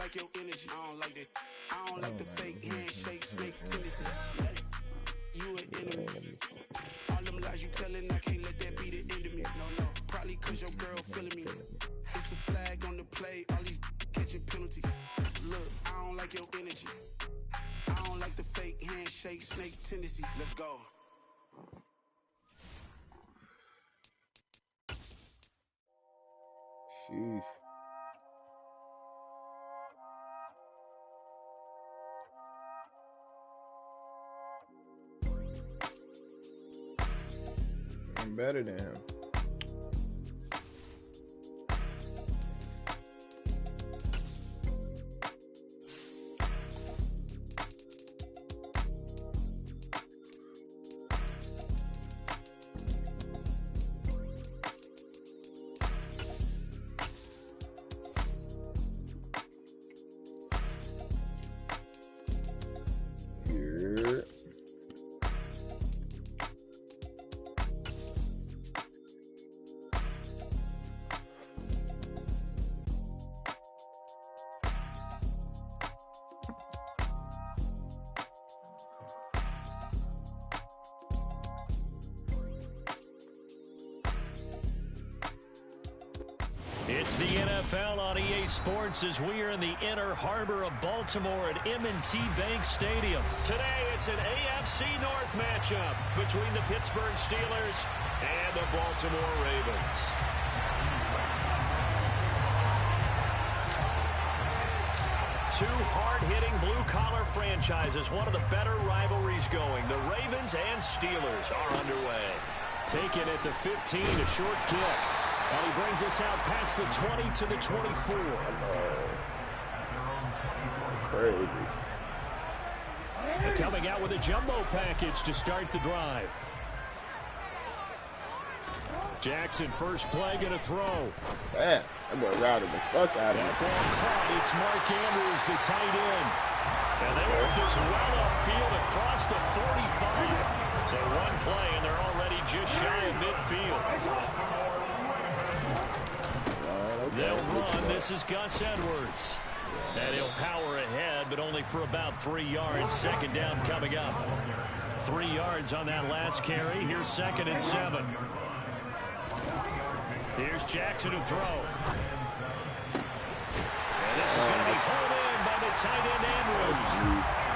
like your energy. I don't like that. I don't like the fake handshake, snake tendency. You an enemy. All them lies you telling, I can't let that be the end of me. No, probably cause your girl feeling me. It's a flag on the play, all these catching penalties. Look, I don't like your energy. I don't like the fake handshake, snake tendency. Let's go. Sheesh. I'm better than him. It's the NFL on EA Sports as we are in the inner harbor of Baltimore at M&T Bank Stadium. Today, it's an AFC North matchup between the Pittsburgh Steelers and the Baltimore Ravens. Two hard-hitting blue-collar franchises, one of the better rivalries going. The Ravens and Steelers are underway. Taken at the 15, a short kick. And he brings us out past the 20 to the 24. Crazy. And coming out with a jumbo package to start the drive. Jackson, first play, going to throw. Man, that boy routed the fuck out of him. That ball caught. It's Mark Andrews, the tight end. And they work this well upfield across the 45. So one play, and they're already just shy of midfield. They'll run. This is Gus Edwards. And he'll power ahead, but only for about 3 yards. Second down coming up. 3 yards on that last carry. Here's 2nd and 7. Here's Jackson to throw. And this is going to be pulled in by the tight end Andrews.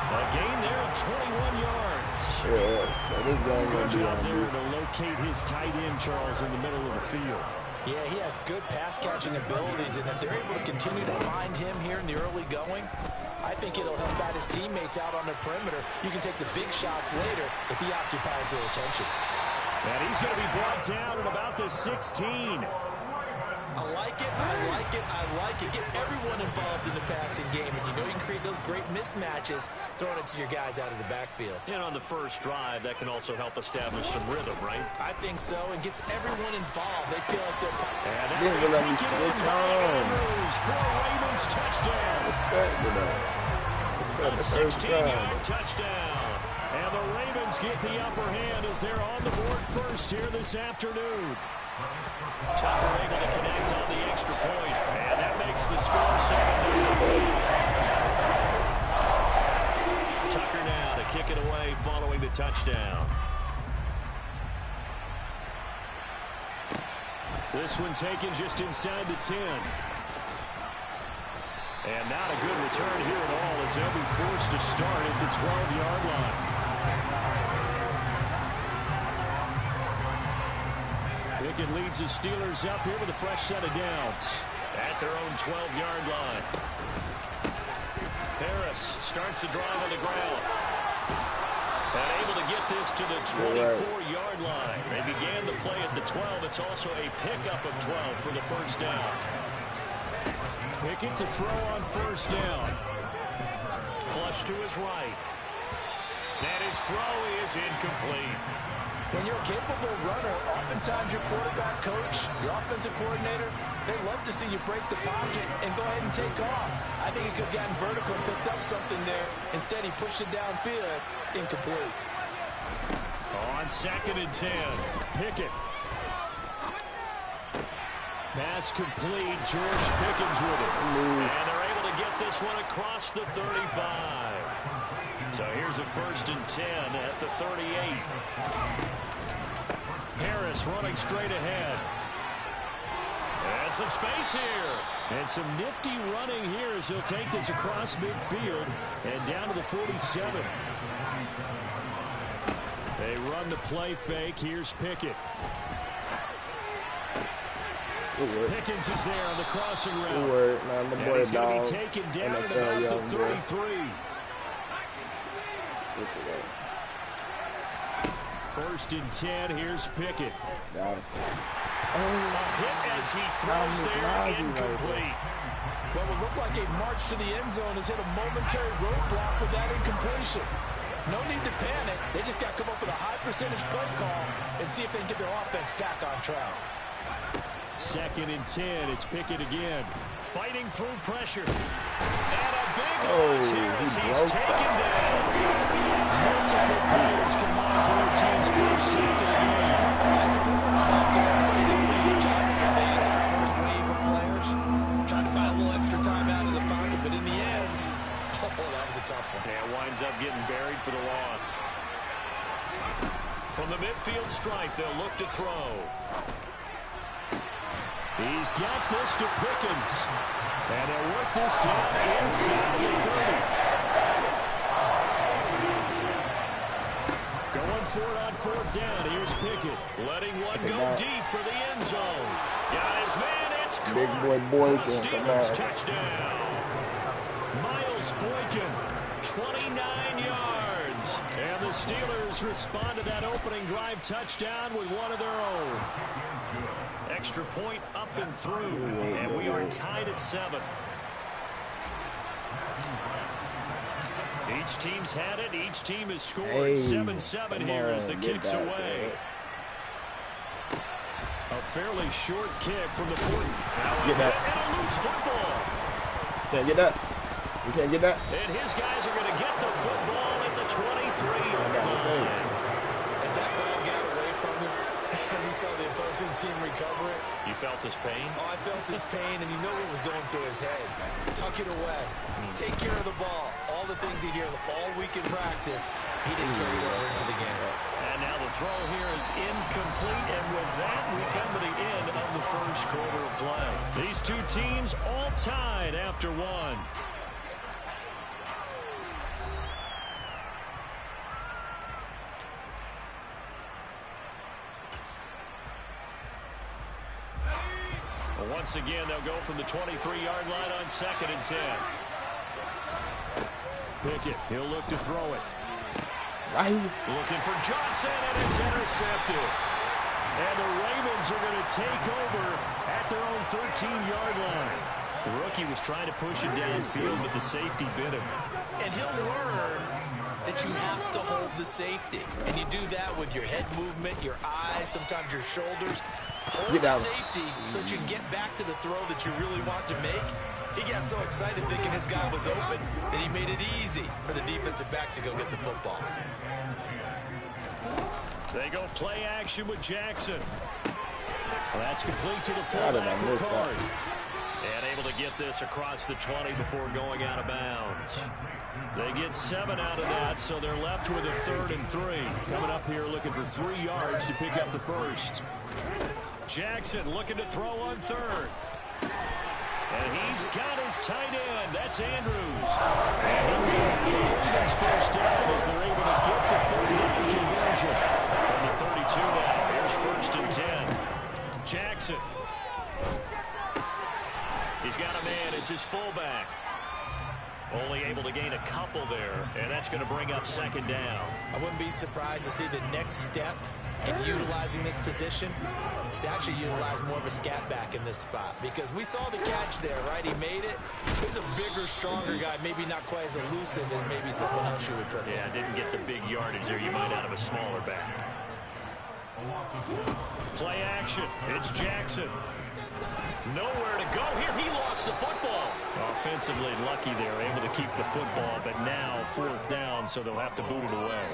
A gain there of 21 yards. Yeah, so this guy good job there to locate his tight end, Charles, in the middle of the field. Yeah, he has good pass-catching abilities, and if they're able to continue to find him here in the early going, I think it'll help out his teammates out on the perimeter. You can take the big shots later if he occupies their attention. And he's going to be brought down at about the 16. I like it, I like it, I like it. Get everyone involved in the passing game, and you know you can create those great mismatches throwing it to your guys out of the backfield. And on the first drive, that can also help establish some rhythm, right? I think so, and gets everyone involved. They feel like they're... And that will be taken in by Andrews for a Ravens touchdown. A 16-yard touchdown. And the Ravens get the upper hand as they're on the board first here this afternoon. Tucker able to connect on the extra point, and that makes the score 7-0. Tucker now to kick it away following the touchdown. This one taken just inside the 10. And not a good return here at all as they'll be forced to start at the 12-yard line. Pickett leads the Steelers up here with a fresh set of downs at their own 12-yard line. Harris starts the drive on the ground. And able to get this to the 24-yard line. They began the play at the 12. It's also a pickup of 12 for the first down. Pickett to throw on first down. Flush to his right. And his throw is incomplete. When you're a capable runner, oftentimes your quarterback coach, your offensive coordinator, they love to see you break the pocket and go ahead and take off. I think he could have gotten vertical and picked up something there. Instead, he pushed it downfield. Incomplete. On 2nd and 10, Pickett. Pass complete. George Pickens with it. And they're able to get this this one across the 35. So here's a 1st and 10 at the 38. Harris running straight ahead. And some space here. And some nifty running here as he'll take this across midfield and down to the 47. They run the play fake. Here's Pickett. Pickens is there on the crossing route. And he's going to be taken down at about the 33. 1st and 10. Here's Pickett. Got it. A hit as he throws there, incomplete. What would look like a march to the end zone has hit a momentary roadblock with that incompletion. No need to panic. They just got to come up with a high percentage play call and see if they can get their offense back on track. 2nd and 10. It's Pickett again. Fighting through pressure. And a big loss here as he's taken down. Multiple players combined for their team's first sack of the game. They did a pretty good job of evading that first wave of players. Trying to buy a little extra time out of the pocket, but in the end, that was a tough one. Yeah, winds up getting buried for the loss. From the midfield stripe, they'll look to throw. He's got this to Pickens. And they'll work this down inside the 30. Going for it on 4th down. Here's Pickett. Letting one go deep for the end zone. Got his man. It's Big caught boy for the Steelers touchdown. Miles Boykin, 29 yards. And the Steelers respond to that opening drive touchdown with one of their own. Extra point up and through, and we are tied at 7. Each team's had it. Each team has scored. 7-7 here as the kick's away. A fairly short kick from the 40. Get that. And a loose football. Can't get that. You can't get that. And his guys are going to get the football at the 23-yard line. As that ball got away from him, and he saw the opposing team recover it. You felt his pain? Oh, I felt his pain, and you know what was going through his head. Tuck it away. Take care of the ball. All the things he hears all week in practice, he didn't carry it over into the game. And now the throw here is incomplete, and with that, we come to the end of the first quarter of play. These two teams all tied after one. Once again, they'll go from the 23-yard line on 2nd and 10. Pickett, he'll look to throw it. Right. Looking for Johnson, and it's intercepted. And the Ravens are going to take over at their own 13-yard line. The rookie was trying to push him downfield, but the safety bit him. And he'll learn that you have to hold the safety. And you do that with your head movement, your eyes, sometimes your shoulders. Hold the safety so that you can get back to the throw that you really want to make. He got so excited thinking his guy was open that he made it easy for the defensive back to go get the football. They go play action with Jackson. Well, that's complete to the fullback for Card. And able to get this across the 20 before going out of bounds. They get 7 out of that, so they're left with a 3rd and 3. Coming up here looking for 3 yards to pick up the first. Jackson looking to throw on 3rd. And he's got his tight end. That's Andrews. And he Ravens first down as they're able to get the 3rd down conversion. From the 32 now, here's 1st and 10. Jackson. He's got a man. It's his fullback. Only able to gain a couple there, and that's going to bring up 2nd down. I wouldn't be surprised to see the next step in utilizing this position is to actually utilize more of a scat back in this spot, because we saw the catch there, right? He made it. He's a bigger, stronger guy, maybe not quite as elusive as maybe someone else you would put there. Yeah, didn't get the big yardage there. You might out of a smaller back. Play action. It's Jackson. Nowhere to go here. He lost the football. Offensively lucky they're able to keep the football, but now 4th down, so they'll have to boot it away.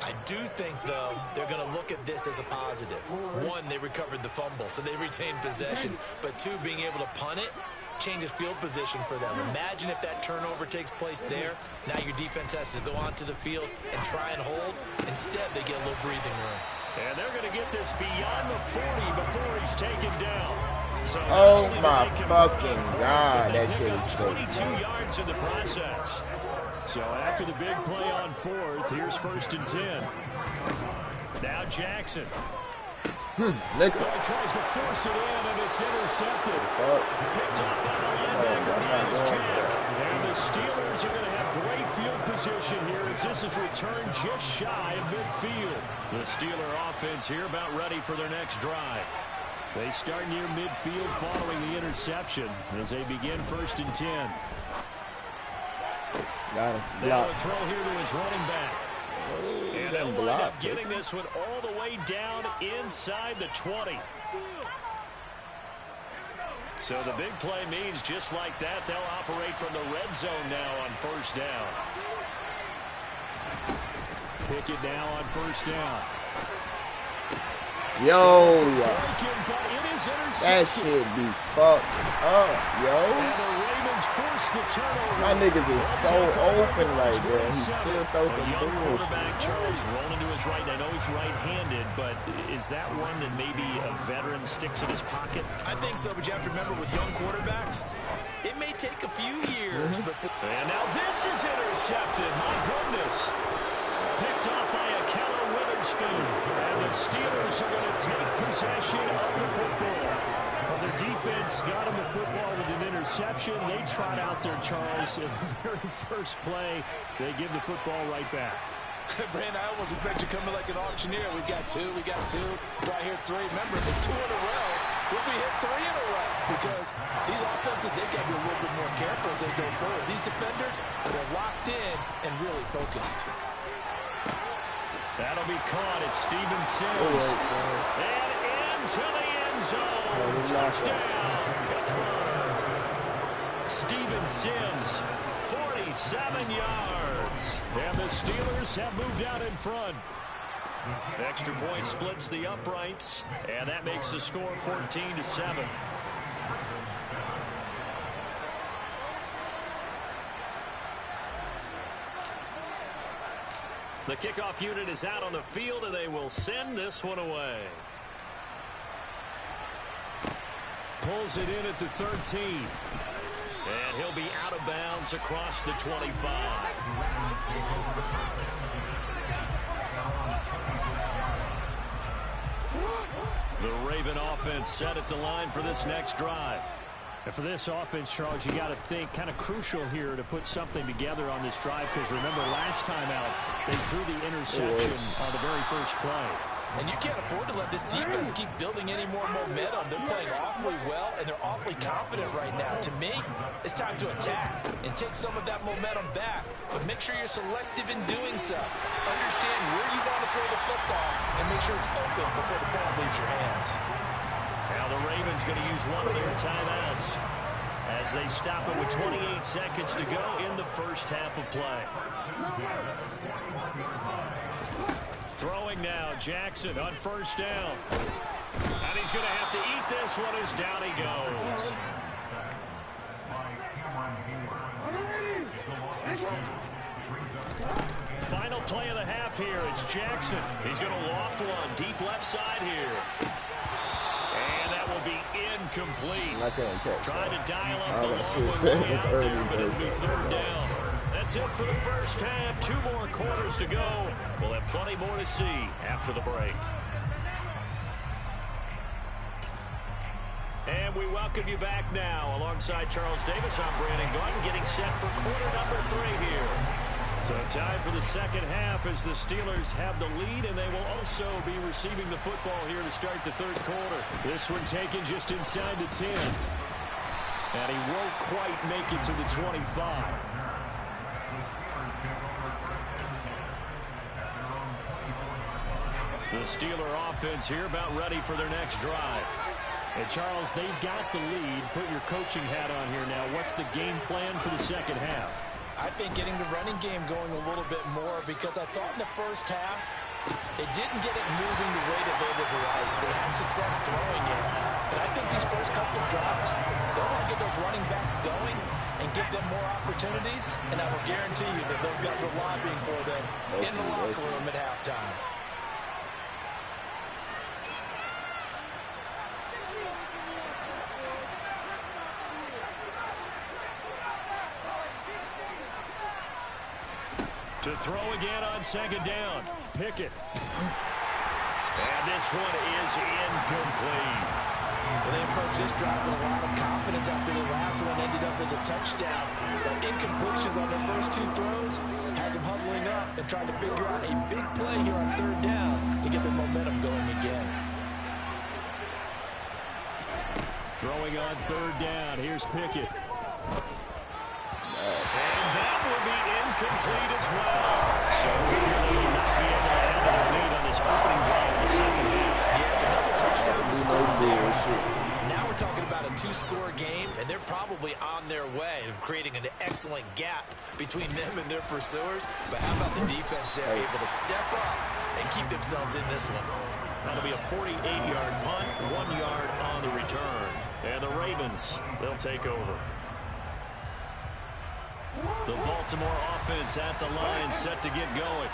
I do think, though, they're going to look at this as a positive. 1, they recovered the fumble, so they retained possession. But 2, being able to punt it, changes field position for them. Imagine if that turnover takes place there. Now your defense has to go onto the field and try and hold. Instead, they get a little breathing room. And they're going to get this beyond the 40 before he's taken down. So oh my fucking God, that shit is 22 yards in the process. So after the big play on fourth, here's 1st and 10. Now Jackson. Look. Well, he tries to force it in, and it's intercepted. Picked off by the linebacker, Miles Jack. And the Steelers are going to have great field position here as this is returned just shy of midfield. The Steeler offense here about ready for their next drive. They start near midfield following the interception as they begin 1st and 10. Got him. Now a throw here to his running back. And they'll wind up getting this one all the way down inside the 20. So the big play means just like that, they'll operate from the red zone now on 1st down. Pick it now on 1st down. Yo, that shit be fucked up, yo. And the Ravens force the turnover. My niggas is so open right there. He still throws some young bullshit. quarterback, Charles, rolling to his right. I know he's right-handed, but is that one that maybe a veteran sticks in his pocket? I think so, but you have to remember with young quarterbacks, it may take a few years. And now this is intercepted. My goodness. Picked off by a Keller Witherspoon. And the Steelers are going to take possession of the football. Well, their defense got him the football with an interception. They trot out there, Charles, in the very first play. They give the football right back. Brandon, I almost expect you coming like an auctioneer. We got two. Do I hear three? Remember, it's 2 in a row. Will we hit 3 in a row? Because these offenses, they got to be a little bit more careful as they go forward. These defenders, they're locked in and really focused. That'll be caught. It's Steven Sims. And into the end zone. Touchdown, Pittsburgh. Steven Sims, 47 yards. And the Steelers have moved out in front. Extra point splits the uprights. And that makes the score 14-7. The kickoff unit is out on the field, and they will send this one away. Pulls it in at the 13. And he'll be out of bounds across the 25. The Raven offense set at the line for this next drive. And for this offense, Charles, you got to think kind of crucial here to put something together on this drive, because remember last time out they threw the interception on the very first play. And you can't afford to let this defense keep building any more momentum. They're playing awfully well, and they're awfully confident right now. To me, it's time to attack and take some of that momentum back. But make sure you're selective in doing so. Understand where you want to throw the football and make sure it's open before the ball leaves your hands. Now the Ravens going to use one of their timeouts as they stop it with 28 seconds to go in the first half of play. Throwing now, Jackson on 1st down. And he's going to have to eat this one as down he goes. Final play of the half here. It's Jackson. He's going to loft one deep left side here. And that will be incomplete. Trying to dial up the long one way out there, but it'll be 3rd down. That's it for the first half. 2 more quarters to go. We'll have plenty more to see after the break. And we welcome you back now. Alongside Charles Davis, I'm Brandon Gordon, getting set for quarter number 3 here. So time for the second half as the Steelers have the lead, and they will also be receiving the football here to start the 3rd quarter. This one taken just inside the 10. And he won't quite make it to the 25. The Steeler offense here about ready for their next drive. And Charles, they've got the lead. Put your coaching hat on here now. What's the game plan for the second half? I think getting the running game going a little bit more, because I thought in the first half, they didn't get it moving the way that they would like. They had success throwing it, But I think these first couple of drives, they want to get those running backs going and give them more opportunities. And I will guarantee you that those guys were lobbying for them in the locker room at halftime. To throw again on second down. Pickett. And this one is incomplete. Well, they approached this drive with a lot of confidence after the last one ended up as a touchdown. But incompletions on their first two throws has them huddling up and trying to figure out a big play here on third down to get their momentum going again. Throwing on third down. Here's Pickett. And that will be incomplete as well. So we really will not be able to add to their lead on this opening drive in the second half. Yeah, another touchdown to start there. Now we're talking about a two-score game, and they're probably on their way of creating an excellent gap between them and their pursuers. But how about the defense there, able to step up and keep themselves in this one? That'll be a 48-yard punt, 1 yard on the return. And the Ravens, they'll take over. The Baltimore offense at the line, set to get going.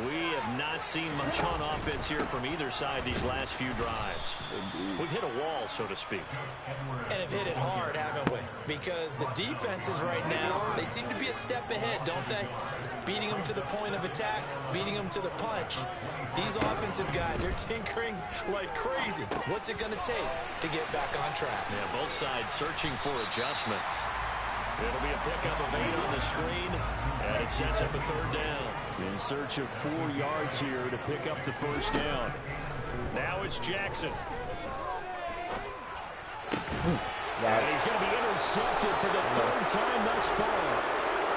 We have not seen much on offense here from either side these last few drives. We've hit a wall, so to speak. And have hit it hard, haven't we? Because the defenses right now, they seem to be a step ahead, don't they? Beating them to the point of attack, beating them to the punch. These offensive guys are tinkering like crazy. What's it going to take to get back on track? Yeah, both sides searching for adjustments. It'll be a pickup of 8 on the screen, and it sets up a third down. In search of 4 yards here to pick up the first down. Now it's Jackson. And he's going to be intercepted for the third time thus far.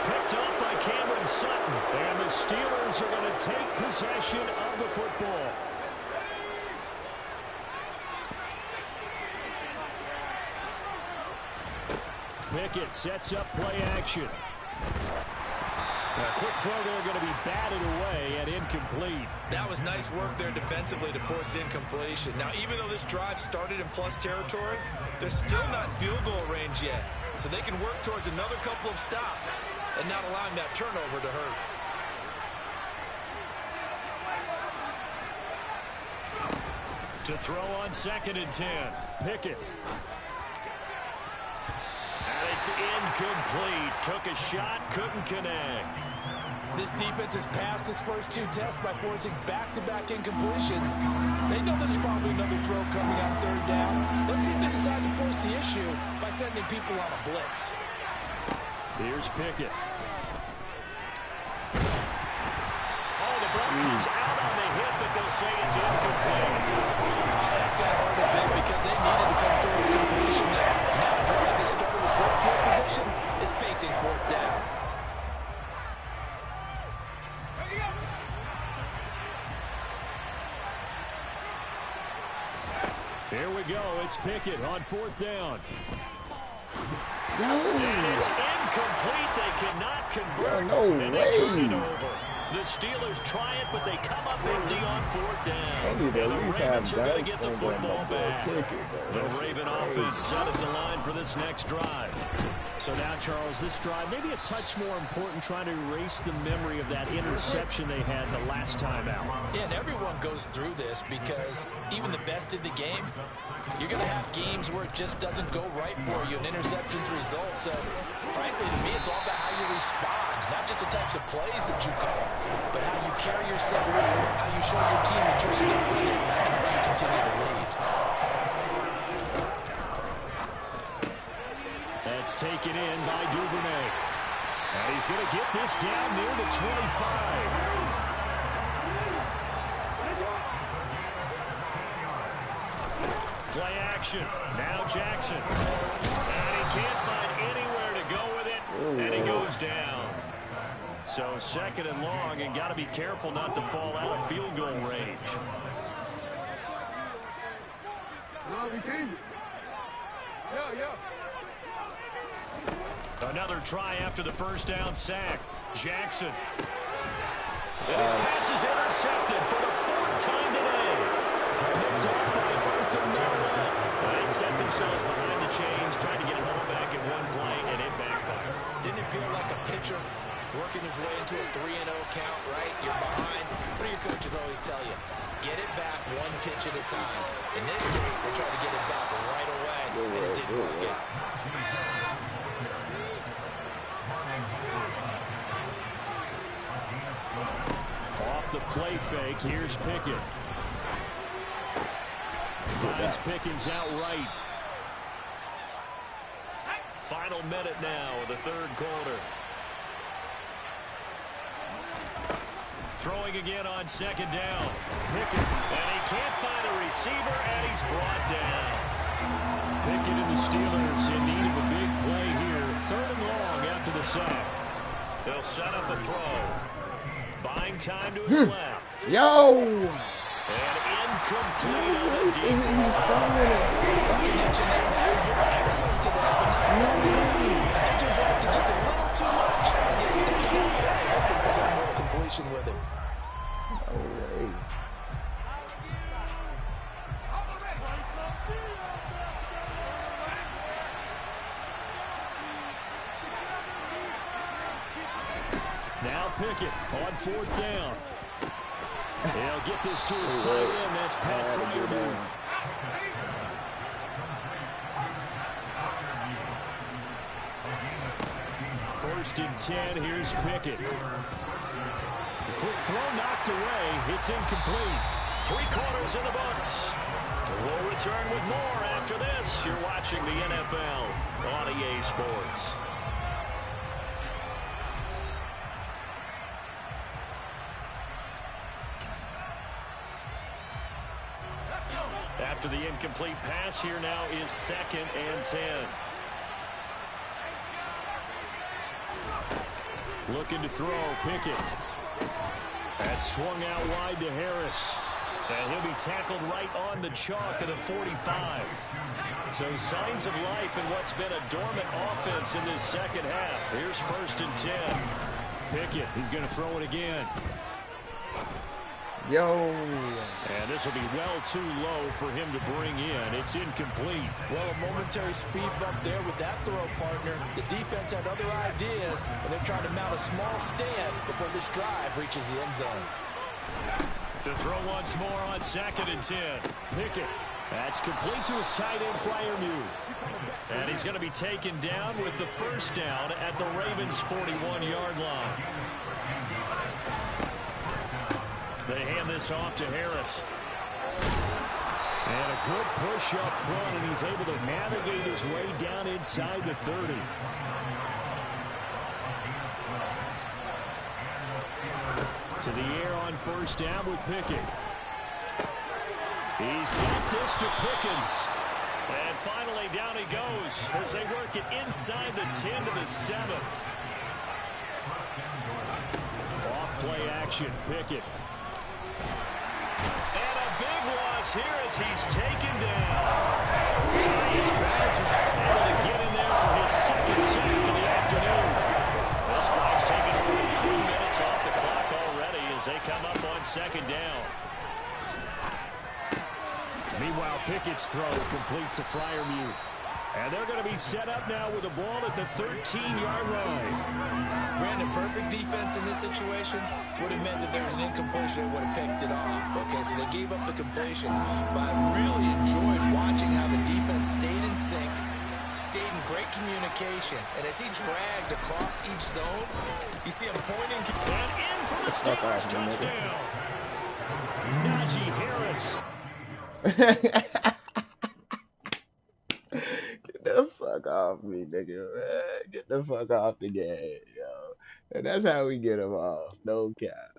Picked off by Cameron Sutton. And the Steelers are going to take possession of the football. Pickett sets up play action. A quick throw there going to be batted away and incomplete. That was nice work there defensively to force incompletion. Now, even though this drive started in plus territory, they're still not in field goal range yet. So they can work towards another couple of stops and not allowing that turnover to hurt. To throw on 2nd and 10. Pickett. And it's incomplete. Took a shot, couldn't connect. This defense has passed its first 2 tests by forcing back-to-back incompletions. They know there's probably another throw coming on third down. Let's see if they decide to force the issue by sending people on a blitz. Here's Pickett. Oh, the ball comes out on the hit, but they'll say it's incomplete. That's going to hurt a bit because they needed to come through with completion there. Now the drive that started with great field position is facing 4th down. Here we go. It's Pickett on 4th down. No. And it's incomplete. They cannot convert. No and they turn it over. The Steelers try it, but they come up empty on 4th down. And the Ravens are going to get the football back. The Raven offense set at the line for this next drive. So now, Charles, this drive maybe a touch more important, trying to erase the memory of that interception they had the last time out. Yeah, and everyone goes through this because even the best in the game, you're going to have games where it just doesn't go right for you, and interceptions result. So, frankly, to me, it's all about how you respond, not just the types of plays that you call, but how you carry yourself, how you show your team that you're still with it, and how you continue to lead. That's taken in by Duvernay. And he's going to get this down near the 25. Play action. Now Jackson. And he can't find anywhere to go with it. And he goes down. So 2nd and long, and got to be careful not to fall out of field goal range. Another try after the first down sack. Jackson. And his pass is intercepted for the 4th time today. Picked off by both of them. They set themselves behind the chains, trying to get it all back in one play, and it backfired. Didn't it feel like a pitcher working his way into a 3-0 count, right? You're behind. What do your coaches always tell you? Get it back one pitch at a time. In this case, they tried to get it back right away, and it didn't work out. Off the play fake, here's Pickett. Finds Pickens outright. Final minute now of the third quarter. Throwing again on second down. Pickett, and he can't find a receiver, and he's brought down. Pickett and the Steelers in need of a big play here. 3rd and long after the sack. They'll set up a throw. Buying time to his left. Yo! And incomplete on the deep. He's throwing it. Connection there. Excellent to that, but not that snap. I think he was asking just a little too much as he extended that play, hoping for one more completion with it. No way. Now Pickett on 4th down. He'll get this to his tight end. That's Pat Freiermuth. First and 10. Here's Pickett. The quick throw knocked away. It's incomplete. 3/4 in the books. We'll return with more after this. You're watching the NFL on EA Sports. After the incomplete pass, here now is 2nd and 10. Looking to throw, Pickett. That's swung out wide to Harris. And he'll be tackled right on the chalk of the 45. So signs of life in what's been a dormant offense in this second half. Here's 1st and 10. Pickett, he's going to throw it again. Yo! And this will be well too low for him to bring in. It's incomplete. Well, a momentary speed bump there with that throw, partner. The defense had other ideas, and they're trying to mount a small stand before this drive reaches the end zone. To throw once more on 2nd and 10. Pickett. That's complete to his tight end, Freiermuth. And he's going to be taken down with the 1st down at the Ravens' 41-yard line. They hand this off to Harris. And a good push up front, and he's able to navigate his way down inside the 30. To the air on 1st down with Pickett. He's got this to Pickens. And finally down he goes as they work it inside the 10 to the 7. Off play action, Pickett. And a big loss here as he's taken down. Tyus Bowser able to get in there for his 2nd sack of the afternoon. This drive's taken more than 3 minutes off the clock already as they come up on 2nd down. Meanwhile, Pickett's throw complete to Freiermuth. And they're going to be set up now with the ball at the 13-yard line. Brandon, perfect defense in this situation would have meant that there was an incompletion and would have picked it off. Okay, so they gave up the completion. But I really enjoyed watching how the defense stayed in sync, stayed in great communication. And as he dragged across each zone, you see him pointing. And in for the Steelers touchdown. Najee Harris. Get the fuck off me, nigga, man. Get the fuck off the game, yo. And that's how we get him off, no cap.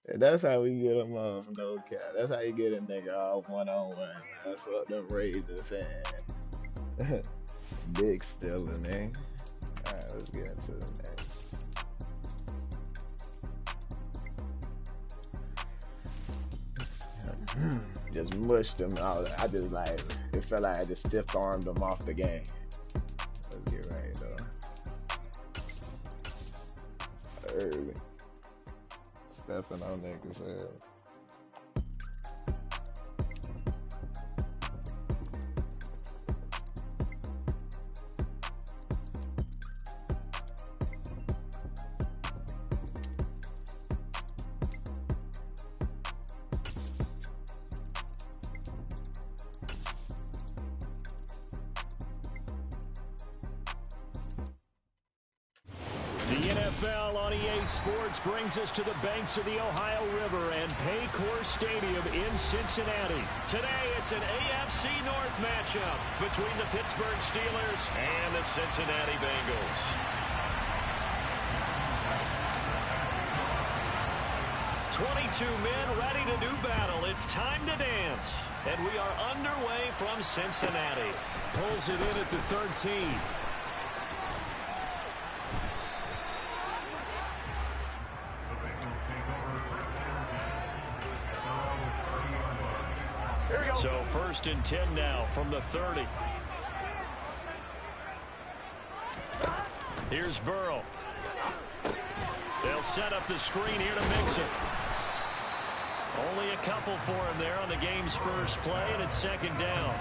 And that's how we get him off, no cap. That's how you get a nigga off one-on-one, man. That's what the Ravens fan. Big Steeler, man. Alright, let's get into the next. Just mushed him out. I just like, it felt like I just stiff armed him off the game. Let's get right though. Early. Stepping on niggas' head. The NFL on EA Sports brings us to the banks of the Ohio River and Paycor Stadium in Cincinnati. Today, it's an AFC North matchup between the Pittsburgh Steelers and the Cincinnati Bengals. "22 men ready to do battle. It's time to dance." And we are underway from Cincinnati. Pulls it in at the 13. So 1st and 10 now from the 30. Here's Burrow. They'll set up the screen here to Mixon. Only a couple for him there on the game's first play, and it's 2nd down.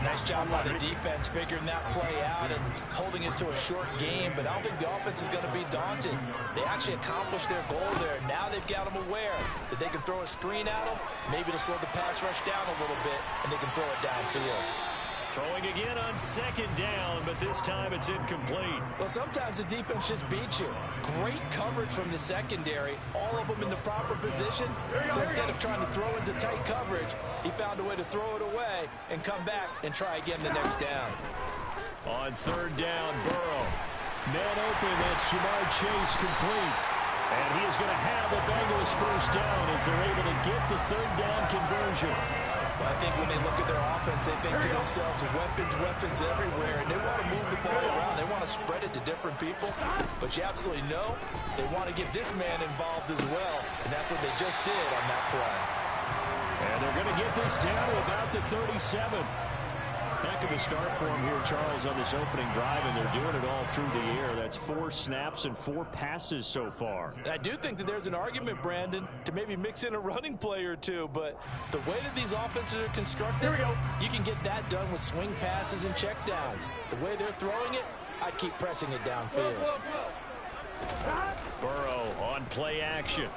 Nice job by the defense figuring that play out and holding it to a short game, but I don't think the offense is going to be daunted. They actually accomplished their goal there. Now they've got them aware that they can throw a screen at them, maybe to slow the pass rush down a little bit, and they can throw it downfield. Throwing again on 2nd down, but this time it's incomplete. Well, sometimes the defense just beats you. Great coverage from the secondary, all of them in the proper position. So instead of trying to throw into tight coverage, he found a way to throw it away and come back and try again the next down. On 3rd down, Burrow. Man open, that's Jamar Chase complete. And he is going to have the Bengals 1st down as they're able to get the 3rd down conversion. Well, I think when they look at their offense, they think to themselves, weapons everywhere, and they want to move the ball around. They want to spread it to different people, but you absolutely know they want to get this man involved as well, and that's what they just did on that play. And they're going to get this down to about the 37. Heck of a start for him here, Charles, on this opening drive, and they're doing it all through the air. That's 4 snaps and 4 passes so far. I do think that there's an argument, Brandon, to maybe mix in a running play or two, but the way that these offenses are constructed, you can get that done with swing passes and checkdowns. The way they're throwing it, I'd keep pressing it downfield. Burrow on play action.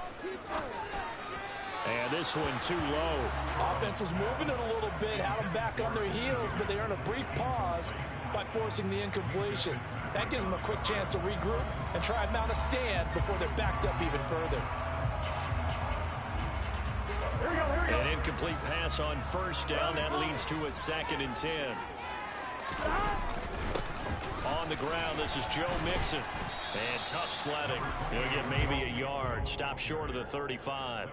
And this one too low. Offense was moving it a little bit, had them back on their heels, but they earned a brief pause by forcing the incompletion. That gives them a quick chance to regroup and try and mount a stand before they're backed up even further. An incomplete pass on 1st down. That leads to a 2nd and 10. On the ground, this is Joe Mixon. And tough sledding. He'll get maybe a yard. Stop short of the 35.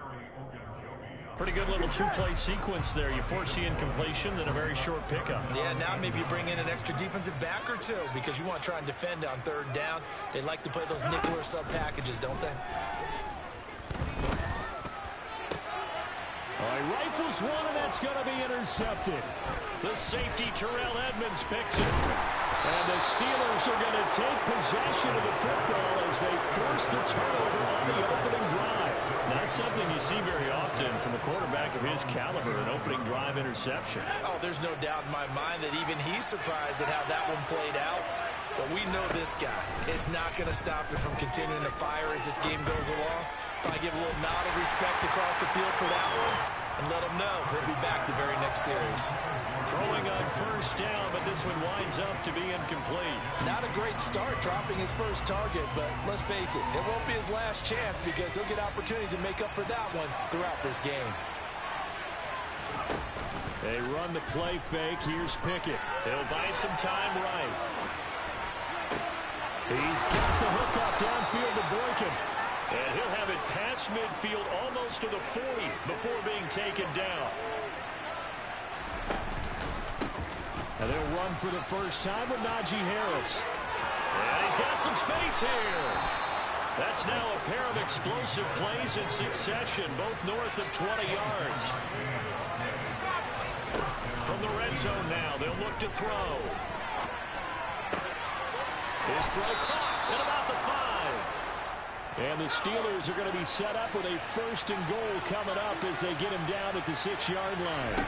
Pretty good little 2-play sequence there. You force the incompletion, then a very short pickup. Yeah, now maybe you bring in an extra defensive back or two because you want to try and defend on 3rd down. They like to play those nickel or sub packages, don't they? All right, rifles one, and that's going to be intercepted. The safety, Terrell Edmonds, picks it. And the Steelers are going to take possession of the football as they force the turnover on the opening drive. Not something you see very often from a quarterback of his caliber, an opening drive interception. Oh, there's no doubt in my mind that even he's surprised at how that one played out. But we know this guy is not going to stop him from continuing to fire as this game goes along. Probably give a little nod of respect across the field for that one and let him know he'll be back the very next series. Throwing on 1st down, but this one winds up to be incomplete. Not a great start dropping his first target, but let's face it, it won't be his last chance because he'll get opportunities to make up for that one throughout this game. They run the play fake. Here's Pickett. He'll buy some time right. He's got the hook up downfield to Boykin. And he'll have it past midfield almost to the 40 before being taken down. And they'll run for the first time with Najee Harris. And he's got some space here. That's now a pair of explosive plays in succession, both north of 20 yards. From the red zone now, they'll look to throw. His throw caught at about the 5. And the Steelers are going to be set up with a 1st and goal coming up as they get him down at the 6-yard line.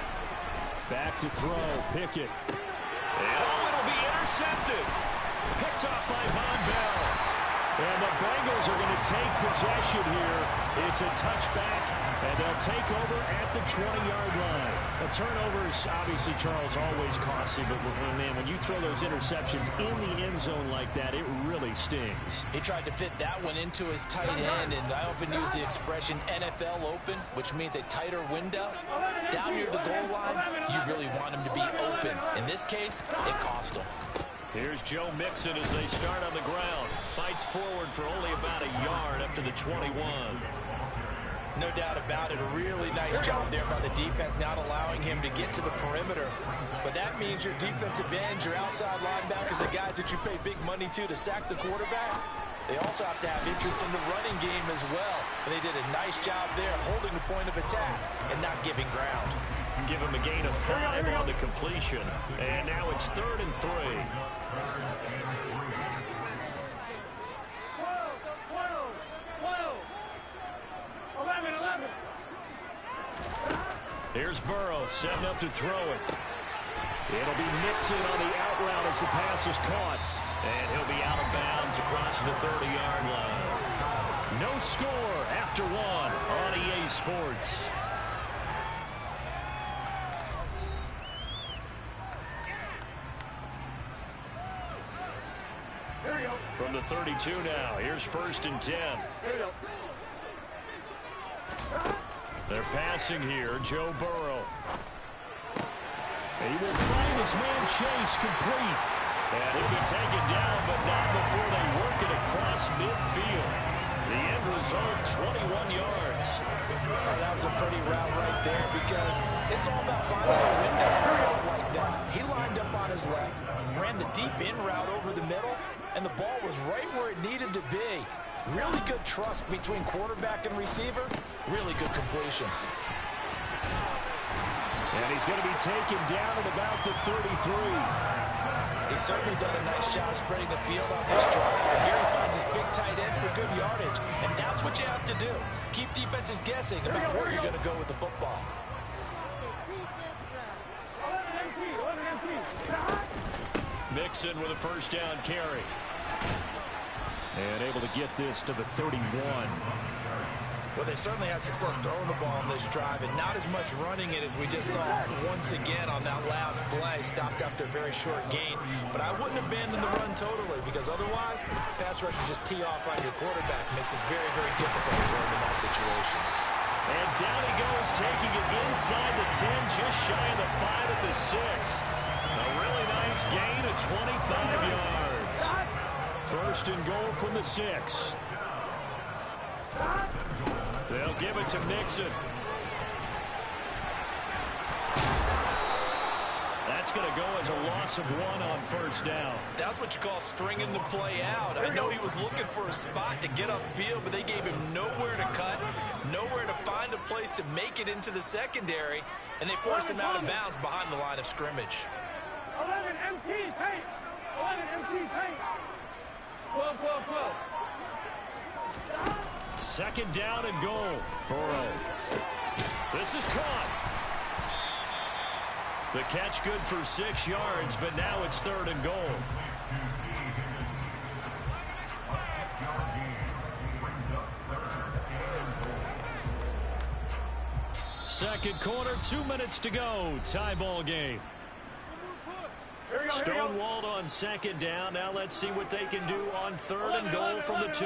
Back to throw, Pickett. And it'll be intercepted. Picked up by Von Bell. And the Bengals are going to take possession here. It's a touchback, and they'll take over at the 20-yard line. The turnovers, obviously, Charles, always costly, but, man, when you throw those interceptions in the end zone like that, it really stings. He tried to fit that one into his tight end, and I often use the expression NFL open, which means a tighter window. Down near the goal line, you really want him to be open. In this case, it cost him. Here's Joe Mixon as they start on the ground. Fights forward for only about a yard up to the 21. No doubt about it. A really nice job there by the defense, not allowing him to get to the perimeter. But that means your defensive ends, your outside linebackers, the guys that you pay big money to sack the quarterback, they also have to have interest in the running game as well. And they did a nice job there holding the point of attack and not giving ground. Give him a gain of 5 on the completion. And now it's 3rd and 3. Here's Burrow setting up to throw it. It'll be Mixon on the out route as the pass is caught. And he'll be out of bounds across the 30-yard line. No score after 1 on EA Sports. From the 32 now, here's 1st and 10. They're passing here, Joe Burrow. He will find his man Chase complete. And he'll be taken down, but not before they work it across midfield. The end result, 21 yards. Oh, that was a pretty route right there because it's all about finding a window like that. He lined up on his left, ran the deep in route over the middle, and the ball was right where it needed to be. Really good trust between quarterback and receiver. Really good completion. And he's going to be taken down at about the 33. He's certainly done a nice job spreading the field on this drive. And here he finds his big tight end for good yardage. And that's what you have to do. Keep defenses guessing about where you're going to go with the football. Mixon with a 1st down carry. And able to get this to the 31. Well, they certainly had success throwing the ball on this drive, and not as much running it as we just saw once again on that last play. Stopped after a very short gain. But I wouldn't abandon the run totally, because otherwise, pass rushers just tee off on your quarterback. Makes it very, very difficult for him in that situation. And down he goes, taking it inside the 10, just shy of the 5 at the 6. A really nice gain of 25 yards. 1st and goal from the 6. They'll give it to Mixon. That's going to go as a loss of 1 on 1st down. That's what you call stringing the play out. I know he was looking for a spot to get upfield, but they gave him nowhere to cut, nowhere to find a place to make it into the secondary, and they forced him out of bounds behind the line of scrimmage. 11 MT paint. 11 MT paint. 12, 12, 12. 2nd down and goal. Burrow. This is caught. The catch good for 6 yards, but now it's 3rd and goal. Second quarter, 2 minutes to go. Tie ball game. Stonewalled on 2nd down. Now let's see what they can do on 3rd and goal from the 2.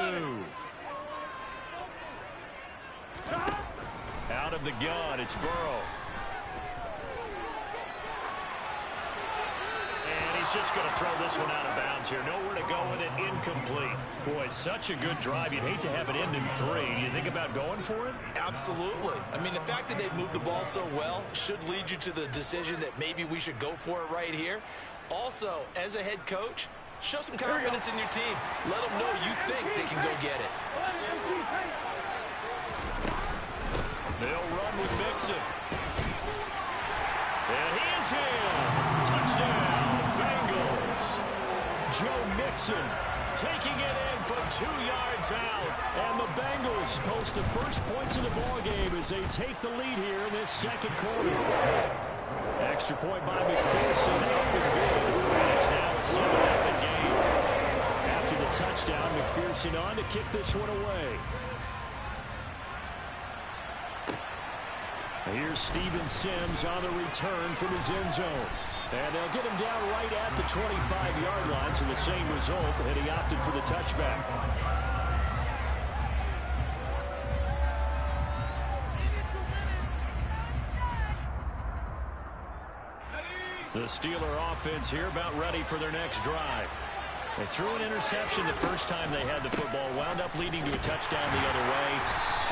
Out of the gun, it's Burrow. And he's just going to throw this one out of bounds here. Nowhere to go with it, incomplete. Boy, such a good drive. You'd hate to have it end in 3. You think about going for it? Absolutely. I mean, the fact that they've moved the ball so well should lead you to the decision that maybe we should go for it right here. Also, as a head coach, show some confidence in your team. Let them know you think they can go get it. They'll run with Mixon. And he is in. Touchdown, Bengals. Joe Mixon taking it in from 2 yards out. And the Bengals post the first points of the ballgame as they take the lead here in this 2nd quarter. Extra point by McPherson, up and good. And it's now a 7-0 game. After the touchdown. McPherson on to kick this one away. Here's Steven Sims on the return from his end zone. And they'll get him down right at the 25-yard line, so the same result, and he opted for the touchback. The Steeler offense here about ready for their next drive. They threw an interception the first time they had the football, wound up leading to a touchdown the other way.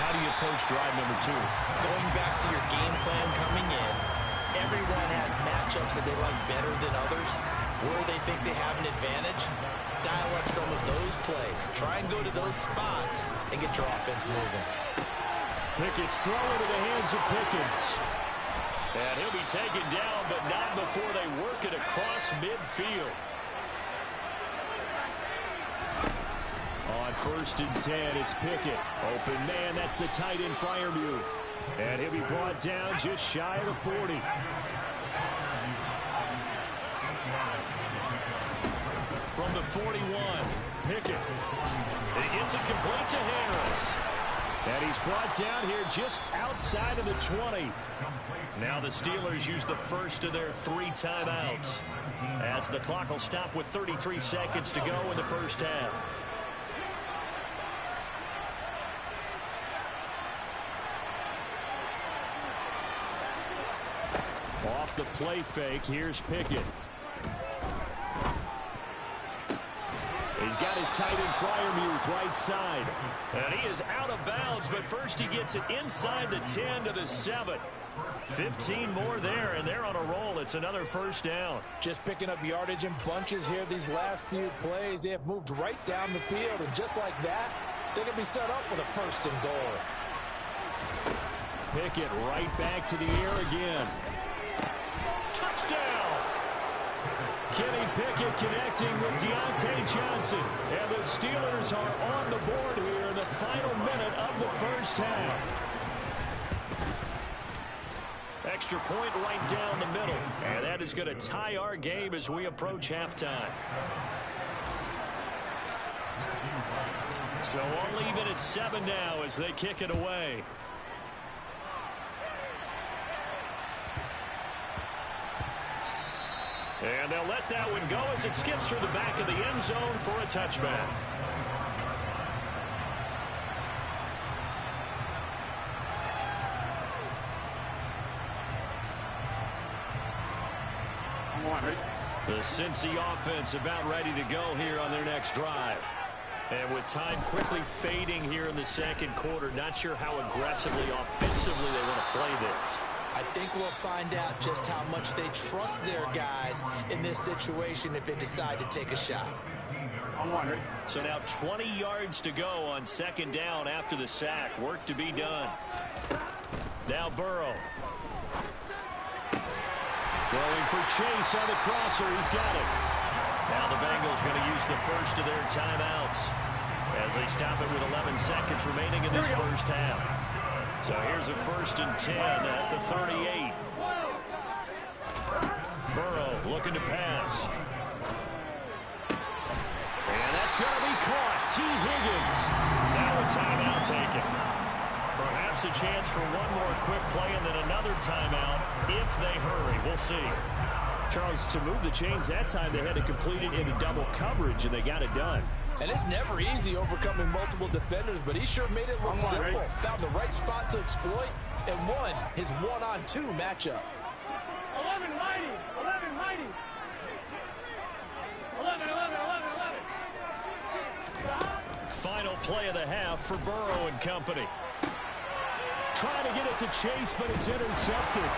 How do you approach drive number 2? Going back to your game plan coming in, everyone has matchups that they like better than others. Where they think they have an advantage, dial up some of those plays. Try and go to those spots and get your offense moving. Pickett's throw into the hands of Pickens. And he'll be taken down, but not before they work it across midfield. On 1st and 10, it's Pickett. Open man, that's the tight end Freiermuth. And he'll be brought down just shy of the 40. From the 41, Pickett. He gets it complete to Harris. And he's brought down here just outside of the 20. Now the Steelers use the first of their 3 timeouts, as the clock will stop with 33 seconds to go in the first half. Off the play fake, here's Pickett. He's got his tight end Freiermuth right side. And he is out of bounds, but first he gets it inside the 10 to the 7. 15 more there, and they're on a roll. It's another first down. Just picking up yardage in bunches here these last few plays. They have moved right down the field, and just like that, they're going to be set up with a 1st and goal. Pickett right back to the air again. Touchdown! Kenny Pickett connecting with Deontay Johnson. And the Steelers are on the board here in the final minute of the first half. Extra point right down the middle. And that is going to tie our game as we approach halftime. So we'll leave it at 7 now as they kick it away. And they'll let that one go as it skips through the back of the end zone for a touchback. The Cincy offense about ready to go here on their next drive. And with time quickly fading here in the second quarter, not sure how aggressively, offensively they want to play this. I think we'll find out just how much they trust their guys in this situation if they decide to take a shot. So now 20 yards to go on 2nd down after the sack. Work to be done. Now Burrow. Going for Chase on the crosser. He's got it. Now the Bengals going to use the first of their timeouts as they stop it with 11 seconds remaining in this first half. So here's a 1st and 10 at the 38. Burrow looking to pass. And that's going to be caught. T. Higgins. Now a timeout taken. Perhaps a chance for one more quick play and then another timeout if they hurry. We'll see. Charles, to move the chains that time, they had to complete it into double coverage, and they got it done. And it's never easy overcoming multiple defenders, but he sure made it look simple. Found the right spot to exploit and won his 1-on-2 matchup. 11 mighty. 11 mighty. 11. Final play of the half for Burrow and company. Trying to get it to Chase, but it's intercepted.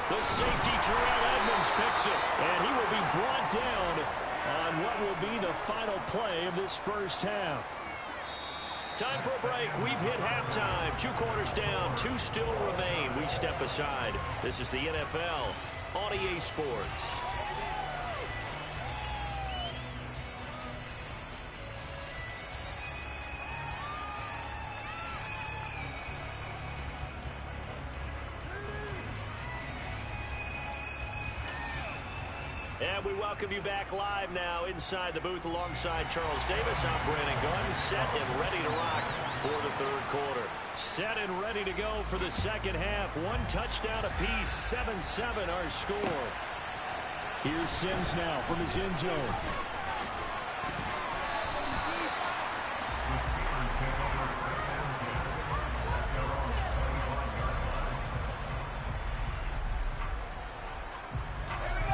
The safety, Terrell Edmonds, picks it, and he will be brought down on what will be the final play of this first half. Time for a break. We've hit halftime. 2 quarters down, 2 still remain. We step aside. This is the NFL on EA Sports. And And we welcome you back live now inside the booth alongside Charles Davis. I'm Brandon Gunn, set and ready to rock for the third quarter. Set and ready to go for the second half. One touchdown apiece, 7-7 our score. Here's Sims now from his end zone.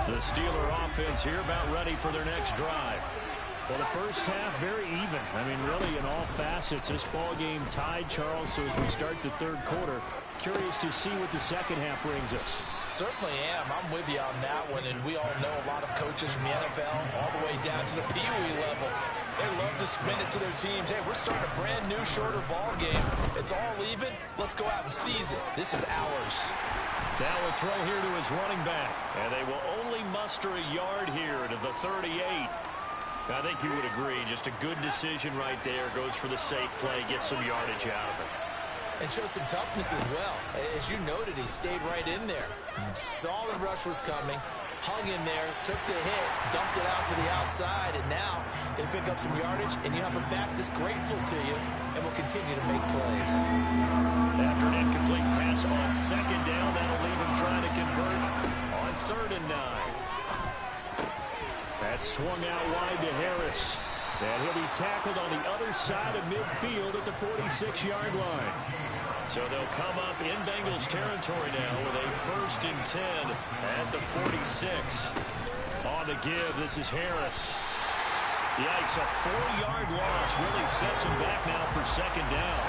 The Steeler offense here about ready for their next drive. Well, the first half, very even. I mean, really, in all facets, this ball game tied, Charles. So as we start the third quarter, curious to see what the second half brings us. Certainly am. I'm with you on that one. And we all know a lot of coaches from the NFL all the way down to the Pee Wee level. They love to spin it to their teams. Hey, we're starting a brand new, shorter ball game. It's all even. Let's go out and seize it. This is ours. Now a throw here to his running back. And they will only muster a yard here to the 38. I think you would agree. Just a good decision right there. Goes for the safe play. Gets some yardage out of it. And showed some toughness as well. As you noted, he stayed right in there. Saw the rush was coming. Hung in there. Took the hit. Dumped it out to the outside. And now they pick up some yardage. And you have a back that's grateful to you. And will continue to make plays. After an incomplete pass on second down, that'll leave him trying to convert on 3rd and 9. That swung out wide to Harris. And he'll be tackled on the other side of midfield at the 46-yard line. So they'll come up in Bengals territory now with a 1st and 10 at the 46. On the give, this is Harris. Yikes, a 4-yard loss really sets him back now for second down.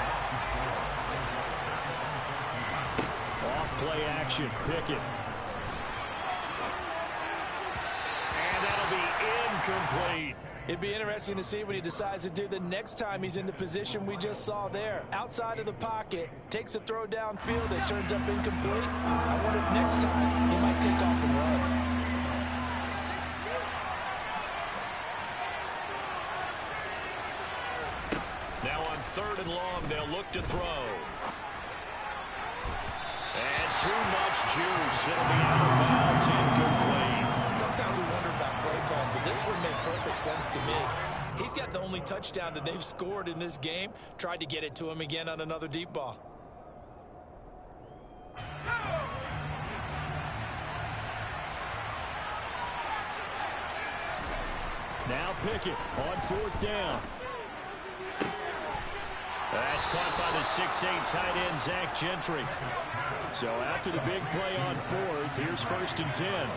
Off-play action, Pickett. And that'll be incomplete. It'd be interesting to see what he decides to do the next time he's in the position we just saw there. Outside of the pocket, takes a throw downfield, it turns up incomplete. I wonder if next time he might take off and run. Now on 3rd and long, they'll look to throw. And too much juice. It'll be out of bounds, incomplete. Sometimes we wonder about play calls, but this one made perfect sense to me. He's got the only touchdown that they've scored in this game. Tried to get it to him again on another deep ball. Now Pickett on 4th down. That's caught by the 6'8" tight end, Zach Gentry. So after the big play on 4th, here's 1st and 10.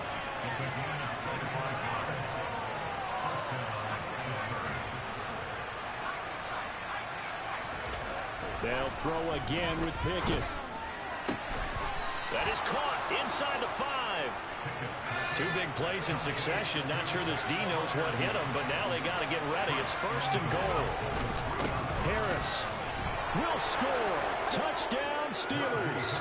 They'll throw again with Pickett. That is caught inside the 5. 2 big plays in succession. Not sure this D knows what hit him, but now they got to get ready. It's 1st and goal. Harris will score. Touchdown, Steelers.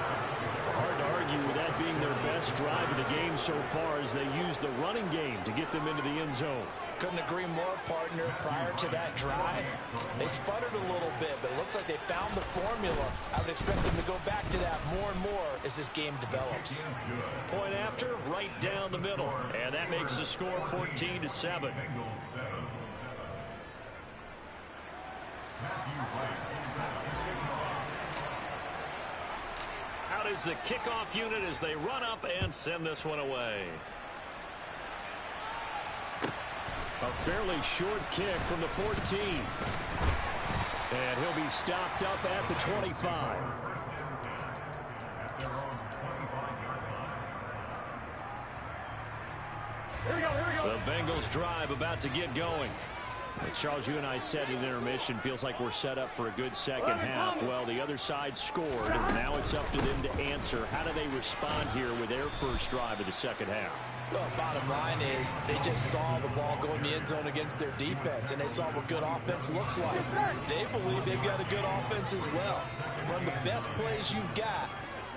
Hard to argue with that being their best drive of the game so far as they used the running game to get them into the end zone. Couldn't agree more, partner. Prior to that drive, they sputtered a little bit, but it looks like they found the formula. I would expect them to go back to that more and more as this game develops. Point after, right down the middle. And that makes the score 14-7. Out is the kickoff unit as they run up and send this one away. A fairly short kick from the 14. And he'll be stopped up at the 25. The Bengals drive about to get going. Charles, you and I said in intermission, feels like we're set up for a good second half. Well, the other side scored, and now it's up to them to answer. How do they respond here with their first drive of the second half? Well, bottom line is they just saw the ball go in the end zone against their defense, and they saw what good offense looks like. They believe they've got a good offense as well. Run the best plays you've got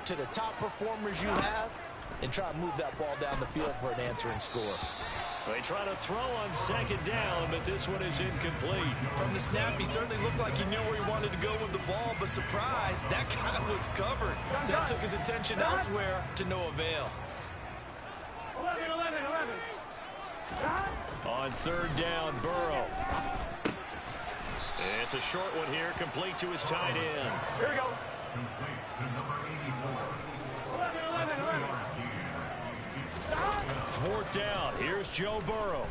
to the top performers you have, and try to move that ball down the field for an answering score. They try to throw on second down, but this one is incomplete. From the snap, he certainly looked like he knew where he wanted to go with the ball, but surprise, that guy was covered. So that took his attention elsewhere to no avail. 11. On third down, Burrow. It's a short one here, complete to his tight end. Here we go. 11. Fourth down, here's Joe Burrow.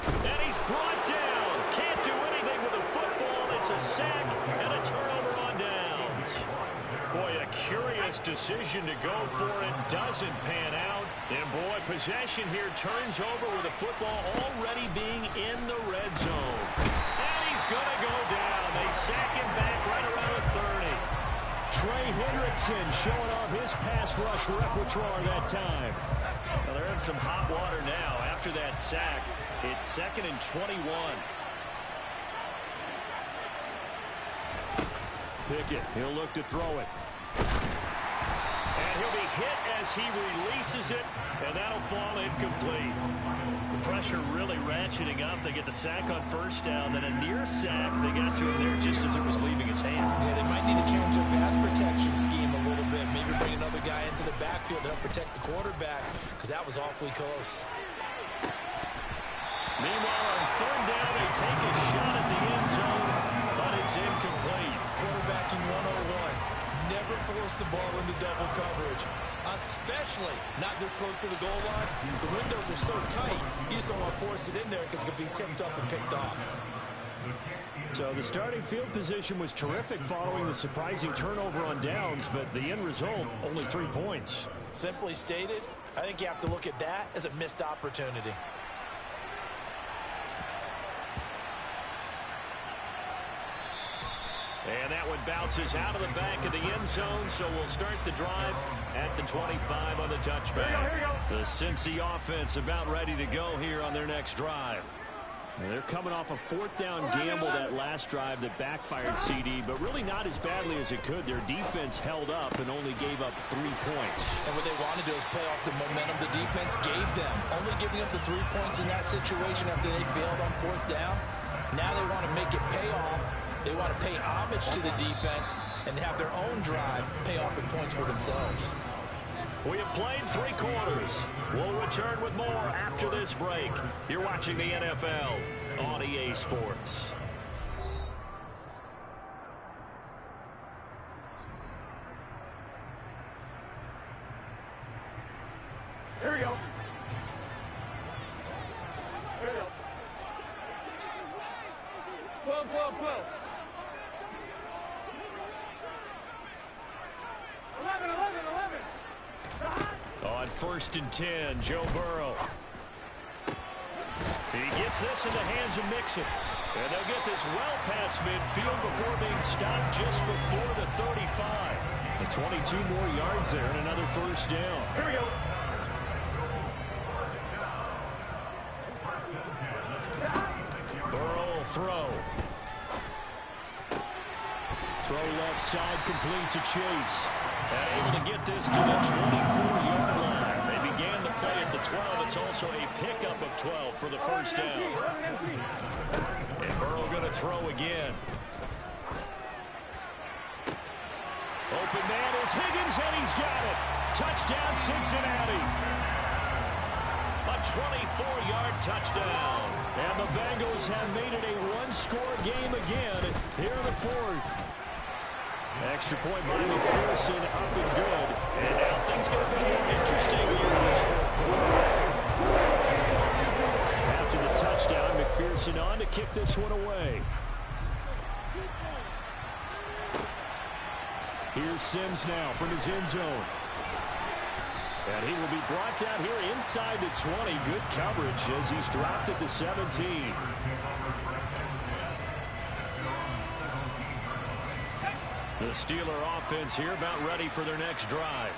And he's brought down. Can't do anything with the football. It's a sack and a turnover on downs. Boy, a curious decision to go for it. Doesn't pan out. And boy, possession here turns over with the football already being in the red zone. And he's going to go down. They sack him back right around the 30. Trey Hendrickson showing off his pass rush repertoire that time. Well, they're in some hot water now. After that sack, it's 2nd and 21. Pickett, he'll look to throw it. And he'll be hit as he releases it, and that'll fall incomplete. The pressure really ratcheting up. They get the sack on first down, then a near sack. They got to him there just as it was leaving his hand. Yeah, they might need to change their pass protection scheme a little bit. Maybe bring another guy into the backfield to help protect the quarterback, because that was awfully close. Meanwhile, on third down, they take a shot at the end zone, but it's incomplete. Quarterbacking 101. Never force the ball into double coverage, especially not this close to the goal line. The windows are so tight, you just don't want to force it in there because it could be tipped up and picked off. So the starting field position was terrific following the surprising turnover on downs, but the end result, only 3 points. Simply stated, I think you have to look at that as a missed opportunity. And that one bounces out of the back of the end zone, so we'll start the drive at the 25 on the touchback. The Cincy offense about ready to go here on their next drive. And they're coming off a fourth down gamble that last drive that backfired CD, but really not as badly as it could. Their defense held up and only gave up 3 points. And what they wanted to do is play off the momentum the defense gave them. Only giving up the 3 points in that situation after they failed on fourth down. Now they want to make it pay off. They want to pay homage to the defense and have their own drive pay off in points for themselves. We have played 3 quarters. We'll return with more after this break. You're watching the NFL on EA Sports. Here we go. Here we go. 12. 11. On 1st and 10, Joe Burrow. He gets this in the hands of Mixon. And they'll get this well past midfield before being stopped just before the 35. And 22 more yards there and another first down. Here we go. Burrow will throw. Throw left side, complete to Chase. And able to get this to the 24-yard line. They began the play at the 12. It's also a pickup of 12 for the first down. And Burrow going to throw again. Open man is Higgins, and he's got it. Touchdown, Cincinnati. A 24-yard touchdown. And the Bengals have made it a one-score game again here in the fourth. Extra point by McPherson, up and good. And now things get a bit more interesting here in this fourth quarter. After the touchdown, McPherson on to kick this one away. Here's Sims now from his end zone. And he will be brought down here inside the 20. Good coverage as he's dropped at the 17. The Steeler offense here about ready for their next drive.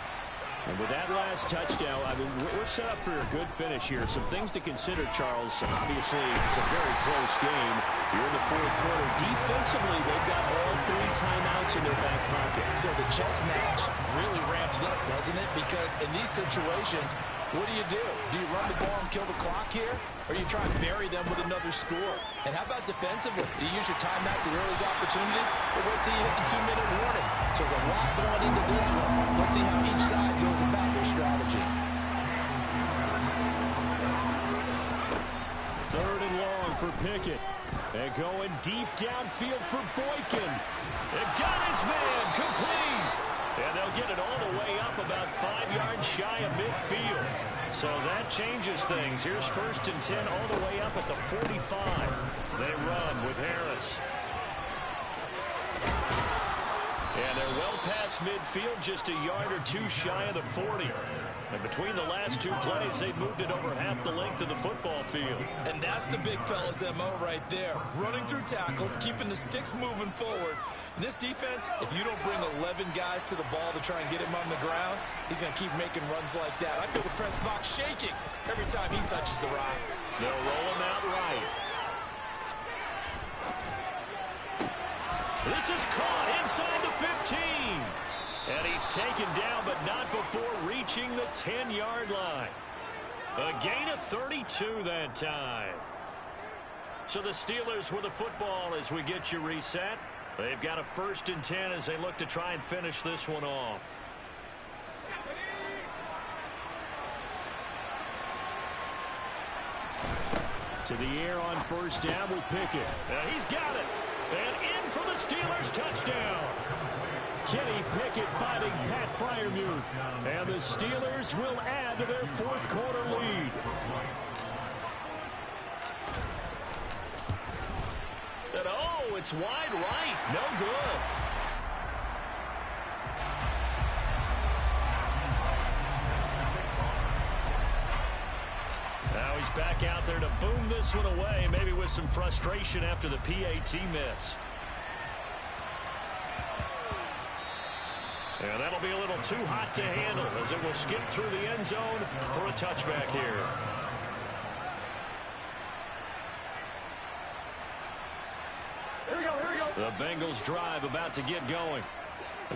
And with that last touchdown, I mean, we're set up for a good finish here. Some things to consider, Charles. Obviously, it's a very close game. Here in the fourth quarter, defensively, they've got all 3 timeouts in their back pocket. So the chess match really ramps up, doesn't it? Because in these situations, what do? Do you run the ball and kill the clock here? Or you try and bury them with another score? And how about defensively? Do you use your timeouts at earliest opportunity? Or wait till you hit the 2-minute warning? So there's a lot going into this one. Let's see how each side goes about their strategy. for Pickett. And going deep downfield for Boykin. And got his man complete. And they'll get it all the way up about 5 yards shy of midfield. So that changes things. Here's 1st and 10 all the way up at the 45. They run with Harris. And they're well past midfield, just a yard or two shy of the 40. And between the last two plays, they moved it over half the length of the football field. And that's the big fella's MO right there. Running through tackles, keeping the sticks moving forward. In this defense, if you don't bring 11 guys to the ball to try and get him on the ground, he's going to keep making runs like that. I feel the press box shaking every time he touches the rock. They'll roll him out right. This is caught inside the 15. And he's taken down, but not before reaching the 10-yard line. A gain of 32 that time. So the Steelers with the football as we get you reset. They've got a 1st and 10 as they look to try and finish this one off. To the air on 1st down with Pickett. He's got it. And in for the Steelers touchdown. Kenny Pickett finding Pat Freiermuth. And the Steelers will add to their 4th quarter lead. And oh, it's wide right. No good. Now he's back out there to boom this one away, maybe with some frustration after the PAT miss. And that'll be a little too hot to handle as it will skip through the end zone for a touchback here. Here we go. The Bengals drive about to get going.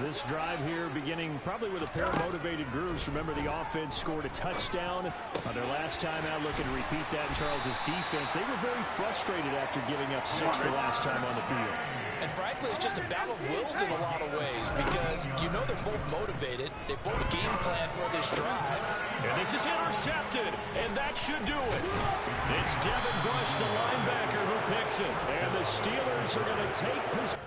This drive here beginning probably with a pair of motivated groups. Remember, the offense scored a touchdown on their last time out, looking to repeat that in Charles's defense. They were very frustrated after giving up 6 the last time on the field. And frankly, it's just a battle of wills in a lot of ways because you know they're both motivated. They both game plan for this drive. And this is intercepted, and that should do it. It's Devin Bush, the linebacker, who picks it. And the Steelers are going to take possession.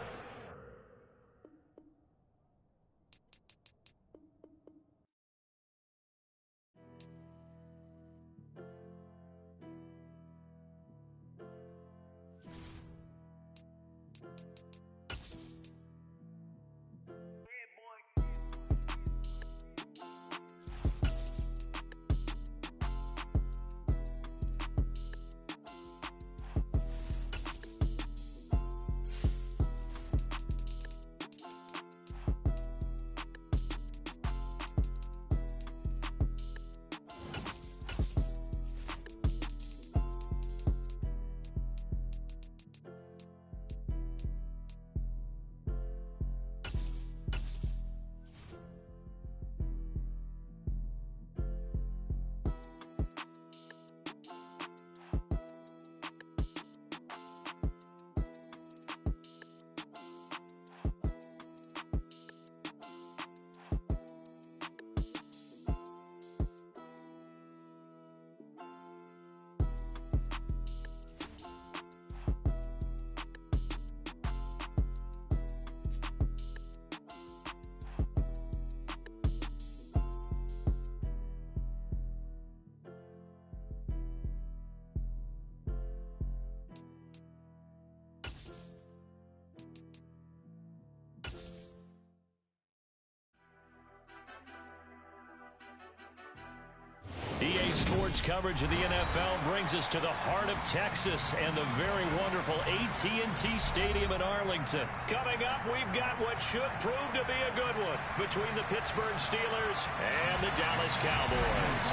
EA Sports coverage of the NFL brings us to the heart of Texas and the very wonderful AT&T Stadium in Arlington. Coming up, we've got what should prove to be a good one between the Pittsburgh Steelers and the Dallas Cowboys.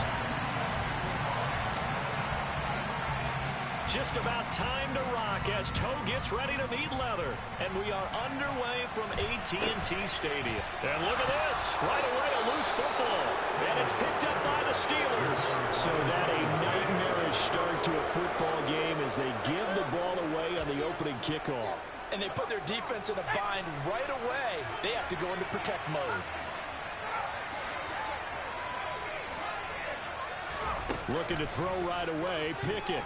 Just about time to rock as toe gets ready to meet leather. And we are underway from AT&T Stadium. And look at this. Right away, a loose football. And it's picked up by the Steelers. So that a nightmarish start to a football game as they give the ball away on the opening kickoff. And they put their defense in a bind right away. They have to go into protect mode. Looking to throw right away, Pickett.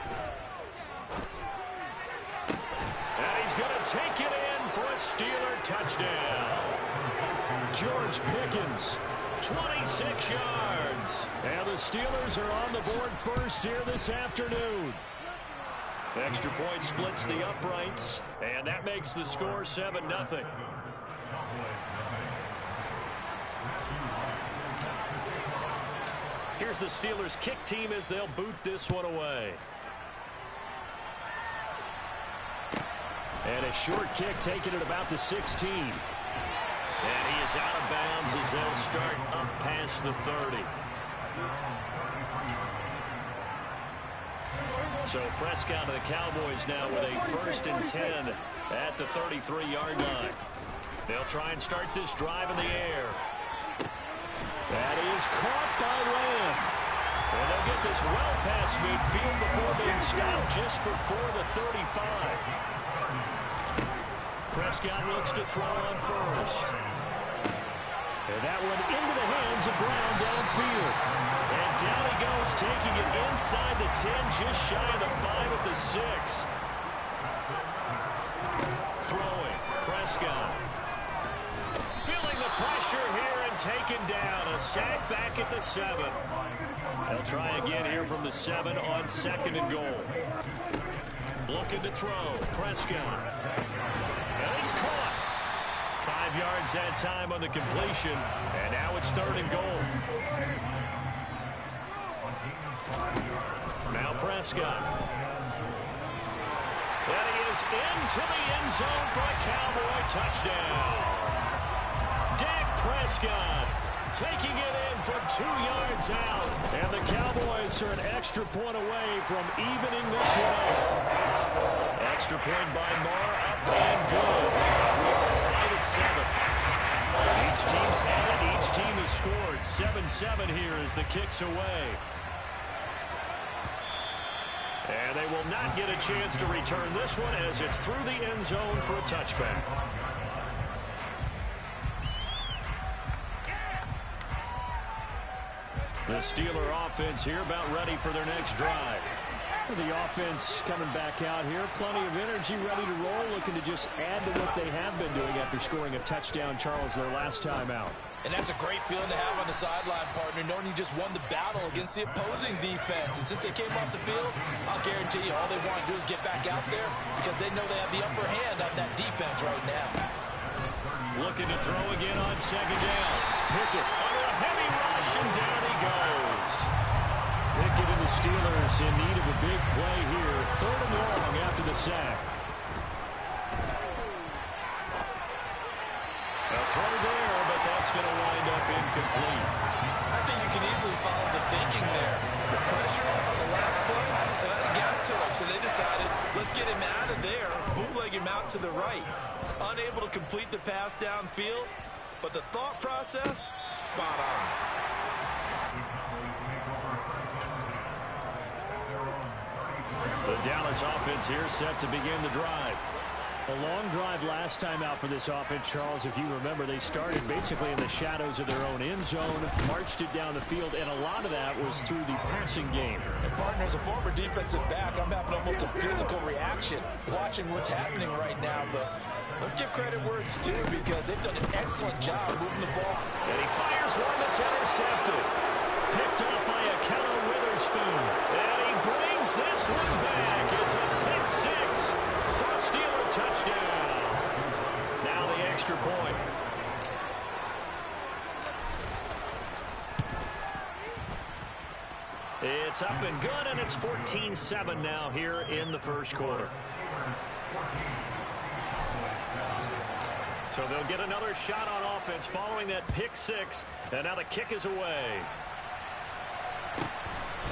he's going to take it in for a Steeler touchdown. George Pickens, 26 yards. And the Steelers are on the board first here this afternoon. Extra point splits the uprights, and that makes the score 7-0. Here's the Steelers' kick team as they'll boot this one away. And a short kick taken at about the 16. And he is out of bounds as they'll start up past the 30. So Prescott of the Cowboys now with a 1st and 10 at the 33-yard line. They'll try and start this drive in the air. That is caught by Lamb. And they'll get this well past midfield before being stopped just before the 35. Prescott looks to throw on first. And that one into the hands of Brown downfield. And down he goes, taking it inside the 10, just shy of the 5 at the 6. Throwing, Prescott. Feeling the pressure here and taken down. A sack back at the 7. They'll try again here from the 7 on 2nd and goal. Looking to throw, Prescott. And it's caught. 5 yards that time on the completion, and now it's 3rd and goal. Now Prescott. And he is into the end zone for a Cowboy touchdown. Dak Prescott taking it in from 2 yards out, and the Cowboys are an extra point away from evening this one up. Extra point by Marr, up and good. We are tied at 7. Each team's had it. Each team has scored. 7-7 here as the kick's away. And they will not get a chance to return this one as it's through the end zone for a touchback. The Steeler offense here about ready for their next drive. The offense coming back out here. Plenty of energy, ready to roll, looking to just add to what they have been doing after scoring a touchdown, Charles, their last time out. And that's a great feeling to have on the sideline, partner, knowing you just won the battle against the opposing defense. And since they came off the field, I'll guarantee you all they want to do is get back out there because they know they have the upper hand on that defense right now. Looking to throw again on 2nd down. Pickett under a heavy rush, and down he goes. Pickett and the Steelers in need of a big play here. 3rd and long after the sack. A throw there, but that's going to wind up incomplete. I think you can easily follow the thinking there. The pressure on the last play got to him, so they decided, let's get him out of there, bootleg him out to the right. Unable to complete the pass downfield, but the thought process, spot on. The Dallas offense here set to begin the drive. A long drive last time out for this offense, Charles. If you remember, they started basically in the shadows of their own end zone, marched it down the field, and a lot of that was through the passing game. And partner, as a former defensive back, I'm having almost a physical reaction watching what's happening right now. But let's give credit where it's due because they've done an excellent job moving the ball. And he fires one that's intercepted. Picked up by a Kealz Witherspoon. And he brings this one back. It's a pick 6 for a Steeler touchdown. Now the extra point. It's up and good, and it's 14-7 now here in the first quarter. So they'll get another shot on offense following that pick 6, and now the kick is away.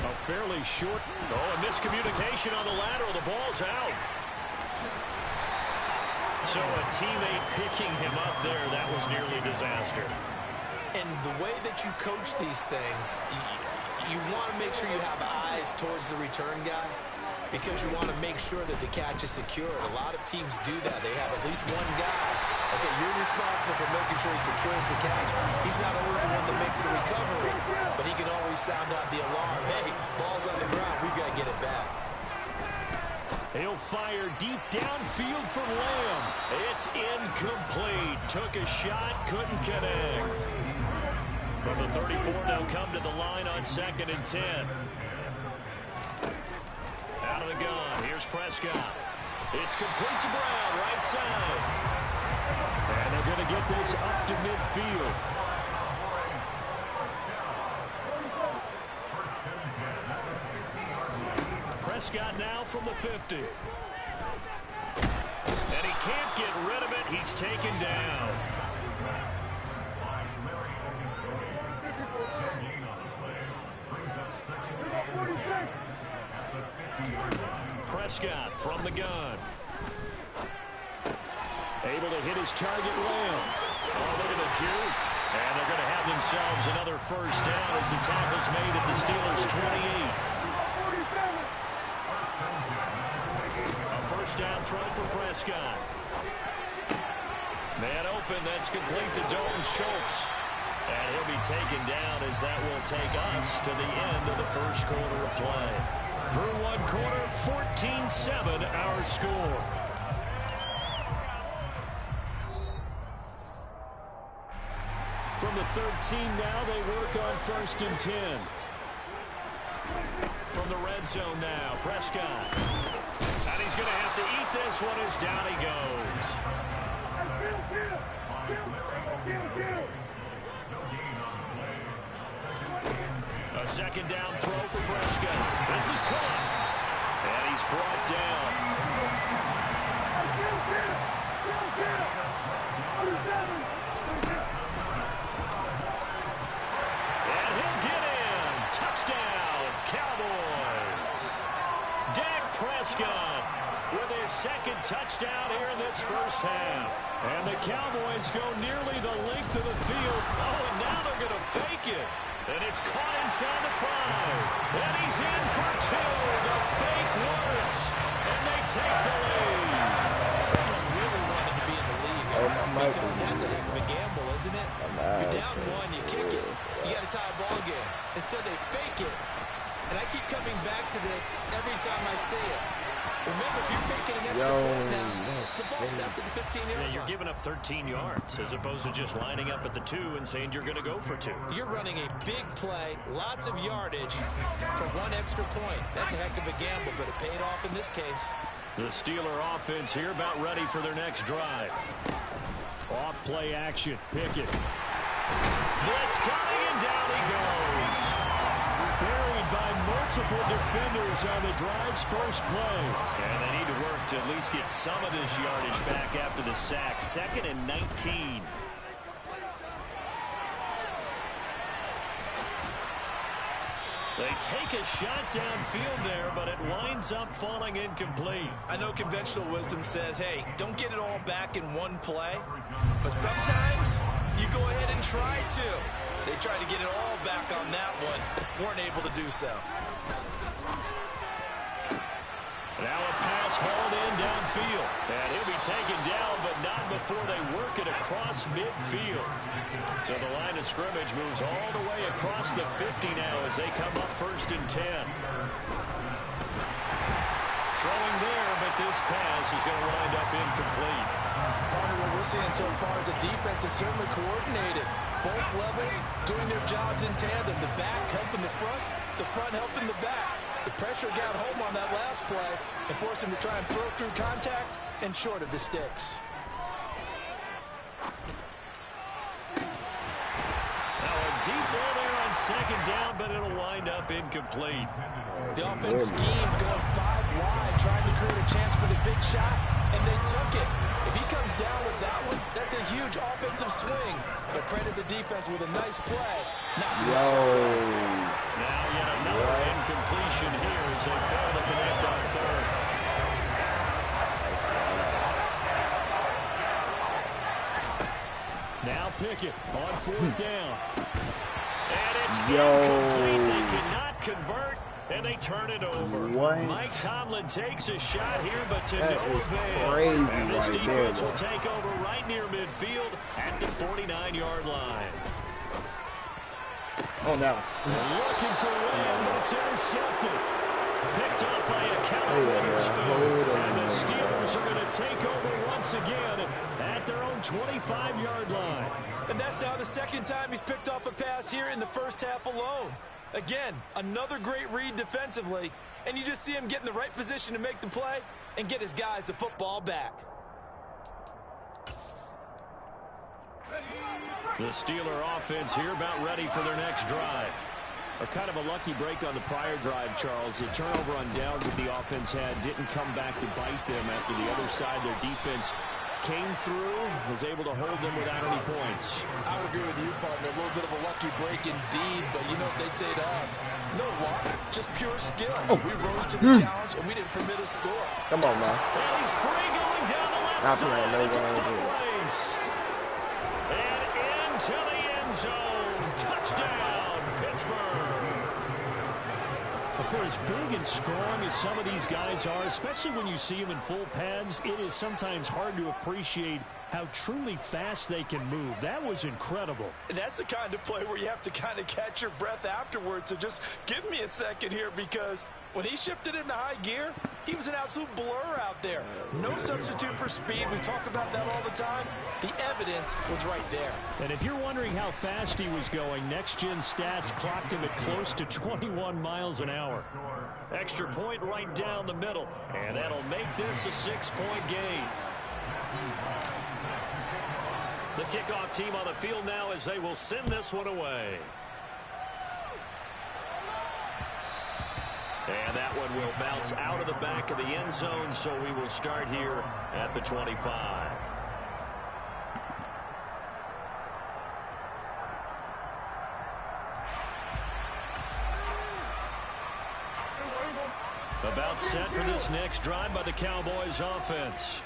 A fairly short, a miscommunication on the lateral. The ball's out. So a teammate picking him up there, that was nearly disaster. And the way that you coach these things, you want to make sure you have eyes towards the return guy because you want to make sure that the catch is secure. A lot of teams do that. They have at least one guy. Okay, you're responsible for making sure he secures the catch. He's not always the one that makes the recovery, but he can always sound out the alarm. Hey, ball's on the ground. We've got to get it back. He'll fire deep downfield for Lamb. It's incomplete. Took a shot, couldn't connect. From the 34, they'll come to the line on 2nd and 10. Out of the gun, here's Prescott. It's complete to Brown, right side. And they're going to get this up to midfield. Prescott now from the 50. And he can't get rid of it. He's taken down. Prescott from the gun. Able to hit his target, Lamb. Oh, look at the juke. And they're going to have themselves another first down as the tackle's made at the Steelers' 28. A first down throw for Prescott. Man open, that's complete to Dalton Schultz. And he'll be taken down as that will take us to the end of the first quarter of play. Through one quarter, 14-7 our score. From the 13 now, they work on 1st and 10. From the red zone now, Prescott. And he's going to have to eat this one as down he goes. A second down throw for Prescott. This is caught. And he's brought down. And he'll get in. Touchdown, Cowboys. Dak Prescott with his second touchdown here in this first half. And the Cowboys go nearly the length of the field. Oh, and now they're going to fake it. And it's caught inside the 5. And he's in for 2. The fake works. And they take the lead. Someone really wanted to be in the lead here because that's a heck of a gamble, isn't it? You're down 1, you kick it, you got to tie a ball game. Instead, they fake it. And I keep coming back to this every time I say it. Remember, if you're taking an extra point now, the ball's snapped at the 15-yard line. You're giving up 13 yards as opposed to just lining up at the 2 and saying you're going to go for 2. You're running a big play, lots of yardage for 1 extra point. That's a heck of a gamble, but it paid off in this case. The Steeler offense here about ready for their next drive. Off play action. Pickett. Blitz coming and down he goes. Buried by multiple defenders on the drive's first play. And they need to work to at least get some of this yardage back after the sack. 2nd and 19. They take a shot downfield there, but it winds up falling incomplete. I know conventional wisdom says, hey, don't get it all back in one play. But sometimes you go ahead and try to. They tried to get it all back on that one. Weren't able to do so. Now a pass hauled in downfield. And he'll be taken down, but not before they work it across midfield. So the line of scrimmage moves all the way across the 50 now as they come up 1st and 10. Throwing there, but this pass is going to wind up incomplete. What we're seeing so far is a defense that's certainly coordinated. Both levels doing their jobs in tandem. The back helping the front helping the back. The pressure got home on that last play and forced him to try and throw through contact and short of the sticks. Now a deep ball there on 2nd down, but it'll wind up incomplete. The offense schemed going 5 wide, trying to create a chance for the big shot, and they took it. If he comes down with that one, that's a huge offensive swing. But credit the defense with a nice play. Now yet another incompletion here as they fail to connect on 3rd. Now Pickett on 4th down. And it's incomplete. They cannot convert. And they turn it over. What? Mike Tomlin takes a shot here, but to no avail. Crazy and this right defense there, will take over right near midfield at the 49-yard line. Oh, no. Looking for Lamb, but it's intercepted. Picked up by a Cowboys. And the Steelers are going to take over once again at their own 25-yard line. And that's now the second time he's picked off a pass here in the first half alone. Again, another great read defensively, and you just see him get in the right position to make the play and get his guys the football back. The Steeler offense here about ready for their next drive. A kind of a lucky break on the prior drive, Charles. The turnover on downs that the offense had didn't come back to bite them after the other side. Their defense came through, was able to hold them without any points. I would agree with you, partner. A little bit of a lucky break indeed, but you know what they'd say to us? No luck, just pure skill. We rose to the challenge, and we didn't permit a score. Come on, man. And he's free going down the left side. It's a foot race. And into the end zone. Touchdown, Pittsburgh. For as big and strong as some of these guys are, especially when you see them in full pads, it is sometimes hard to appreciate how truly fast they can move. That was incredible. And that's the kind of play where you have to kind of catch your breath afterwards. So just give me a second here, because when he shifted into high gear, he was an absolute blur out there. No substitute for speed. We talk about that all the time. The evidence was right there. And if you're wondering how fast he was going, next-gen stats clocked him at close to 21 miles an hour. Extra point right down the middle, and that'll make this a 6-point game. The kickoff team on the field now as they will send this one away. And that one will bounce out of the back of the end zone, so we will start here at the 25. About set for this next drive by the Cowboys offense.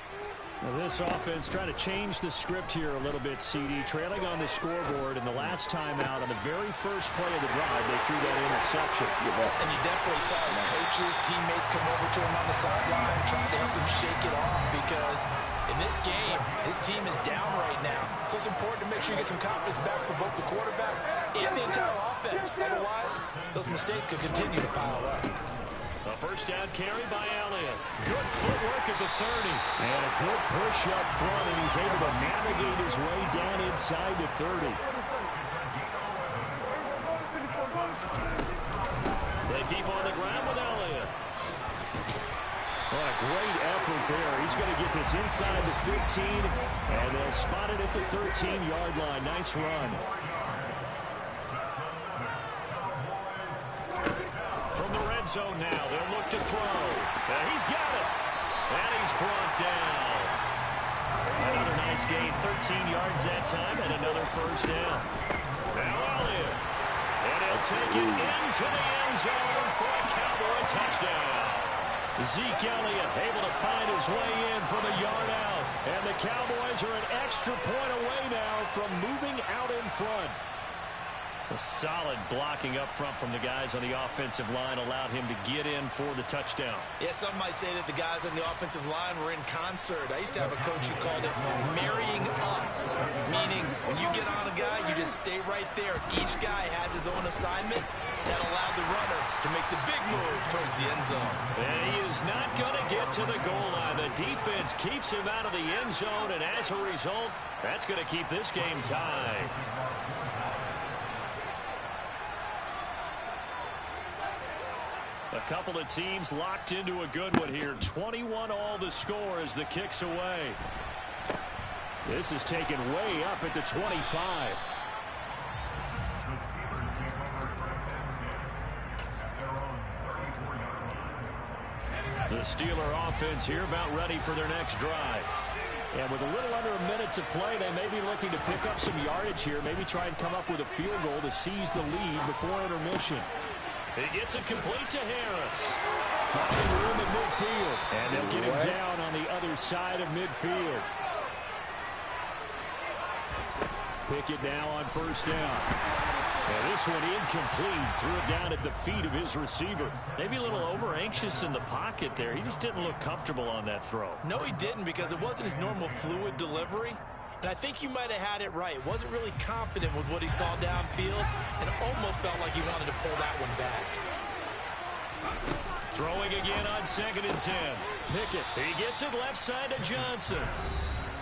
Now this offense trying to change the script here a little bit, CD. Trailing on the scoreboard, and the last time out on the very first play of the drive, they threw that interception. And you definitely saw his coaches, teammates come over to him on the sideline, trying to help him shake it off, because in this game, his team is down right now. So it's important to make sure you get some confidence back for both the quarterback and the entire offense. Otherwise, those mistakes could continue to pile up. A first down carry by Elliott. Good footwork at the 30. And a good push up front, and he's able to navigate his way down inside the 30. They keep on the ground with Elliott. What a great effort there. He's going to get this inside the 15, and they'll spot it at the 13-yard line. Nice run. Zone now. They'll look to throw. He's got it. And he's brought down. Another nice gain. 13 yards that time and another first down. Now Elliott. And he'll take it into the end zone for a Cowboy touchdown. Zeke Elliott able to find his way in from a yard out. And the Cowboys are an extra point away now from moving out in front. A solid blocking up front from the guys on the offensive line allowed him to get in for the touchdown. Yeah, some might say that the guys on the offensive line were in concert. I used to have a coach who called it marrying up, meaning when you get on a guy, you just stay right there. Each guy has his own assignment that allowed the runner to make the big move towards the end zone. And he is not going to get to the goal line. The defense keeps him out of the end zone, and as a result, that's going to keep this game tied. A couple of teams locked into a good one here. 21 all the score as the kick's away. This is taken way up at the 25. The Steeler offense here about ready for their next drive. And with a little under a minute to play, they may be looking to pick up some yardage here. Maybe try and come up with a field goal to seize the lead before intermission. He gets it complete to Harris. Finding room in midfield. And they'll get him down on the other side of midfield. Pickett now on first down. And this one incomplete. Threw it down at the feet of his receiver. Maybe a little over-anxious in the pocket there. He just didn't look comfortable on that throw. No, he didn't, because it wasn't his normal fluid delivery. And I think you might have had it right. Wasn't really confident with what he saw downfield and almost felt like he wanted to pull that one back. Throwing again on 2nd and 10. Pickett. He gets it left side to Johnson.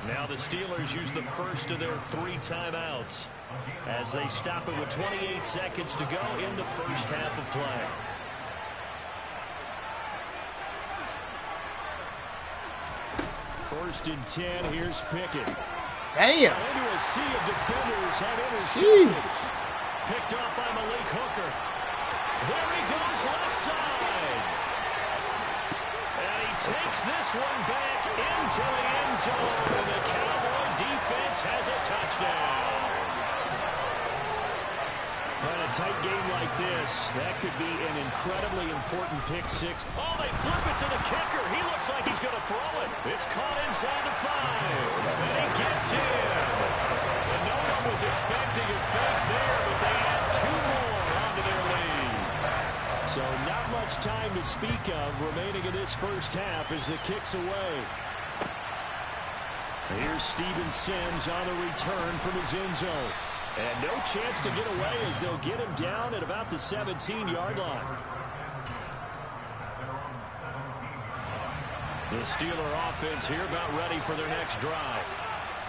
Now the Steelers use the first of their 3 timeouts as they stop it with 28 seconds to go in the first half of play. First and 10, here's Pickett. Damn. Into a sea of defenders have intercepted. Picked off by Malik Hooker. There he goes left side. And he takes this one back into the end zone. And the Cowboy defense has a touchdown. In a tight game like this, that could be an incredibly important pick six. Oh, they flip it to the kicker. He looks like he's going to throw it. It's caught inside the 5. And he gets in. And no one was expecting a fake there, but they add 2 more onto their lead. So not much time to speak of remaining in this first half as the kick's away. Here's Steven Sims on the return from his end zone. And no chance to get away as they'll get him down at about the 17-yard line. The Steeler offense here about ready for their next drive.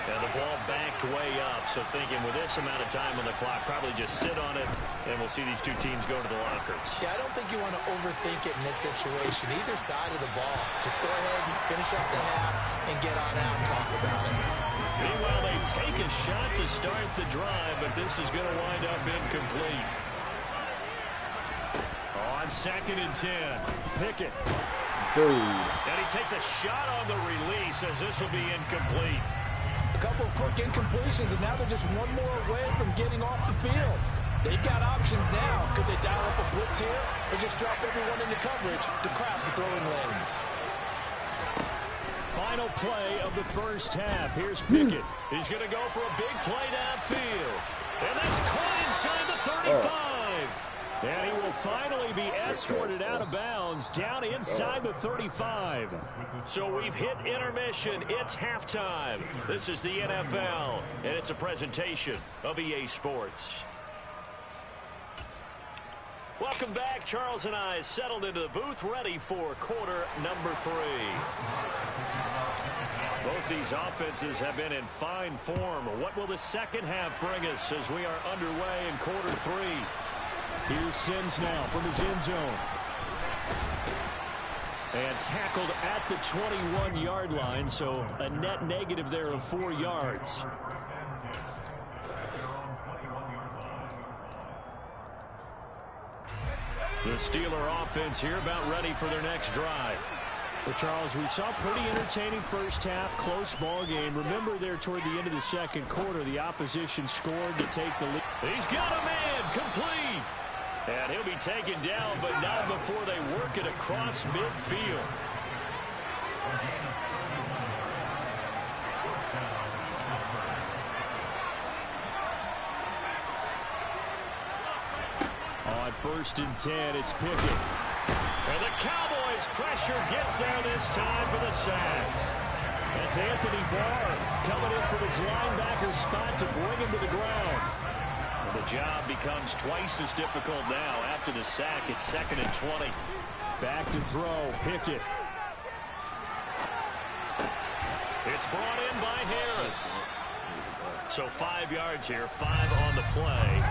And the ball backed way up, so thinking with this amount of time on the clock, probably just sit on it, and we'll see these 2 teams go to the lockers. Yeah, I don't think you want to overthink it in this situation. Either side of the ball. Just go ahead and finish up the half and get on out and talk about it. Meanwhile, they take a shot to start the drive, but this is going to wind up incomplete. On 2nd and 10, Pickett. And he takes a shot on the release as this will be incomplete. A couple of quick incompletions, and now they're just 1 more away from getting off the field. They've got options now. Could they dial up a blitz here or just drop everyone into coverage to crowd the throwing lanes? Final play of the first half. Here's Pickett. He's going to go for a big play downfield. And that's caught inside the 35. And he will finally be escorted out of bounds down inside the 35. So we've hit intermission. It's halftime. This is the NFL, and it's a presentation of EA Sports. Welcome back. Charles and I settled into the booth, ready for quarter number 3. Both these offenses have been in fine form. What will the second half bring us as we are underway in quarter 3? Here's Sims now from his end zone. And tackled at the 21-yard line, so a net negative there of 4 yards. The Steeler offense here about ready for their next drive. Well, Charles, we saw a pretty entertaining first half, close ball game. Remember there toward the end of the second quarter, the opposition scored to take the lead. He's got a man, complete. And he'll be taken down, but not before they work it across midfield. On 1st and 10, it's Pickett. And the Cowboys' pressure gets there this time for the sack. That's Anthony Barr coming in from his linebacker spot to bring him to the ground. And the job becomes twice as difficult now after the sack. It's 2nd and 20. Back to throw, Pickett. It's brought in by Harris. So 5 yards here, 5 on the play.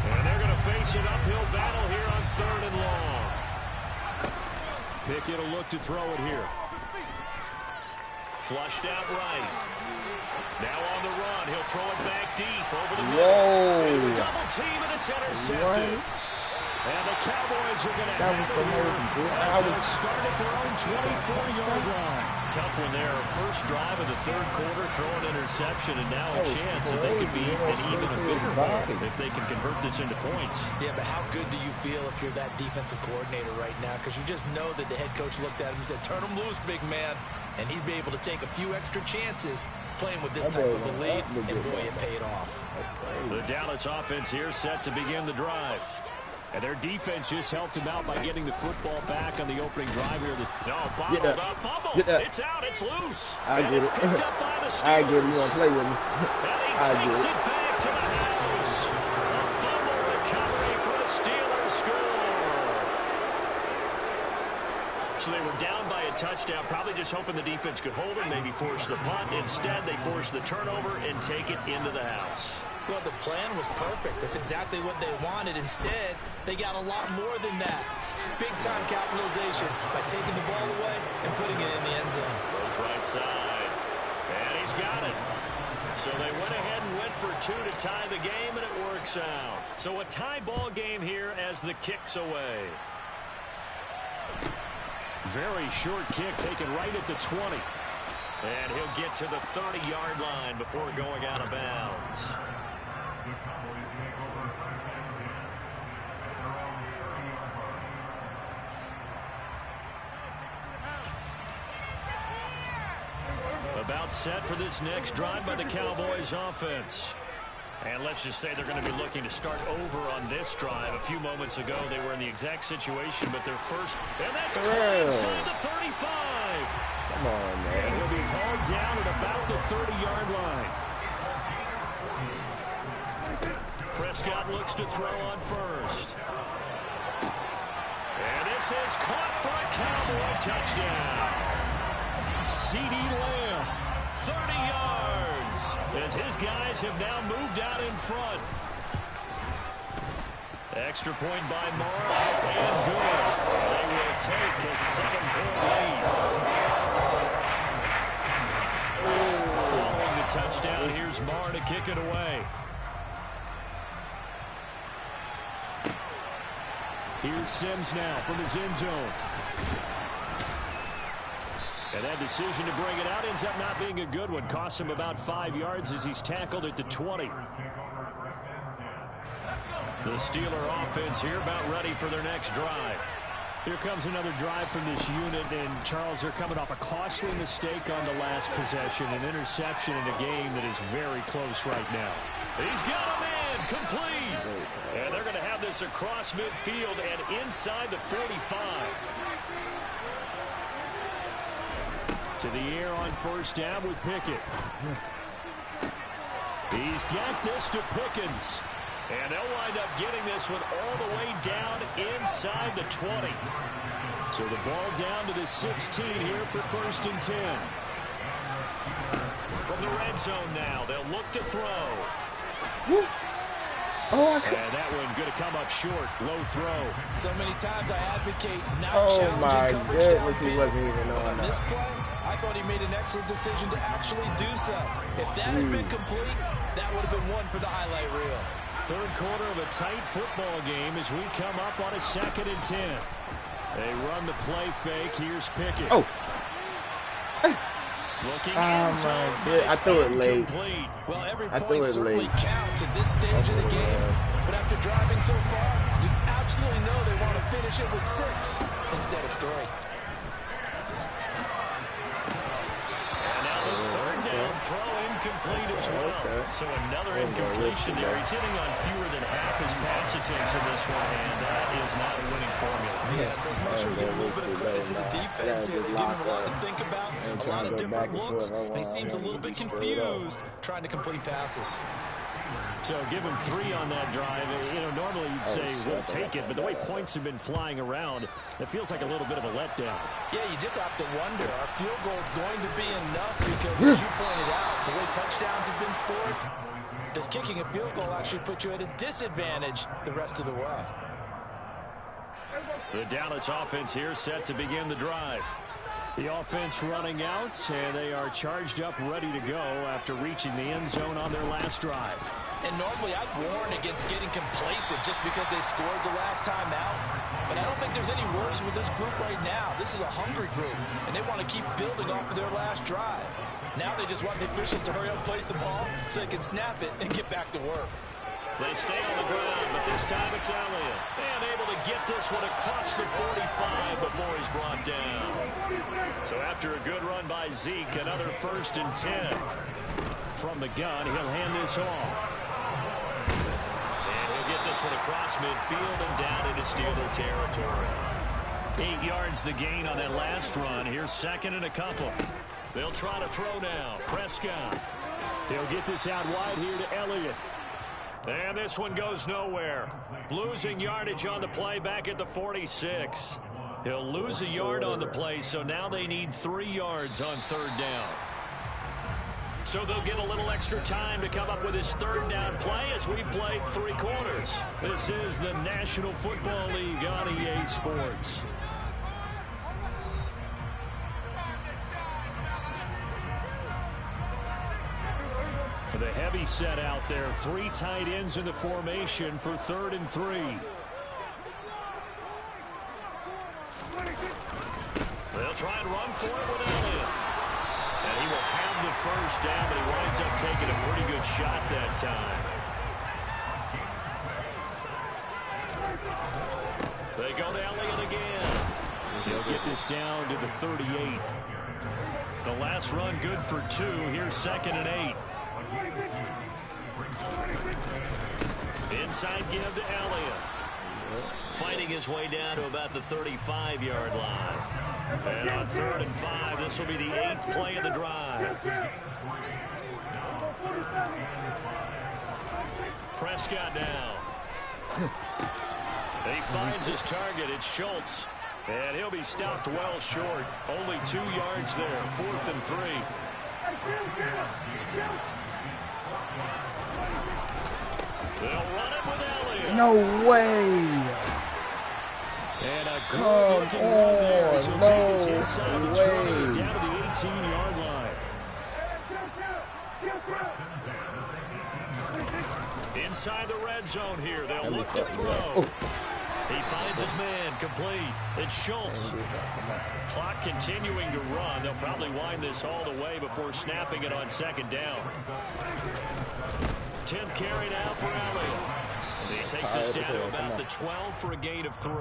And they're going to face an uphill battle here on 3rd and long. Pickett will look to throw it here. Flushed out right. Now on the run. He'll throw it back deep over the middle. Double team, and it's intercepted. And the Cowboys are going to have it here as they start at their own 24-yard line. Tough one there. First drive of the 3rd quarter, throw an interception, and now a chance that they could be an even a bigger ball if they can convert this into points. Yeah, but how good do you feel if you're that defensive coordinator right now? Because you just know that the head coach looked at him and said, turn him loose, big man. And he'd be able to take a few extra chances playing with this type of a lead, and boy, it paid off. The Dallas offense here set to begin the drive. And their defense just helped him out by getting the football back on the opening drive here. Bottled up, fumble. It's out, it's loose. I get it. Picked up by the I get it. You want to play with me? And he takes it back to the house. A fumble recovery for the Steelers score. So they were down by a touchdown, probably just hoping the defense could hold them, maybe force the punt. Instead, they forced the turnover and take it into the house. Well, the plan was perfect. That's exactly what they wanted. Instead, they got a lot more than that. Big-time capitalization by taking the ball away and putting it in the end zone. Goes right side. And he's got it. So they went ahead and went for two to tie the game, and it works out. So a tie ball game here as the kick's away. Very short kick taken right at the 20. And he'll get to the 30-yard line before going out of bounds. About set for this next drive by the Cowboys offense. And let's just say they're going to be looking to start over on this drive. A few moments ago, they were in the exact situation, but their first, and that's inside the 35. Come on, man. And he'll be hauled down at about the 30-yard line. Prescott looks to throw on first. And this is caught for a Cowboy touchdown. C.D. Lamb, 30 yards, as his guys have now moved out in front. Extra point by Moore, up and good. They will take a 7-point lead. Following the touchdown, here's Moore to kick it away. Here's Sims now from his end zone. And that decision to bring it out ends up not being a good one. Costs him about 5 yards as he's tackled at the 20. The Steeler offense here about ready for their next drive. Here comes another drive from this unit, and Charles, they're coming off a costly mistake on the last possession, an interception in a game that is very close right now. He's got a man, complete. And they're going to have this across midfield and inside the 45. To the air on first down with Pickett. He's got this to Pickens. And they'll wind up getting this one all the way down inside the 20. So the ball down to the 16 here for first and 10. From the red zone now, they'll look to throw. Woo. Oh, and that one going to come up short. Low throw. So many times I advocate not my challenging coverage goodness, he downfield. wasn't even on On this play, I thought he made an excellent decision to actually do so. If that had been complete, that would have been one for the highlight reel. Third quarter of a tight football game as we come up on a 2nd and 10. They run the play fake. Here's Pickett. Oh. Looking Oh, my God. I threw it late. Well, every point certainly counts at this stage of the game. But after driving so far, you absolutely know they want to finish it with 6 instead of 3. And now the third down throw incomplete as well. So another incompletion there. He's hitting on fewer than half his pass attempts in this one, and that is not a winning formula. Yes, let's make sure we give a little bit of credit to the defense here. They give him a lot to think about, a lot of different looks, and he seems a little bit confused trying to complete passes. So give him 3 on that drive. You know, normally you'd say we'll take it, but the way points have been flying around, it feels like a little bit of a letdown. Yeah, you just have to wonder, are field goals going to be enough? Because as you pointed out, the way touchdowns have been scored, does kicking a field goal actually put you at a disadvantage the rest of the way? The Dallas offense here set to begin the drive. The offense running out, and they are charged up, ready to go after reaching the end zone on their last drive. And normally I'd warn against getting complacent just because they scored the last time out. But I don't think there's any worries with this group right now. This is a hungry group, and they want to keep building off of their last drive. Now they just want the officials to hurry up and place the ball so they can snap it and get back to work. They stay on the ground, but this time it's Elliott. And able to get this one across the 45 before he's brought down. So after a good run by Zeke, another 1st and 10. From the gun, he'll hand this off. And he'll get this one across midfield and down into Steeler territory. 8 yards the gain on that last run. Here's 2nd and a couple. They'll try to throw now. Prescott. He'll get this out wide here to Elliott. And this one goes nowhere. Losing yardage on the play back at the 46. He'll lose a yard on the play, so now they need 3 yards on 3rd down. So they'll get a little extra time to come up with his 3rd down play as we've played 3 quarters. This is the National Football League on EA Sports. The heavy set out there. 3 tight ends in the formation for 3rd and 3. They'll try and run for it with Elliott. And he will have the 1st down, but he winds up taking a pretty good shot that time. They go to Elliott again. He'll get this down to the 38. The last run good for 2. Here's 2nd and 8. Inside give to Elliott. Fighting his way down to about the 35-yard line. And on 3rd and 5, this will be the 8th play of the drive. Prescott now. He finds his target. It's Schultz. And he'll be stopped well short. Only 2 yards there. 4th and 3. They'll run it with Elliott. No way. And a Come on, no way. Down to the 18-yard line. Inside the red zone here. They'll look to throw. He finds his man complete. It's Schultz. Clock continuing to run. They'll probably wind this all the way before snapping it on 2nd down. 10th carry now for Elliott. He takes us down to about the 12 for a gain of 3.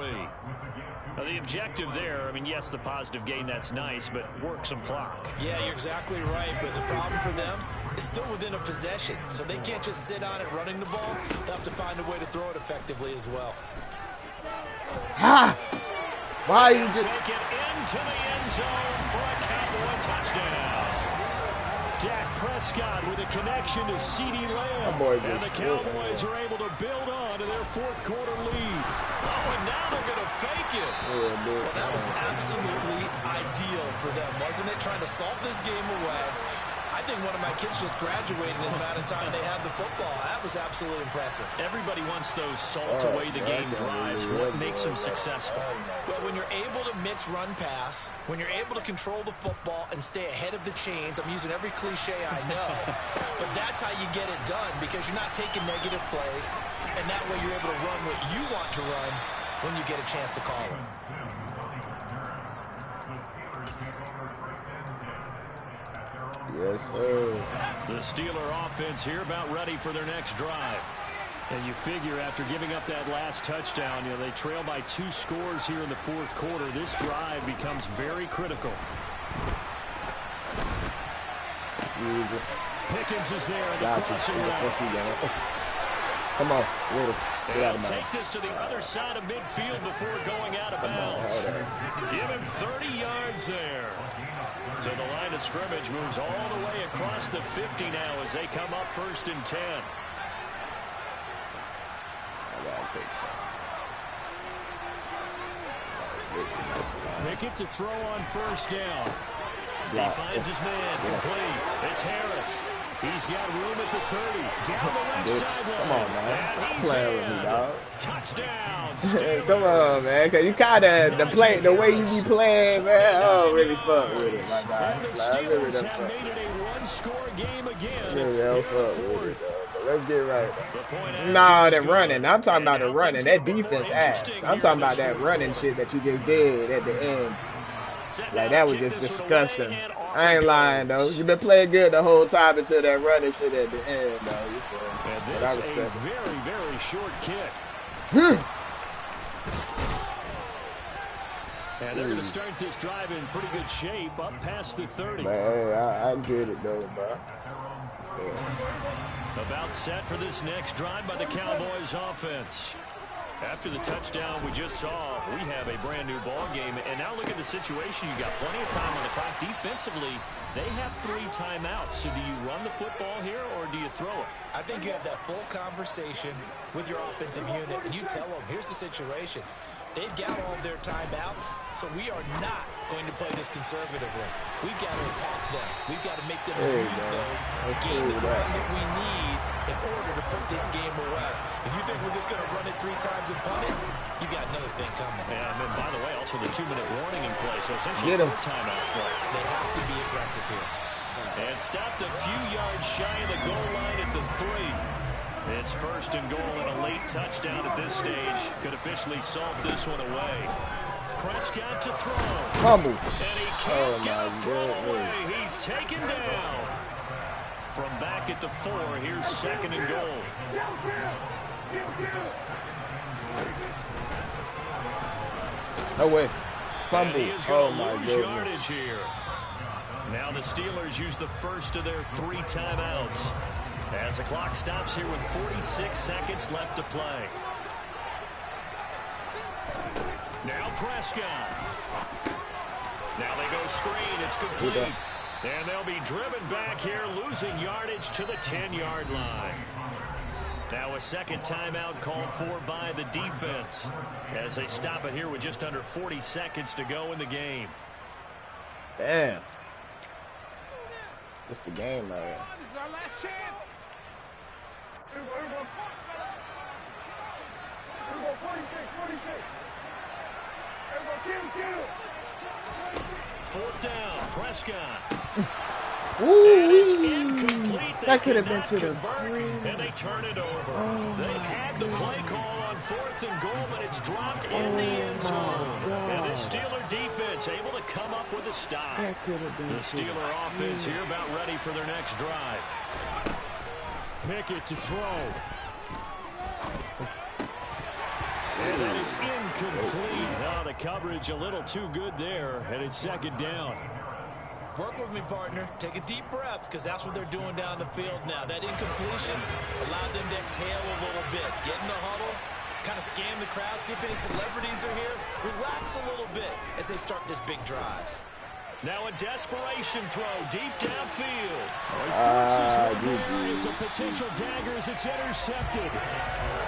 Now the objective there, I mean, yes, the positive gain, that's nice, but work some clock. Yeah, you're exactly right, but the problem for them is still within a possession, so they can't just sit on it running the ball. They'll have to find a way to throw it effectively as well. Ha! Why you just... Take it into the end zone for a Cowboy touchdown. Dak Prescott with a connection to CeeDee Lamb. And the Cowboys are able to build on to their 4th quarter lead. Oh, and now they're going to fake it. Well, that was absolutely ideal for them, wasn't it? Trying to salt this game away. I think one of my kids just graduated in the amount of time they had the football. That was absolutely impressive. Everybody wants those salt-away-the-game drives. What makes them successful? Well, when you're able to mix run-pass, when you're able to control the football and stay ahead of the chains, I'm using every cliche I know, but that's how you get it done because you're not taking negative plays, and that way you're able to run what you want to run when you get a chance to call it. Yes, sir. The Steeler offense here about ready for their next drive. And you figure after giving up that last touchdown, you know, they trail by 2 scores here in the 4th quarter. This drive becomes very critical. Pickens is there in the crossing route. Come on, They'll take this to the other side of midfield before going out of bounds. Give him 30 yards there. So the line of scrimmage moves all the way across the 50 now as they come up 1st and 10. Pickett to throw on 1st down. He finds his man complete. It's Harris. He's got room at the 30. Down the left sideline. Come on, man. Stop playing with me, dog. Touchdown. Come on, man. Because you kind of, the way you be playing, man, I don't really fuck with it, my guy. And the Steelers have made it a 1-score game again. Really don't fuck with it, dog. Let's get right. Nah, that running. I'm talking about the running. That defense ass. I'm talking about that running shit that you just did at the end. Like, that was just disgusting. I ain't lying, though. You've been playing good the whole time until that running shit at the end, though. And this is a very, very short kick. And they're going to start this drive in pretty good shape up past the 30. Man, I get it, though, bro. About set for this next drive by the Cowboys offense. After the touchdown we just saw, we have a brand new ball game. And now look at the situation. You got plenty of time on the clock. Defensively, They have 3 timeouts. So do you run the football here or do you throw it? I think you have that full conversation with your offensive unit, and you tell them, here's the situation. They've got all their timeouts, so we are not going to play this conservatively. We've got to attack them. We've got to make them use those, gain the ground that we need in order to put this game away. If you think we're just going to run it 3 times and punt it, you got another thing coming. Yeah, and then, by the way, also the 2-minute warning in play, so essentially 4 timeouts left. They have to be aggressive here. And stopped a few yards shy of the goal line at the 3. It's 1st and goal and a late touchdown at this stage. Could officially solve this one away. Prescott to throw. Fumble. And he can't get a throw away. He's taken down. From back at the 4, here's 2nd and goal. No way. Fumble. And he is going to lose yardage here. Now the Steelers use the first of their 3 timeouts. As the clock stops here with 46 seconds left to play. Now Prescott. Now they go screen. It's complete. And they'll be driven back here, losing yardage to the 10-yard line. Now a second timeout called for by the defense as they stop it here with just under 40 seconds to go in the game. Damn. It's the game, man. This is our last chance. Here we go. 46. Kealz. 4th down, Prescott. Ooh, that could have been to the 3. And they turn it over. They had the play call on 4th and goal, but it's dropped in the end zone. And the Steeler defense able to come up with a stop. The Steeler offense here about ready for their next drive. Pickett to throw. And that is incomplete. Now the coverage a little too good there, and it's 2nd down. Work with me, partner. Take a deep breath, because that's what they're doing down the field now. That incompletion allowed them to exhale a little bit. Get in the huddle, kind of scan the crowd, see if any celebrities are here. Relax a little bit as they start this big drive. Now a desperation throw deep downfield. It's a potential dagger as it's intercepted.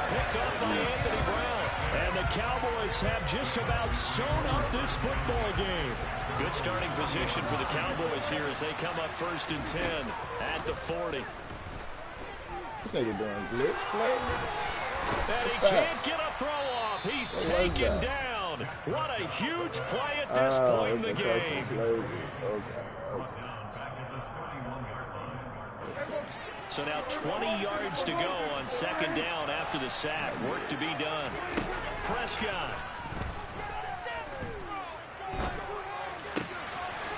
Picked up by Anthony Brown. And the Cowboys have just about sewn up this football game. Good starting position for the Cowboys here as they come up 1st and 10 at the 40. This nigga doing glitch play. And he can't get a throw off. He's taken down. What a huge play at this point in the game. So now 20 yards to go on 2nd down after the sack. Work to be done. Prescott.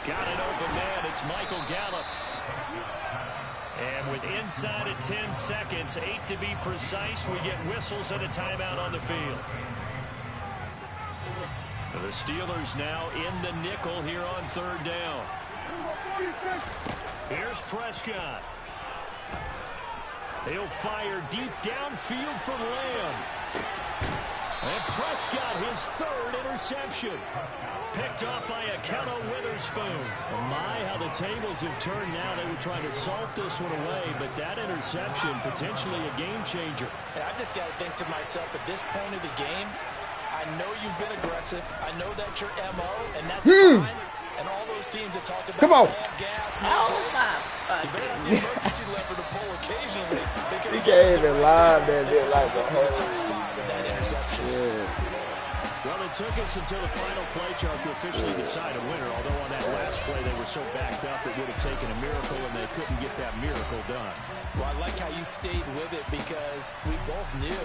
Got an open man. It's Michael Gallup. And with inside of 10 seconds, 8 to be precise, we get whistles and a timeout on the field. The Steelers now in the nickel here on 3rd down. Here's Prescott. He'll fire deep downfield from Lamb. And Prescott, his 3rd interception. Picked off by Akello Witherspoon. Oh my, how the tables have turned now. They were trying to salt this one away, but that interception, potentially a game changer. And I just got to think to myself, at this point of the game, I know you've been aggressive. I know that's your MO, and that's fine. And all those teams that talk about gas, you better have the emergency lever to pull occasionally. He can't even lie that bit like a whole spot with that interception. Well, it took us until the final play chart to officially decide a winner, although on that last play they were so backed up it would have taken a miracle, and they couldn't get that miracle done. Well, I like how you stayed with it because we both knew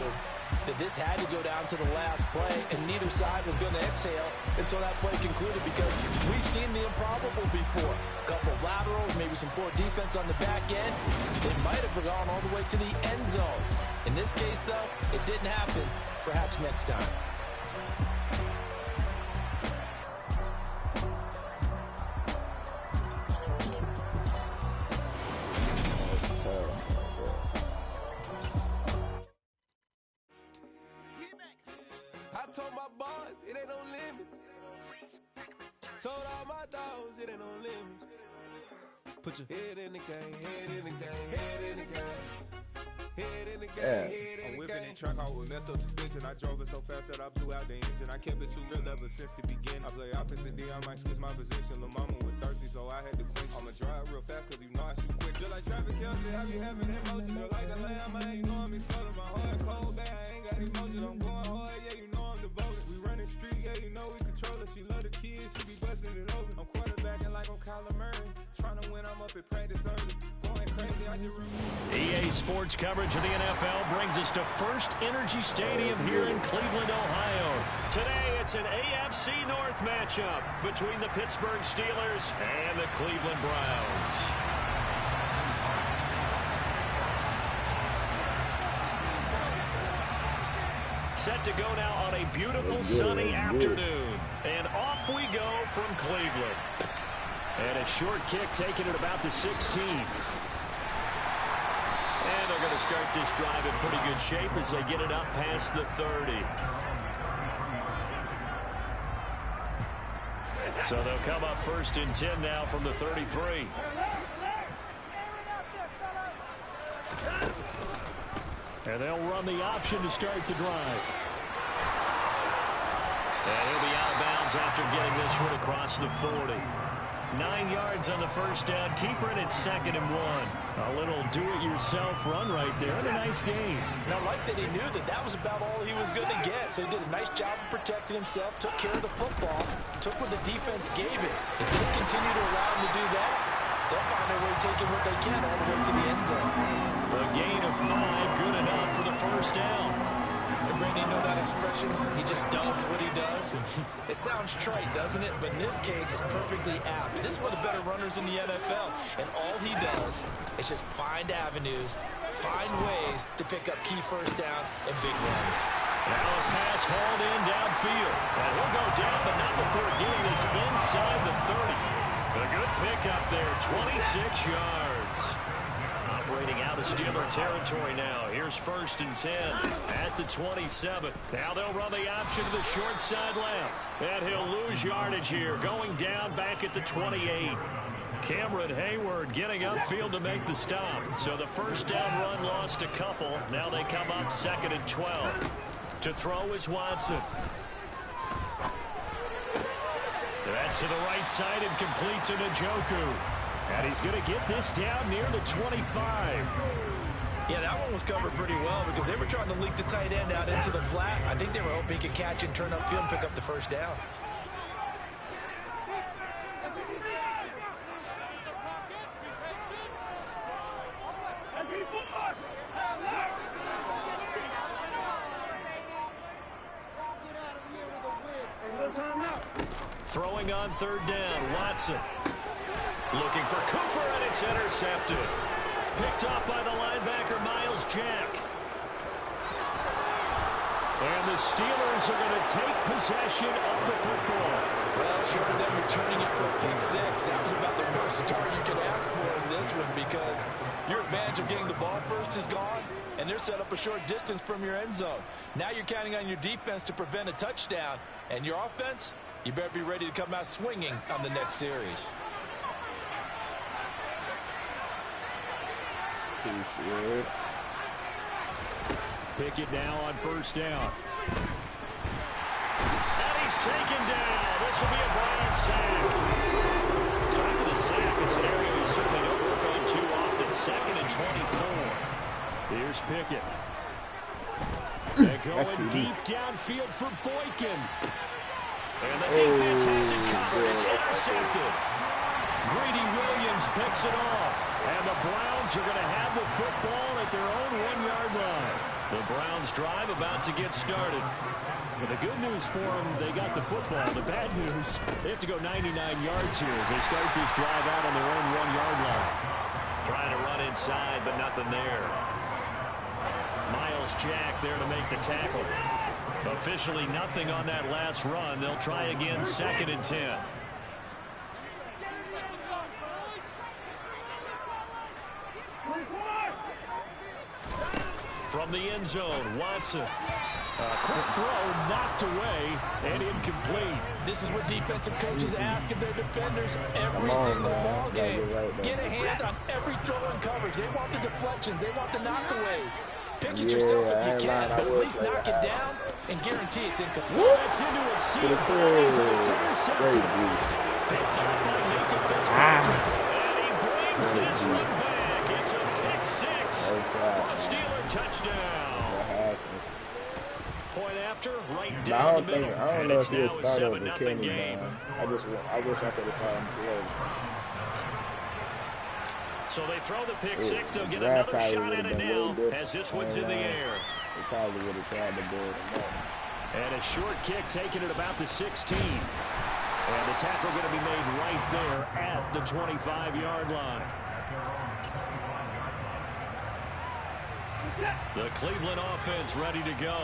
that this had to go down to the last play, and neither side was going to exhale until that play concluded because we've seen the improbable before. A couple of laterals, maybe some poor defense on the back end. They might have gone all the way to the end zone. In this case, though, it didn't happen. Perhaps next time. I told my boss, it ain't no limit. Told all my dogs, it ain't no limit. Put your head in the game, head in the game, head in the game. Head in the game, Yeah. head in I'm the whipping game. and truck out with messed up suspension. I drove it so fast that I blew out the engine. I kept it too real ever since the beginning. I play offense and D, I might switch my position. Lil' mama was thirsty, so I had to quench. I'ma drive real fast, cause you know I shoot quick. Just like traffic, Kealz, I be having emotions. Just like the lamb, I ain't know I'm exploding. My heart cold, bad, I ain't got emotions. I'm going hard, yeah, you know I'm devoted. We running street, yeah, you know we control it. She love the kids, she be busting it open. I'm quarterbacking like I'm Kyler Murray. Trying to win, I'm up at practice early. Going crazy, I just remember. EA Sports coverage of the NFL brings us to First Energy Stadium here in Cleveland, Ohio. Today, it's an AFC North matchup between the Pittsburgh Steelers and the Cleveland Browns. Set to go now on a beautiful sunny afternoon. And off we go from Cleveland. And a short kick taken at about the 16. And they're going to start this drive in pretty good shape as they get it up past the 30. So they'll come up 1st and 10 now from the 33. And they'll run the option to start the drive. And he'll be out of bounds after getting this one across the 40. 9 yards on the first down. Keeper it at 2nd and 1. A little do-it-yourself run right there and a nice gain. Now, like that he knew that was about all he was going to get. So he did a nice job of protecting himself, took care of the football, took what the defense gave him. If they continue to allow him to do that, they'll find their way taking what they can all the way to the end zone. A gain of 5, good enough for the first down. And Brandon, you know that expression? He just does what he does. It sounds trite, doesn't it? But in this case, it's perfectly apt. This is one of the better runners in the NFL. And all he does is just find avenues, find ways to pick up key first downs and big runs. Now a pass hauled in downfield. And he'll go down, but not before getting this inside the 30. A good pickup there, 26 yards. Operating out of Steeler territory now. Here's 1st and 10 at the 27. Now they'll run the option to the short side left. And he'll lose yardage here, going down back at the 28. Cameron Hayward getting upfield to make the stop. So the first down run lost a couple. Now they come up 2nd and 12. To throw is Watson. That's to the right side and complete to Njoku. And he's going to get this down near the 25. Yeah, that one was covered pretty well because they were trying to leak the tight end out into the flat. I think they were hoping he could catch and turn upfield and pick up the first down. Throwing on 3rd down, Watson. Looking for Cooper, and it's intercepted. Picked off by the linebacker, Miles Jack. And the Steelers are going to take possession of the football. Well, short of them returning it for a pick 6, that was about the worst start you could ask for in this one because your advantage of getting the ball first is gone, and they're set up a short distance from your end zone. Now you're counting on your defense to prevent a touchdown, and your offense, you better be ready to come out swinging on the next series. Pickett now on 1st down. And he's taken down. This will be a Brown sack. Time for the sack, a scenario you certainly don't work on too often. 2nd and 24. Here's Pickett. And going deep downfield for Boykin. And the defense has it covered. It's intercepted. Greedy Williams picks it off. And the Browns are going to have the football at their own 1-yard line. The Browns drive about to get started. But the good news for them, they got the football. The bad news, they have to go 99 yards here as they start this drive out on their own 1-yard line. Trying to run inside, but nothing there. Miles Jack there to make the tackle. Officially nothing on that last run. They'll try again 2nd and 10. From the end zone, Watson. Quick throw, knocked away, and incomplete. This is what defensive coaches ask of their defenders every single ball game. Get a hand on every throw and coverage. They want the deflections. They want the knockaways. Pick it yourself if you can, but at least knock it down and guarantee it's incomplete. That's into a seam pass, and it's intercepted. Picked up by Nathan Fitzpatrick. And he brings this one back. It's a pick six for a Steeler touchdown. Point after, right down the middle. I don't know if he was started over Kenny, man. I wish I could have saw him play. So they throw the pick six. They'll get another shot at it now as this one's in the air. They probably would have tried to do it. And a short kick taken at about the 16. And the tackle going to be made right there at the 25-yard line. The Cleveland offense ready to go.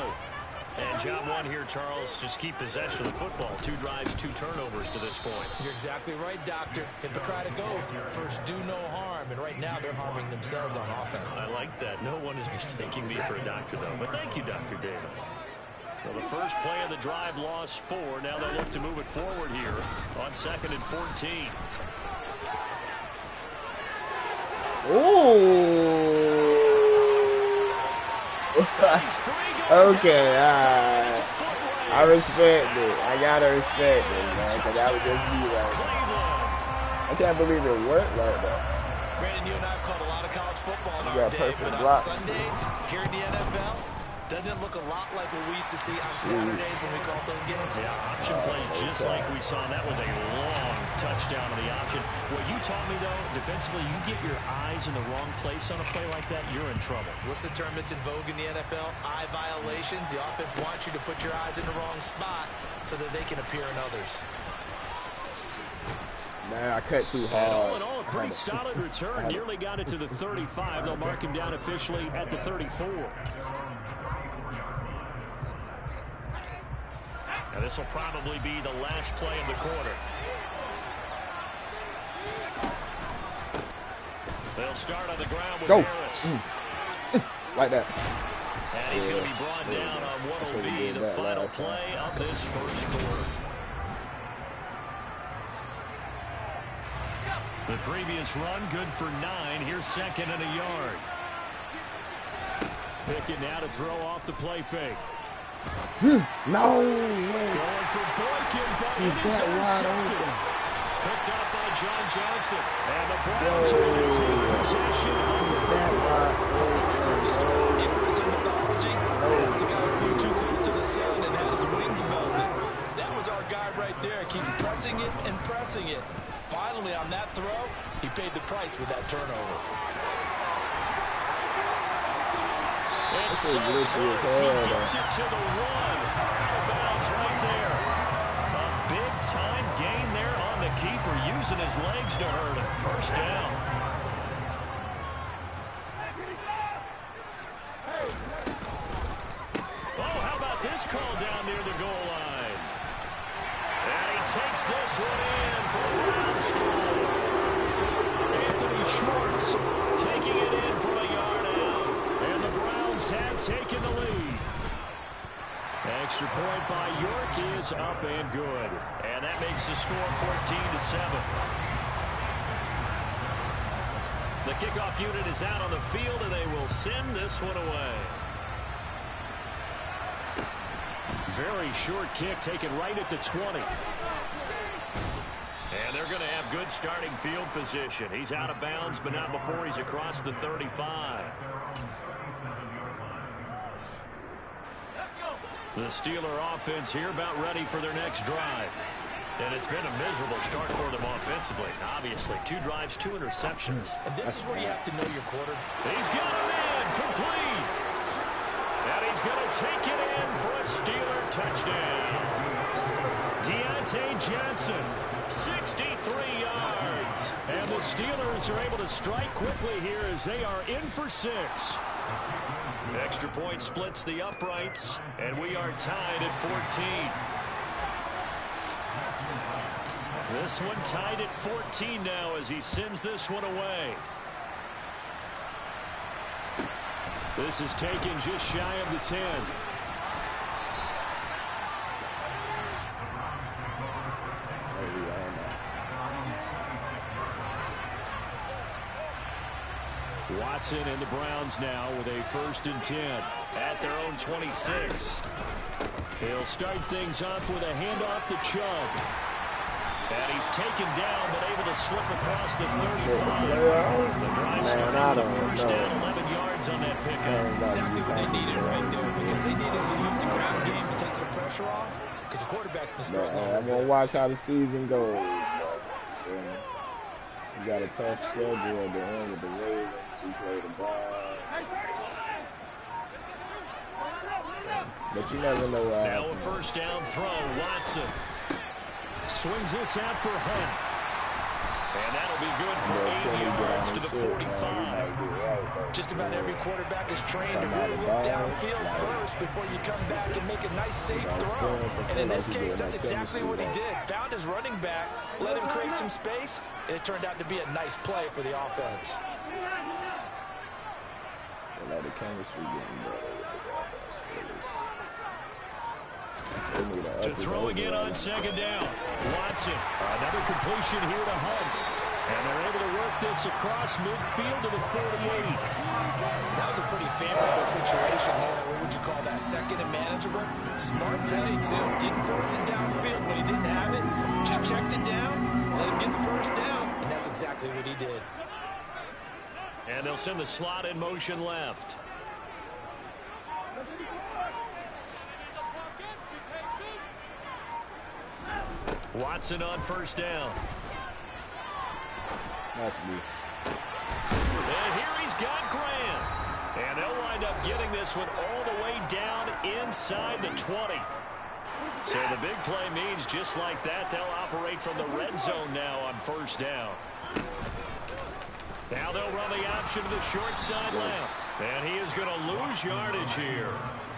And job one here, Charles, just keep possession of the football. 2 drives, 2 turnovers to this point. You're exactly right, Doctor. Hippocratic oath. First, do no harm. And right now, they're harming themselves on offense. I like that. No one is mistaking me for a doctor, though. But thank you, Dr. Davis. Well, the first play of the drive lost 4. Now they look to move it forward here on 2nd and 14. Ooh. Okay, I respect it. I gotta respect it, man, because that would just be right now. I can't believe it worked like that. Brandon, you and I have called a lot of college football in our day, but on Sundays, here in the NFL, doesn't it look a lot like what we used to see on Saturdays when we called those games? Yeah, option plays just like we saw. That was a long touchdown on the option. What you taught me, though, defensively, you get your eyes in the wrong place on a play like that, you're in trouble. What's the term that's in vogue in the NFL? Eye violations. The offense wants you to put your eyes in the wrong spot so that they can appear in others. Man, I cut too hard. And all in all, a pretty solid return. Nearly got it to the 35. They'll mark him down officially at the 34. Now this will probably be the last play of the quarter. They'll start on the ground with Harris. Like that. And he's going to be brought down on what will be the final play of this first quarter. The previous run, good for 9. Here's 2nd and a yard. Pickett now to throw off the play fake. No way. Going for Boykin, but it is intercepted. Picked up by John Johnson. And the Browns are going to take possession. If it was in mythology, that's the guy who flew too close to the sun and had his wings melted. That was our guy right there. Keep pressing it and pressing it. Finally, on that throw, he paid the price with that turnover. It's so close. He gets it to the 1. Out of bounds right there. A big-time gain there on the keeper, using his legs to hurt him. First down. Oh, how about this call down near the goal line? And he takes this one in for the Browns score. Anthony Schwartz taking it in from a yard out. And the Browns have taken the lead. Extra point by York is up and good. And that makes the score 14-7. The kickoff unit is out on the field, and they will send this one away. Very short kick taken right at the 20. And they're going to have good starting field position. He's out of bounds, but not before he's across the 35. The Steeler offense here about ready for their next drive. And it's been a miserable start for them offensively. Obviously, 2 drives, 2 interceptions. And this is where you have to know your quarter. He's got it in, complete. And he's going to take it in for a Steeler touchdown. Deontay Johnson, 63 yards. And the Steelers are able to strike quickly here as they are in for 6. Extra point splits the uprights, and we are tied at 14. This one tied at 14 now as he sends this one away. This is taken just shy of the 10. Watson and the Browns now with a 1st and 10 at their own 26. They'll start things off with a handoff to Chubb. And he's taken down, but able to slip across the 35. The drive started with a 1st down, 11 yards on that pickup. Exactly what they needed right there, because they needed to use the ground game to take some pressure off, because the quarterback's been struggling. I'm going to watch how the season goes. You got a tough schedule at the end with the Ravens. We play the Browns. But you never know what now a 1st down throw. Watson swings this out for Hunt. And that'll be good for 8 yards to the 45. Just about every quarterback is trained to really look downfield first before you come back and make a nice, safe throw. And in this case, that's exactly what he did. Found his running back, let him create some space, and it turned out to be a nice play for the offense. The chemistry getting better. To throw again on 2nd down. Watson, another completion here to Hunt. And they're able to work this across midfield to the 48. That was a pretty favorable situation there. What would you call that? 2nd and manageable? Smart play, too. Didn't force it downfield when he didn't have it. Just checked it down, let him get the 1st down, and that's exactly what he did. And they'll send the slot in motion left. Watson on 1st down. And here he's got Graham. And they'll wind up getting this one all the way down inside the 20. So the big play means just like that, they'll operate from the red zone now on 1st down. Now they'll run the option to the short side left. And he is going to lose yardage here.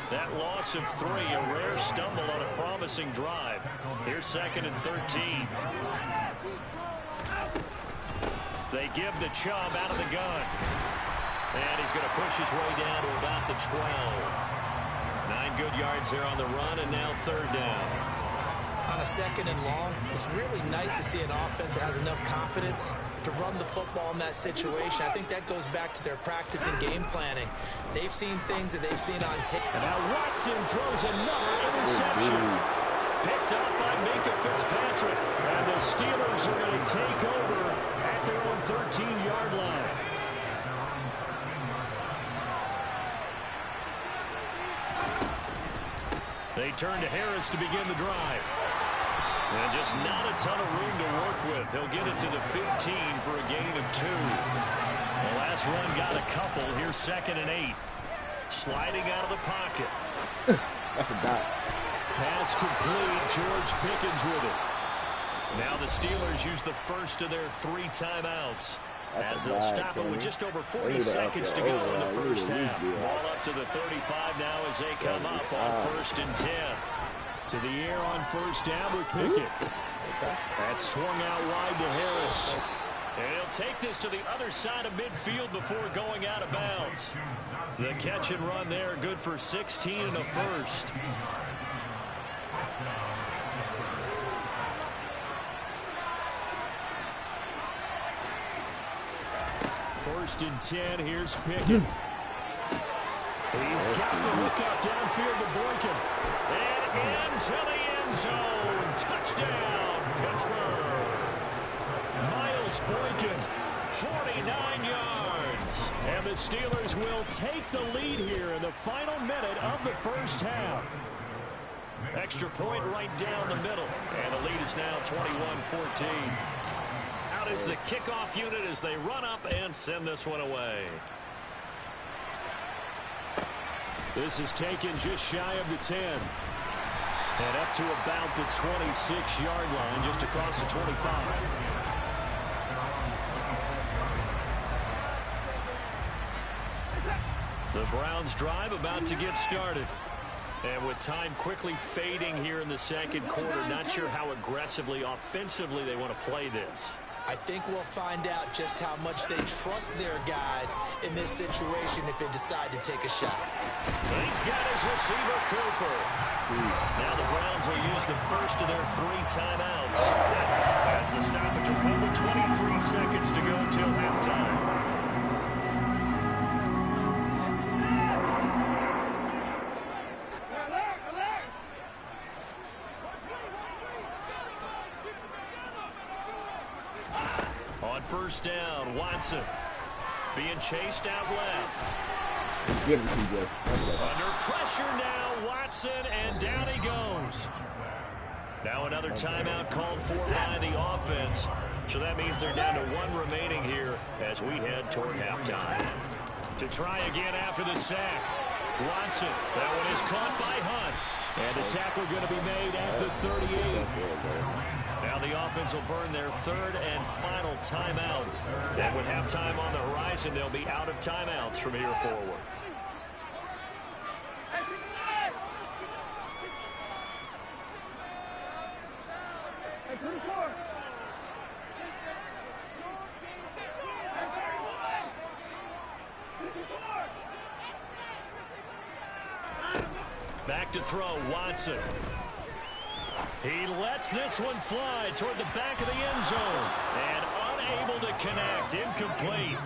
That loss of 3, a rare stumble on a promising drive. Here's 2nd and 13. They give the Chubb out of the gun. And he's going to push his way down to about the 12. 9 good yards there on the run, and now 3rd down. On a 2nd and long, it's really nice to see an offense that has enough confidence to run the football in that situation. I think that goes back to their practice and game planning. They've seen things that they've seen on tape. And now Watson throws another interception. Picked up by Minka Fitzpatrick. And the Steelers are going to take over at their own 13-yard line. They turn to Harris to begin the drive. And just not a ton of room to work with. He'll get it to the 15 for a gain of 2. The last run got a couple. Here's 2nd and 8. Sliding out of the pocket. That's a dot. Pass complete. George Pickens with it. Now the Steelers use the first of their 3 timeouts. As they'll stop it with just over 40 seconds to go in the first half. Ball up to the 35 now as they come up on 1st and 10. To the air on 1st down with Pickett. That's swung out wide to Harris. And he'll take this to the other side of midfield before going out of bounds. The catch and run there, good for 16 and a 1st. First and 10, here's Pickett. He's got the hook up downfield to Boykin. And into the end zone. Touchdown, Pittsburgh. Miles Boykin, 49 yards. And the Steelers will take the lead here in the final minute of the first half. Extra point right down the middle. And the lead is now 21-14. Out is the kickoff unit as they run up and send this one away. This is taken just shy of the 10. And up to about the 26-yard line, just across the 25. The Browns drive about to get started. And with time quickly fading here in the second quarter, not sure how aggressively, offensively they want to play this. I think we'll find out just how much they trust their guys in this situation if they decide to take a shot. He's got his receiver, Cooper. Now the Browns will use the first of their 3 timeouts. As the stoppage will come with 23 seconds to go till halftime. First down, Watson being chased out left. Get him, TJ. Under pressure now, Watson, and down he goes. Now another timeout called for by the offense. So that means they're down to 1 remaining here as we head toward halftime. To try again after the sack. Watson, that one is caught by Hunt. And the tackle going to be made at the 38. Now the offense will burn their 3rd and final timeout. And with halftime on the horizon, they'll be out of timeouts from here forward. Back to throw, Watson. He lets this one fly toward the back of the end zone. And unable to connect. Incomplete.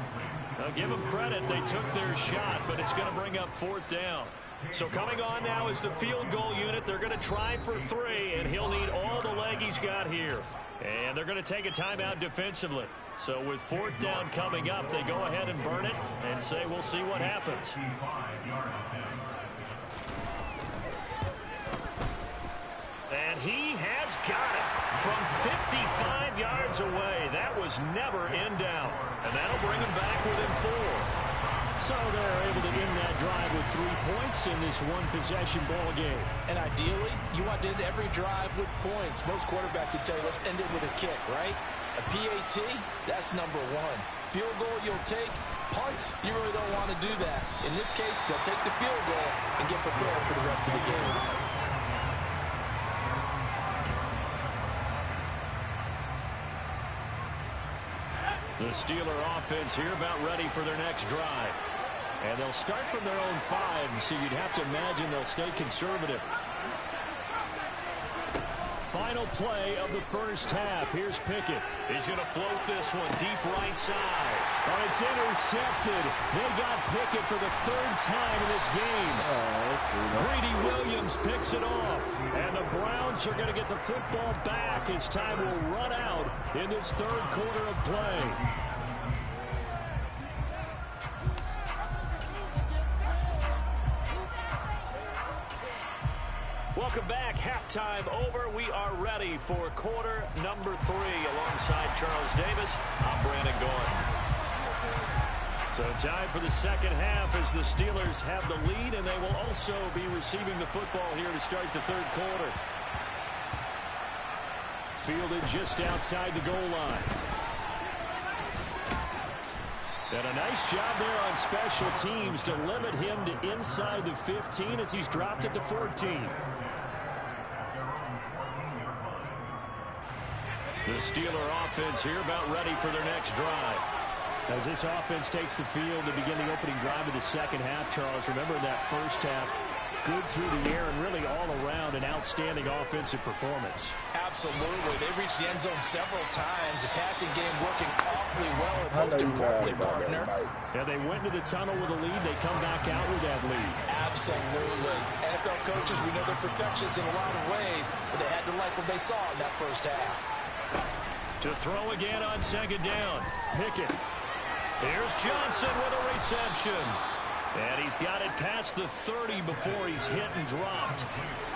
I'll give them credit. They took their shot, but it's going to bring up 4th down. So coming on now is the field goal unit. They're going to try for 3, and he'll need all the leg he's got here. And they're going to take a timeout defensively. So with 4th down coming up, they go ahead and burn it and say we'll see what happens. And he has got it from 55 yards away. That was never in doubt. And that'll bring him back within 4. So they're able to end that drive with 3 points in this one-possession ball game. And ideally, you want to end every drive with points. Most quarterbacks would tell you, let's end it with a kick, right? A PAT, that's number 1. Field goal you'll take. Punts, you really don't want to do that. In this case, they'll take the field goal and get prepared for the rest of the game. The Steeler offense here about ready for their next drive. And they'll start from their own 5, so you'd have to imagine they'll stay conservative. Final play of the first half. Here's Pickett. He's going to float this one deep right side. And it's intercepted. They got Pickett for the 3rd time in this game. Greedy Williams picks it off. And the Browns are going to get the football back as time will run out in this 3rd quarter of play. Welcome back. Halftime over. We are ready for quarter number 3. Alongside Charles Davis, I'm Brandon Gordon. So time for the second half as the Steelers have the lead, and they will also be receiving the football here to start the 3rd quarter. Fielded just outside the goal line. And a nice job there on special teams to limit him to inside the 15 as he's dropped it to 14. The Steeler offense here about ready for their next drive. As this offense takes the field to begin the opening drive of the second half, Charles, remember that first half, good through the air and really all around an outstanding offensive performance. Absolutely. They reached the end zone several times. The passing game working awfully well, and most importantly, partner. Yeah, they went into the tunnel with a lead. They come back out with that lead. Absolutely. NFL coaches, we know they're perfectionists in a lot of ways, but they had to like what they saw in that first half. To throw again on second down. Pickett. Here's Johnson with a reception. And he's got it past the 30 before he's hit and dropped.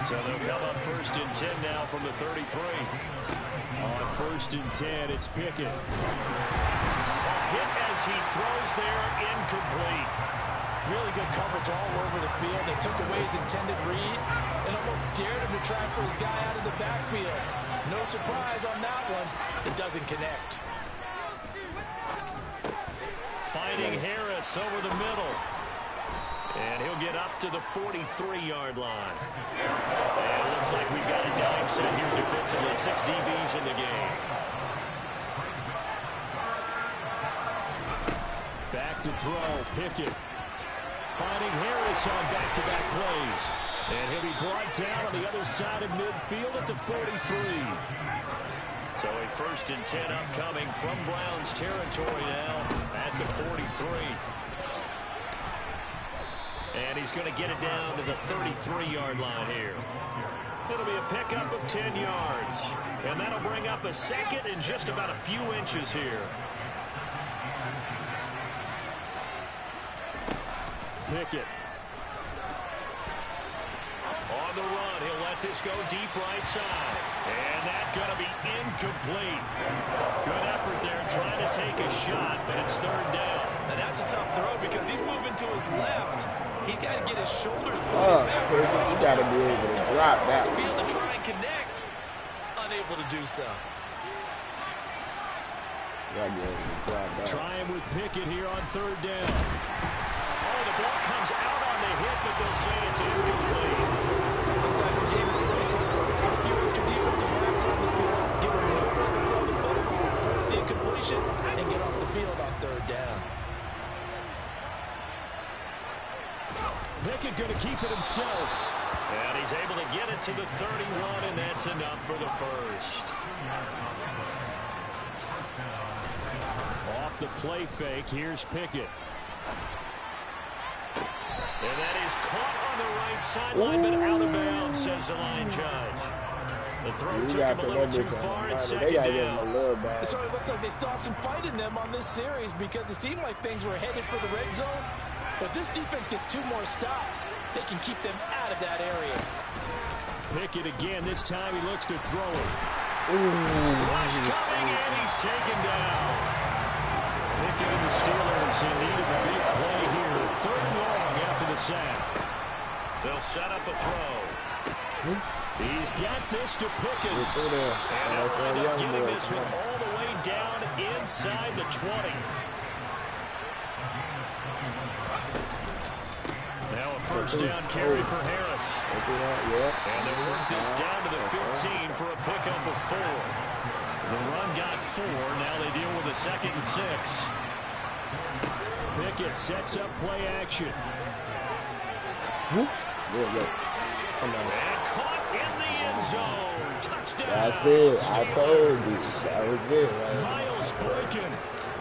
So they'll come up 1st and 10 now from the 33. On 1st and 10, it's Pickett. Hit as he throws there, incomplete. Really good coverage all over the field. They took away his intended read and almost dared him to try for his guy out of the backfield. No surprise on that one. It doesn't connect. Finding Harris over the middle. And he'll get up to the 43-yard line. And it looks like we've got a dime set here defensively. 6 DBs in the game. back to throw. Pickett finding Harris on back-to-back plays. And he'll be brought down on the other side of midfield at the 43. So a 1st and 10 upcoming from Browns territory now at the 43. And he's going to get it down to the 33-yard line here. It'll be a pickup of 10 yards. And that'll bring up a 2nd and just about a few inches here. Pickett. On the run, he'll let this go deep right side. And that's going to be incomplete. Good effort there trying to take a shot, but it's 3rd down. And that's a tough throw because he's moving to his left. He's got to get his shoulders pulled back. You got to be able to drop that. Field to try and connect. Unable to do so. Trying with Pickett here on 3rd down. Oh, the ball comes out on the hit, but they'll say it's incomplete. Sometimes the game is pretty simple. You lift your defensive backs on the field, give them nowhere to throw the football, force the incompletion, and get off the field on 3rd down. Pickett going to keep it himself. And he's able to get it to the 31, and that's enough for the 1st. Off the play fake, here's Pickett. And that is caught on the right sideline, but out of bounds, says the line judge. The throw took him a little too far, and 2nd down. It sort of looks like they stopped some fight in them on this series because it seemed like things were headed for the red zone. But this defense gets 2 more stops. They can keep them out of that area. Pickett again. This time he looks to throw it. Rush coming, and he's taken down. Pickett and the Steelers in need of a big play here. 3rd and long after the sack. They'll set up a throw. He's got this to Pickens. And they'll end up getting this one all the way down inside the 20. Now a 1st down carry for Harris. And they work this down to the 15 for a pickup of 4. The run got 4. Now they deal with a 2nd and 6. Pickett sets up play action. And caught in the end zone. Touchdown. That's it. I told you. That was it. Right? Miles Boykin.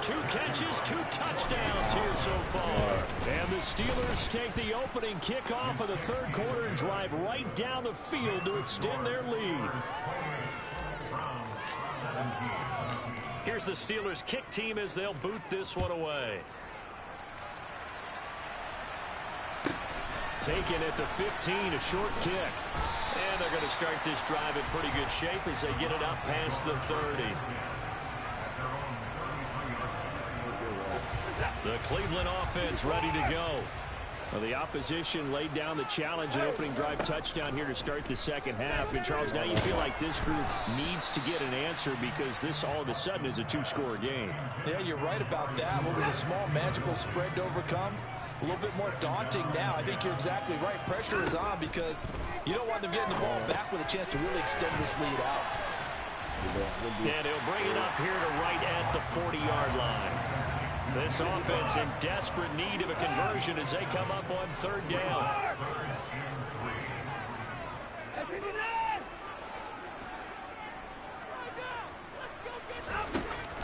2 catches, 2 touchdowns here so far. And the Steelers take the opening kickoff of the 3rd quarter and drive right down the field to extend their lead. Here's the Steelers kick team as they'll boot this one away. Taken at the 15, a short kick. And they're going to start this drive in pretty good shape as they get it up past the 30. The Cleveland offense ready to go. Well, the opposition laid down the challenge and opening drive touchdown here to start the 2nd half. And, Charles, now you feel like this group needs to get an answer because this all of a sudden is a 2-score game. Yeah, you're right about that. What was a small magical spread to overcome? A little bit more daunting now. I think you're exactly right. Pressure is on because you don't want them getting the ball back with a chance to really extend this lead out. And he'll bring it up here to right at the 40-yard line. This offense in desperate need of a conversion as they come up on 3rd down.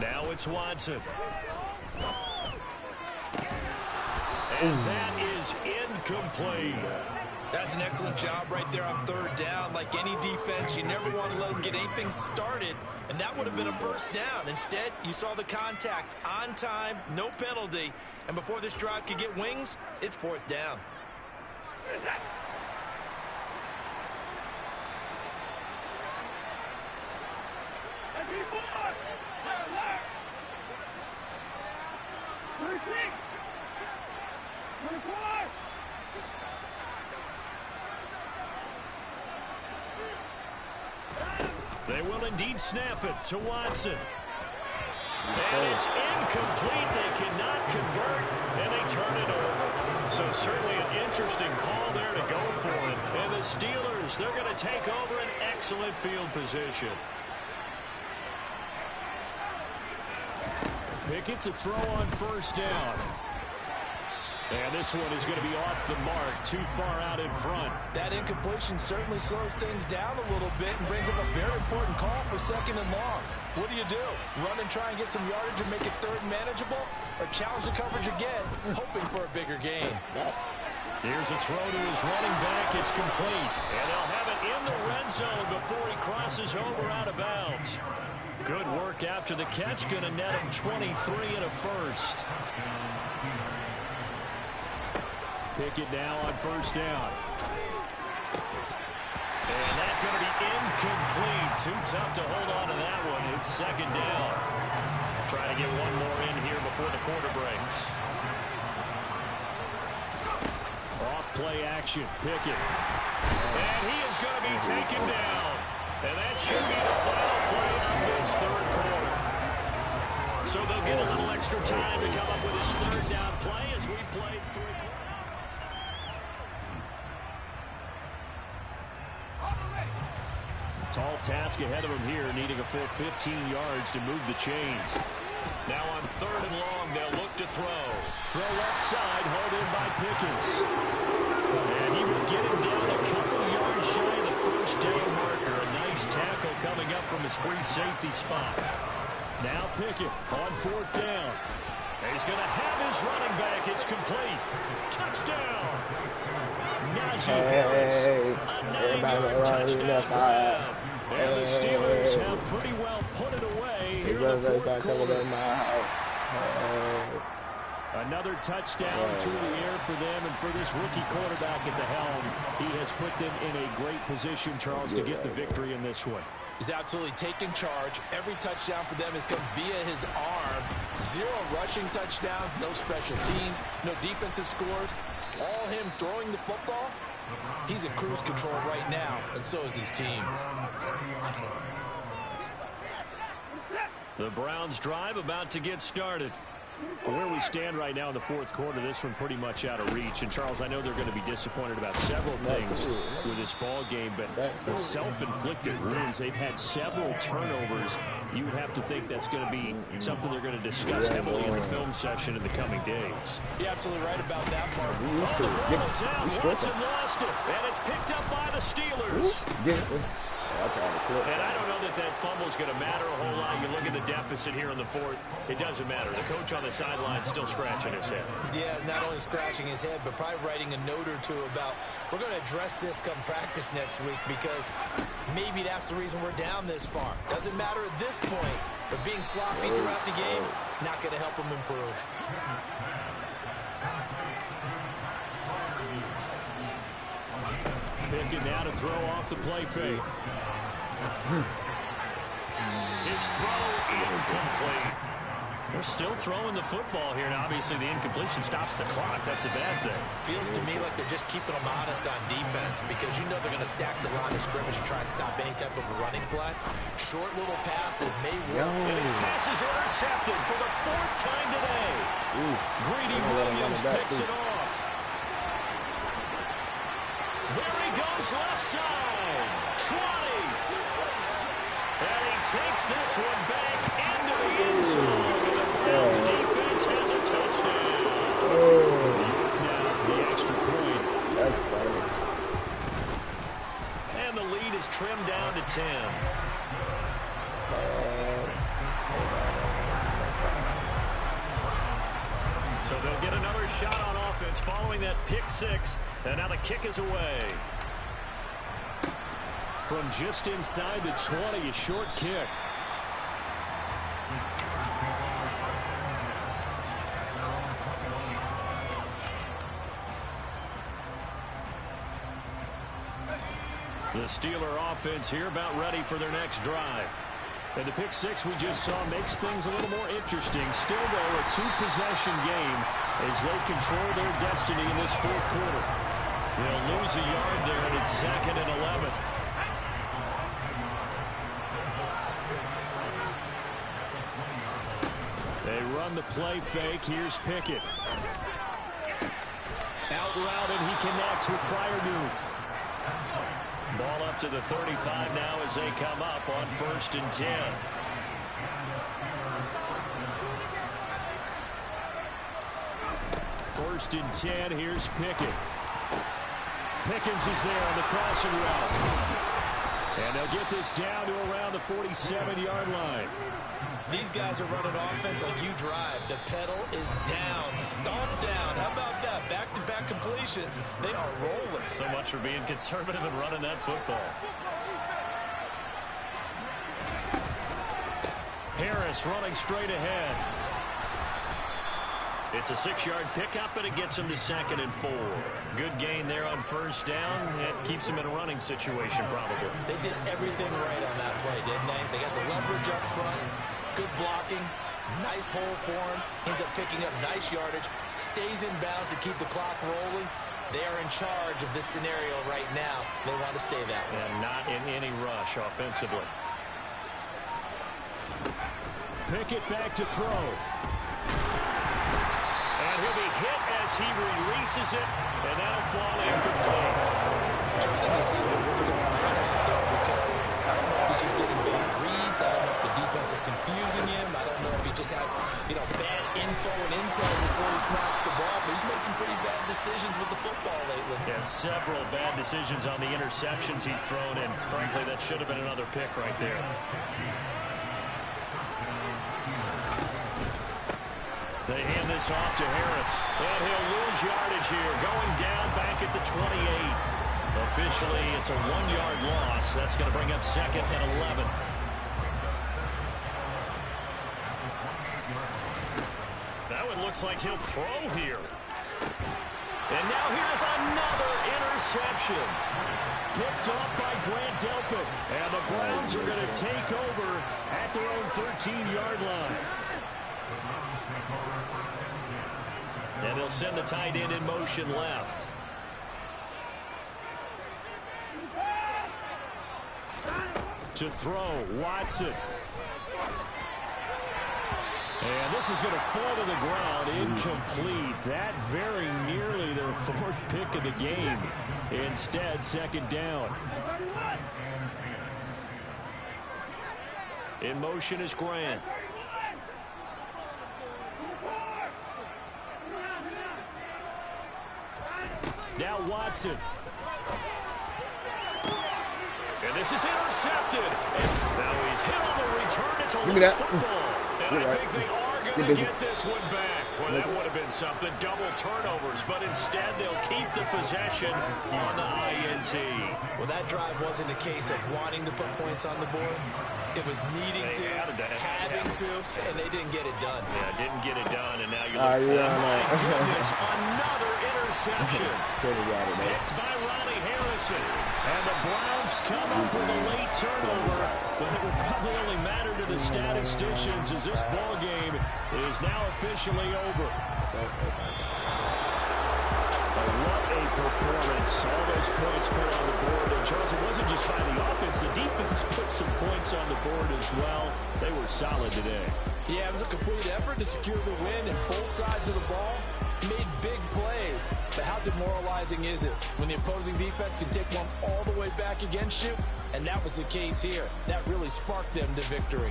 Now it's Watson. And that is incomplete. That's an excellent job right there on 3rd down. Like any defense, you never want to let them get anything started, and that would have been a 1st down. Instead, you saw the contact on time, no penalty, and before this drive could get wings, it's 4th down. They will indeed snap it to Watson. And it's incomplete. They cannot convert, and they turn it over. So certainly an interesting call there to go for it. And the Steelers, they're going to take over an excellent field position. Pickett to throw on 1st down. And this one is going to be off the mark, too far out in front. That incompletion certainly slows things down a little bit and brings up a very important call for 2nd and long. What do? Run and try and get some yardage and make it 3rd and manageable? Or challenge the coverage again, hoping for a bigger gain? Here's a throw to his running back. It's complete. And they'll have it in the red zone before he crosses over out of bounds. Good work after the catch. Going to net him 23 and a first. Pickett now on 1st down. And that's going to be incomplete. Too tough to hold on to that one. It's 2nd down. Trying to get one more in here before the quarter breaks. Off play action. Pickett. And he is going to be taken down. And that should be the final play of this 3rd quarter. So they'll get a little extra time to come up with his 3rd down play as we played 3 quarters. Tall task ahead of him here, needing a full 15 yards to move the chains. Now on 3rd and long, they'll look to throw. Throw left side, hauled in by Pickens. And he will get him down a couple yards shy of the 1st down marker. A nice tackle coming up from his free safety spot. Now Pickett on 4th down. And he's going to have his running back. It's complete. Touchdown. Najee Harris. A 9-yard touchdown grab. And the Steelers have pretty well put it away here in the 4th quarter. Another touchdown through the air for them, and for this rookie quarterback at the helm, he has put them in a great position, Charles, to get the victory in this one. He's absolutely taken charge. Every touchdown for them has come via his arm. 0 rushing touchdowns, no special teams, no defensive scores. All him throwing the football. He's in cruise control right now, and so is his team. The Browns drive about to get started. Where we stand right now in the 4th quarter, this one pretty much out of reach. And, Charles, I know they're going to be disappointed about several things with this ball game, but the self-inflicted wounds, they've had several turnovers. You would have to think that's going to be something they're going to discuss heavily in the film session in the coming days. You're absolutely right about that, Mark. Oh, the ball is out. Watson lost it, and it's picked up by the Steelers. And I don't know that that fumble is going to matter a whole lot. You look at the deficit here in the 4th, it doesn't matter. The coach on the sideline is still scratching his head. Yeah, not only scratching his head, but probably writing a note or two about, we're going to address this come practice next week, because maybe that's the reason we're down this far. Doesn't matter at this point, but being sloppy throughout the game, not going to help him improve. Pickett now to throw off the play fake. His throw incomplete. They're still throwing the football here, and obviously the incompletion stops the clock. That's a bad thing. Feels to me like they're just keeping them honest on defense, because you know they're going to stack the line of scrimmage and try and stop any type of a running play. Short little passes may work. And his pass is intercepted for the 4th time today. Greedy Williams picks it off. There he goes left side. 20. And he takes this one back into the end zone. And the Browns defense has a touchdown. Now for the extra point. That's funny. And the lead is trimmed down to 10. So they'll get another shot on offense following that pick 6. And now the kick is away. From just inside the 20, a short kick. The Steeler offense here about ready for their next drive. And the pick 6 we just saw makes things a little more interesting. Still, though, a 2-possession game as they control their destiny in this 4th quarter. They'll lose a yard there, and it's 2nd and 11. They run the play fake. Here's Pickett. Out route, and he connects with Freiermuth. Ball up to the 35 now as they come up on 1st and 10. 1st and 10. Here's Pickett. Pickens is there on the crossing route. And they'll get this down to around the 47-yard line. These guys are running offense like you drive. The pedal is down, stomped down. How about that? Back-to-back completions. They are rolling. So much for being conservative and running that football. Harris running straight ahead. It's a 6-yard pickup, and it gets him to 2nd and 4. Good gain there on 1st down. It keeps him in a running situation, probably. They did everything right on that play, didn't they? They got the leverage up front, good blocking, nice hole for him, ends up picking up nice yardage, stays in bounds to keep the clock rolling. They are in charge of this scenario right now. They want to stay that way. And not in any rush offensively. Pickett back to throw. And he'll be hit as he releases it, and that'll fall incomplete. I'm trying to decipher what's going on out there because I don't know if he's just getting bad reads. I don't know if the defense is confusing him. I don't know if he just has, bad info and intel before he snaps the ball. But he's made some pretty bad decisions with the football lately. Yeah, several bad decisions on the interceptions he's thrown, and frankly, that should have been another pick right there. They hand this off to Harris, and he'll lose yardage here, going down back at the 28. Officially, it's a 1-yard loss. That's going to bring up 2nd and 11. Now it looks like he'll throw here. And now here's another interception. Picked off by Grant Delpit, and the Browns are going to take over at their own 13-yard line. And they'll send the tight end in motion left. To throw, Watson. And this is going to fall to the ground, incomplete. That very nearly their 4th pick of the game. Instead, 2nd down. In motion is Grant. Now Watson. And this is intercepted. And now he's hit on the return. It's a loose football. And I think they are going to get this one back. Well, that would have been something. Double turnovers. But instead, they'll keep the possession on the INT. Well, that drive wasn't a case of wanting to put points on the board. It was needing to, having to, and they didn't get it done. Yeah, didn't get it done, and now you look. Oh, my goodness, another interception. Picked by Ronnie Harrison. And the Browns come up with a late turnover, but it will probably only matter to the statisticians as this ball game is now officially over. What a performance. All those points put on the board. And Charles, it wasn't just by the offense. The defense put some points on the board as well. They were solid today. Yeah, it was a complete effort to secure the win, and both sides of the ball made big plays. But how demoralizing is it when the opposing defense can take one all the way back against you? And that was the case here. That really sparked them to victory.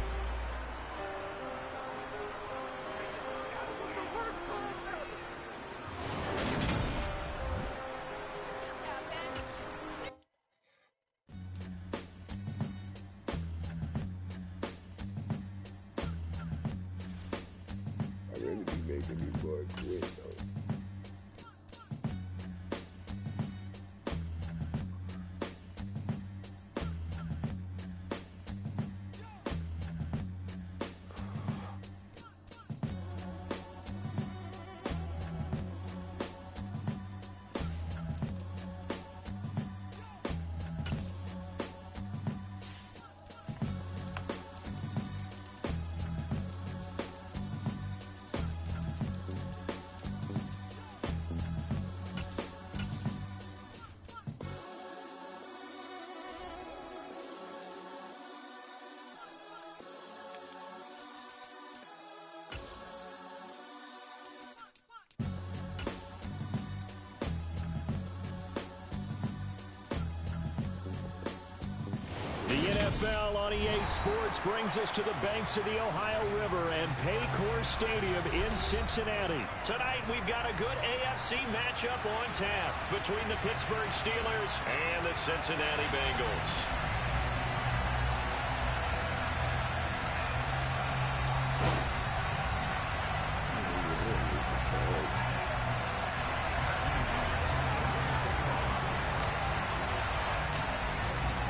The NFL on EA Sports brings us to the banks of the Ohio River and Paycor Stadium in Cincinnati. Tonight, we've got a good AFC matchup on tap between the Pittsburgh Steelers and the Cincinnati Bengals.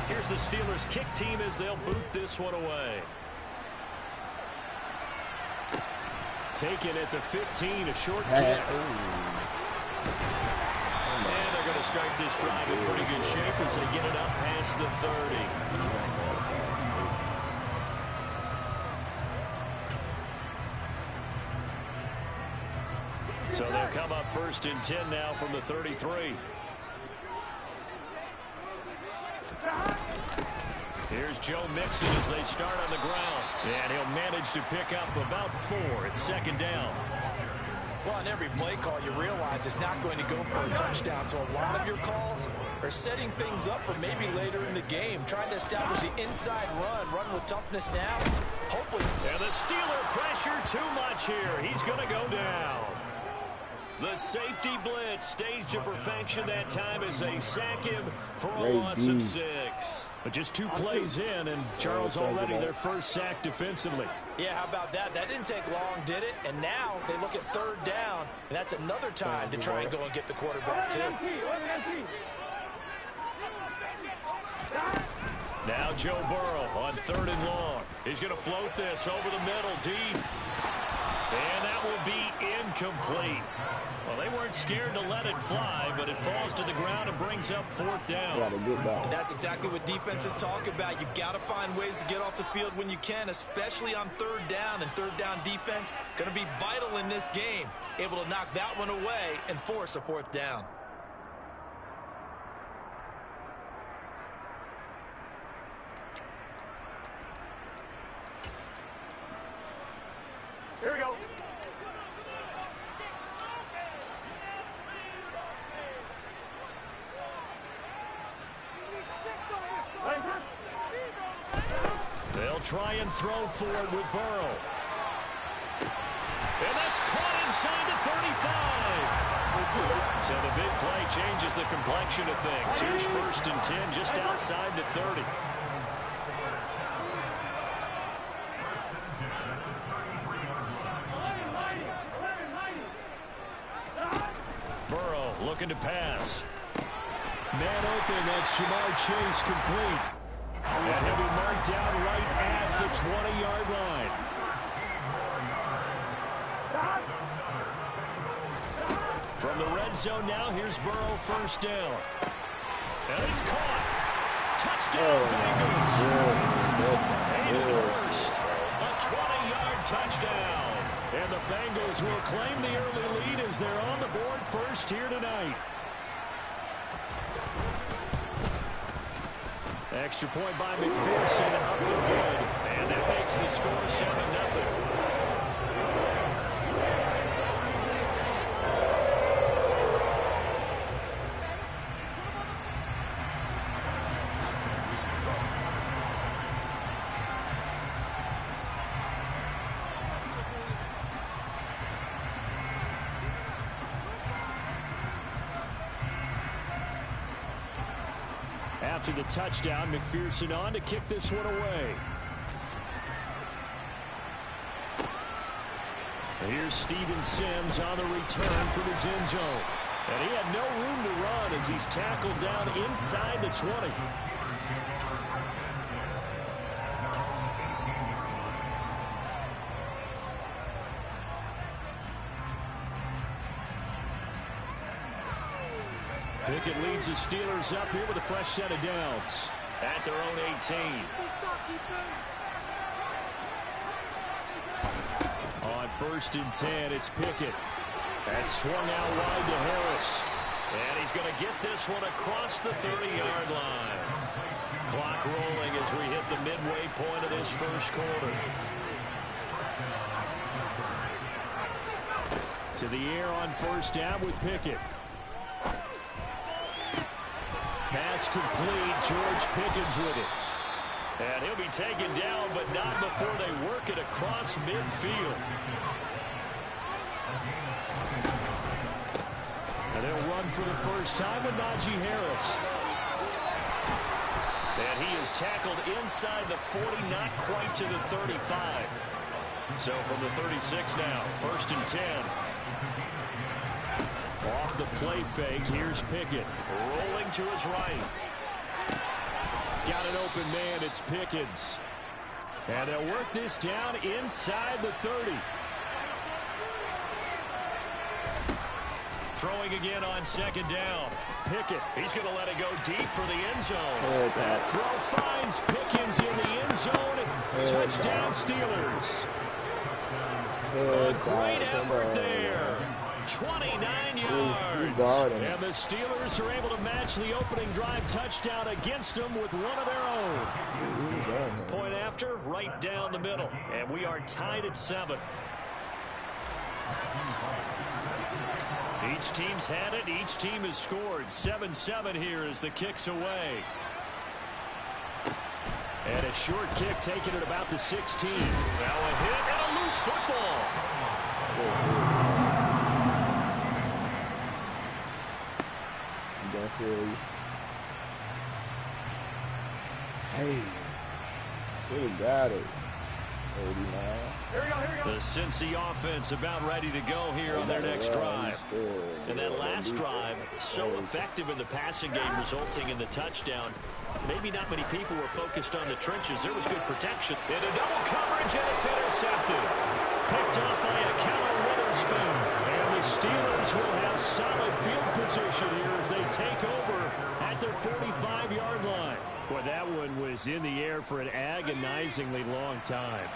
Here's the Steelers kick team as they'll boot this one away. Taken at the 15, a short kick. And they're going to start this drive in pretty good shape as they get it up past the 30. So they'll come up 1st and 10 now from the 33. Here's Joe Mixon as they start on the ground. And he'll manage to pick up about 4. It's 2nd down. Well, on every play call, you realize it's not going to go for a touchdown. So a lot of your calls are setting things up for maybe later in the game, trying to establish the inside run with toughness now. Hopefully. And the Steeler pressure too much here. He's going to go down. The safety blitz staged to perfection that time as they sack him for a loss of 6. But just 2 plays in, and Charles already their first sack defensively. Yeah, how about that? That didn't take long, did it? And now they look at 3rd down, and that's another time to try and go and get the quarterback, too. Now Joe Burrow on 3rd and long. He's going to float this over the middle, deep. And that will be incomplete. Well, they weren't scared to let it fly, but it falls to the ground and brings up 4th down. And that's exactly what defenses talk about. You've got to find ways to get off the field when you can, especially on 3rd down. And 3rd down defense going to be vital in this game. Able to knock that one away and force a 4th down. Here we go. They'll try and throw forward with Burrow. And that's caught inside the 35. So the big play changes the complexion of things. Here's 1st and 10 just outside the 30. Burrow looking to pass. Man open, that's Jamar Chase complete. And he'll be marked down right at the 20-yard line. From the red zone now, here's Burrow 1st down. And it's caught. Touchdown, Bengals. Hayden Hurst, a 20-yard touchdown. And the Bengals will claim the early lead as they're on the board first here tonight. Extra point by McPherson, up and good. And that makes the score 7-0. After the touchdown, McPherson on to kick this one away. And here's Steven Sims on the return from his end zone. And he had no room to run as he's tackled down inside the 20. Pickett leads the Steelers up here with a fresh set of downs at their own 18. On 1st and 10, it's Pickett. That's swung out wide to Harris. And he's going to get this one across the 30-yard line. Clock rolling as we hit the midway point of this first quarter. To the air on 1st down with Pickett. Pass complete. George Pickens with it. And he'll be taken down, but not before they work it across midfield. And they'll run for the first time with Najee Harris. And he is tackled inside the 40, not quite to the 35. So from the 36 now, 1st and 10. Off the play fake, here's Pickett. Rolling to his right. Got an open man, it's Pickens. And they'll work this down inside the 30. Throwing again on 2nd down. Pickett, he's going to let it go deep for the end zone. That throw finds Pickens in the end zone. Touchdown Steelers. A great effort there. 29 yards. And the Steelers are able to match the opening drive touchdown against them with one of their own. Point after, right down the middle. And we are tied at 7. Each team's had it. Each team has scored. 7-7 here as the kick's away. And a short kick taken at about the 16. Now a hit and a loose football. Hey, should have got it. The Cincy offense about ready to go here on their next drive. And that last drive, so effective in the passing game, resulting in the touchdown. Maybe not many people were focused on the trenches. There was good protection. Into double coverage, and it's intercepted. Picked up by a Kealz Witherspoon. And the Steelers will have solid field position here as they take over at their 45-yard line. Boy, that one was in the air for an agonizingly long time.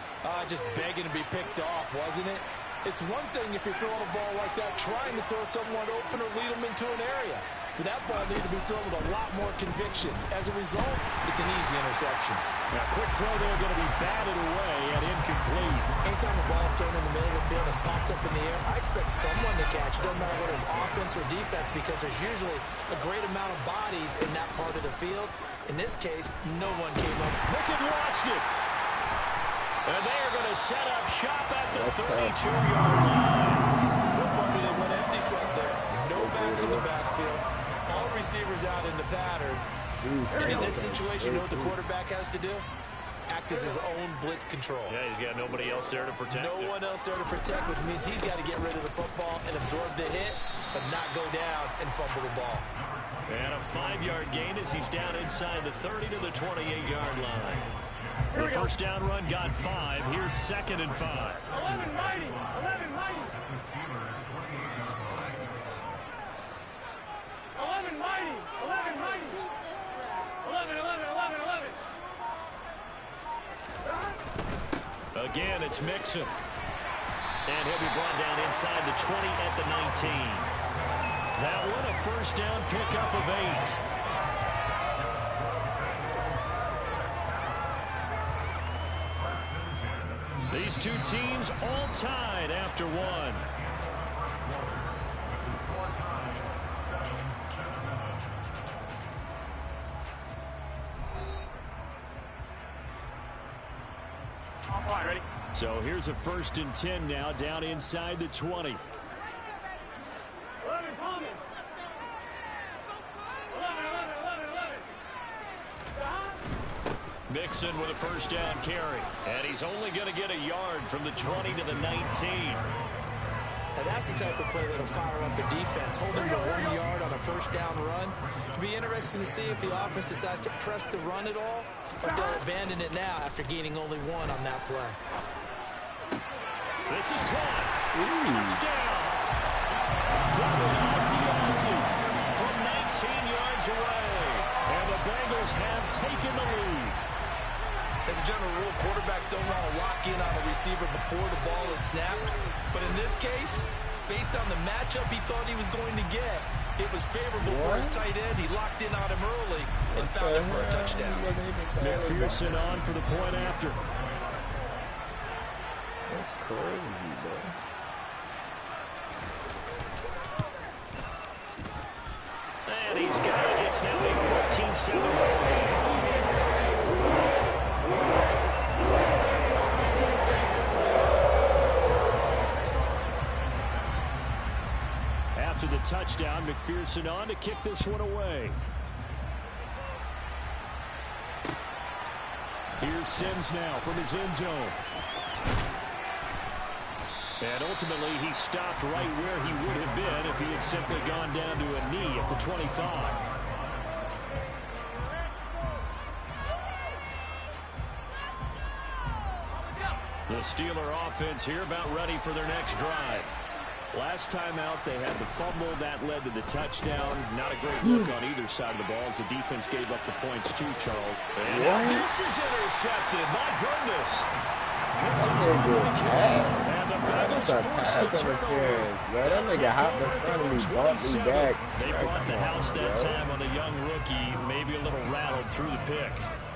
Just begging to be picked off, wasn't it? It's one thing if you're throwing a ball like that, trying to throw someone open or lead them into an area. But that ball needed to be thrown with a lot more conviction. As a result, it's an easy interception. Now, quick throw there going to be batted away and incomplete. Anytime a ball is thrown in the middle of the field and is popped up in the air, I expect someone to catch. Doesn't matter whether it's offense or defense, because there's usually a great amount of bodies in that part of the field. In this case, no one came up. Pickett lost it. And they are going to set up shop at the 32-yard line. No party that went empty set there. No backs in the backfield. All receivers out in the pattern. And in this situation, you know what the quarterback has to do? Act as his own blitz control. Yeah, he's got nobody else there to protect him. No one else there to protect, which means he's got to get rid of the football and absorb the hit, but not go down and fumble the ball. And a 5-yard gain as he's down inside the 30 to the 28-yard line. The first down run got 5. Here's 2nd and 5. 11 mighty. 11 mighty. 11 mighty. 11 mighty. 11, 11, 11, 11. Again, it's Mixon. And he'll be brought down inside the 20 at the 19. That one a first down pickup of 8. These two teams all tied after one. Ready? So here's a 1st and 10 now, down inside the 20. 11 coming. 11, 11, 11, 11. Mixon with a first down carry. And he's only going to get a yard from the 20 to the 19. Now that's the type of play that'll fire up the defense. Hold them to 1 yard on a first down run. It'll be interesting to see if the offense decides to press the run at all, or they'll abandon it now after gaining only 1 on that play. This is caught. Touchdown. Double Ossie from 19 yards away. And the Bengals have taken the lead. As a general rule, quarterbacks don't want to lock in on a receiver before the ball is snapped. But in this case, based on the matchup he thought he was going to get, it was favorable for his tight end. He locked in on him early and found him for a touchdown. McPherson on for the point after. That's crazy, bro. And he's got it. It's now a 14-7 ball game. touchdown. McPherson on to kick this one away. Here's Sims now from his end zone. And ultimately, he stopped right where he would have been if he had simply gone down to a knee at the 25. The Steeler offense here about ready for their next drive. Last time out, they had the fumble. That led to the touchdown. Not a great look on either side of the ball as the defense gave up the points too, Charles. And this is intercepted. My goodness. And the Bengals forced the turnover. That nigga hopped in front of me, brought me back. They brought the house that time on a young rookie, maybe a little rattled through the pick.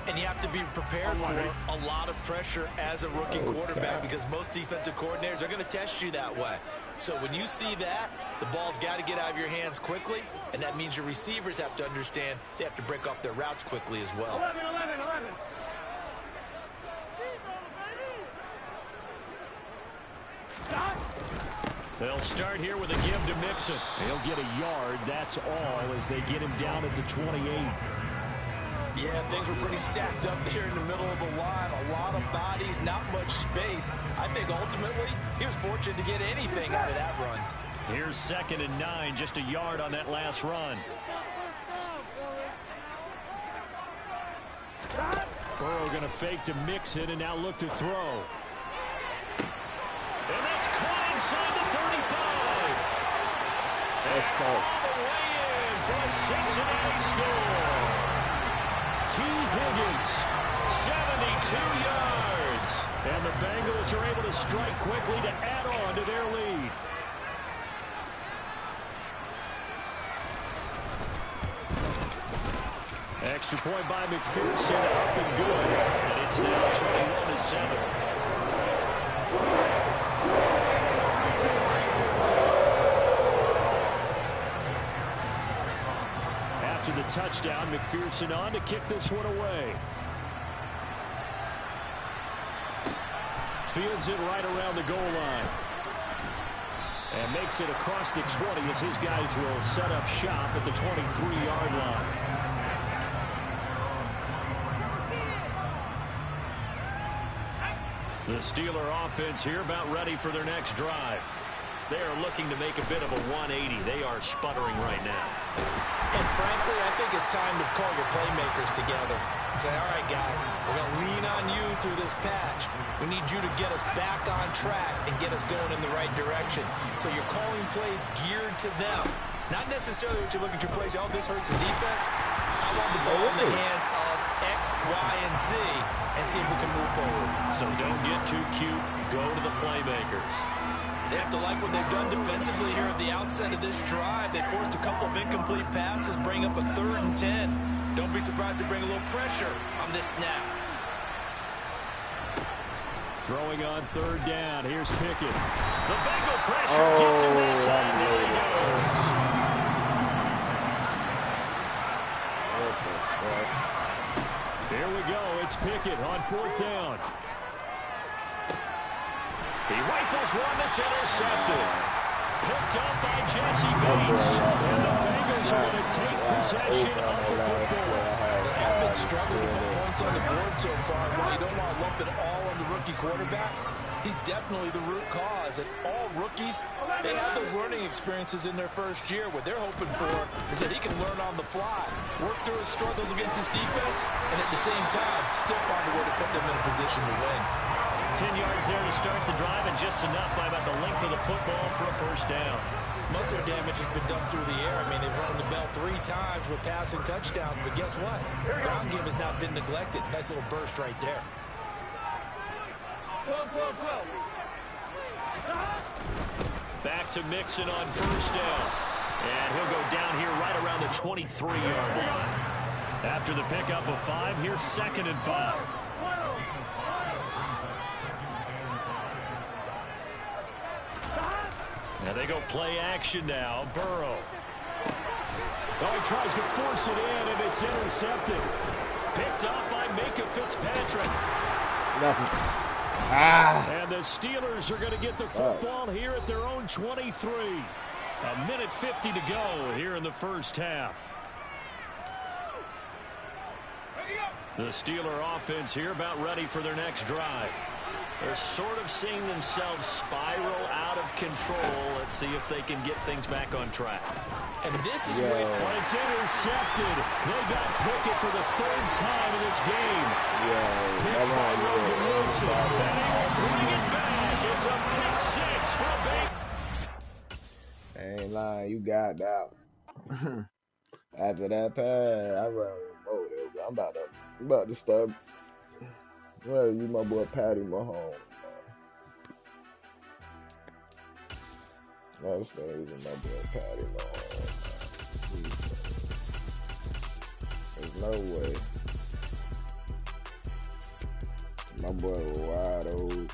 And you have to be prepared for a lot of pressure as a rookie quarterback because most defensive coordinators are going to test you that way. So when you see that, the ball's got to get out of your hands quickly, and that means your receivers have to understand they have to break off their routes quickly as well. 11, 11, 11. They'll start here with a give to Mixon. He'll get a yard, that's all, as they get him down at the 28. Yeah, things were pretty stacked up there in the middle of the line. A lot of bodies, not much space. I think ultimately he was fortunate to get anything out of that run. Here's 2nd and 9, just a yard on that last run. Burrow going to fake to Mixon and now look to throw. And that's caught inside the 35. That's all the way in for a Cincinnati score. T. Higgins, 72 yards. And the Bengals are able to strike quickly to add on to their lead. Extra point by McPherson, up and good. And it's now 21-7. After the touchdown, McPherson on to kick this one away. Fields it right around the goal line. And makes it across the 20 as his guys will set up shop at the 23-yard line. The Steeler offense here about ready for their next drive. They are looking to make a bit of a 180. They are sputtering right now. And frankly, I think it's time to call your playmakers together and say, all right, guys, we're going to lean on you through this patch. We need you to get us back on track and get us going in the right direction. So you're calling plays geared to them. Not necessarily what you look at your plays, oh, this hurts the defense. I want the ball in the hands of X, Y, and Z and see if we can move forward. So don't get too cute. Go to the playmakers. They have to like what they've done defensively here at the outset of this drive. They forced a couple of incomplete passes, bring up a 3rd and 10. Don't be surprised to bring a little pressure on this snap. Throwing on 3rd down. Here's Pickett. The Bengal pressure gets him that time. There he goes. Here we go. It's Pickett on 4th down. He rifles one that's intercepted. Picked up by Jesse Bates. And the Bengals are going to take possession of the football. They have been struggling to put points on the board so far. Well, you don't want to lump it all on the rookie quarterback. He's definitely the root cause. And all rookies, they have those learning experiences in their first year. What they're hoping for is that he can learn on the fly, work through his struggles against his defense, and at the same time, still find a way to put them in a position to win. 10 yards there to start the drive, and just enough by about the length of the football for a 1st down. Most of their damage has been done through the air. I mean, they've rung the bell 3 times with passing touchdowns, but guess what? The ground game has not been neglected. Nice little burst right there. 12, 12, 12. Back to Mixon on 1st down. And he'll go down here right around the 23-yard line. After the pickup of 5, here's 2nd and 5. Now they go play action now. Burrow. Oh, he tries to force it in, and it's intercepted. Picked up by Micah Fitzpatrick. Ah. And the Steelers are going to get the football here at their own 23. A minute 50 to go here in the first half. The Steeler offense here about ready for their next drive. They're sort of seeing themselves spiral out of control. Let's see if they can get things back on track. And this is where it's intercepted. They got Pickett for the third time in this game. Picked by Logan Wilson. And he will bring it back. It's a pick six for a big. Ain't lying, you got that. After that pass, I run with I'm about to start. Well, you my boy Patty Mahomes. That's not even my boy Patty Mahomes. There's no way. My boy was wide open.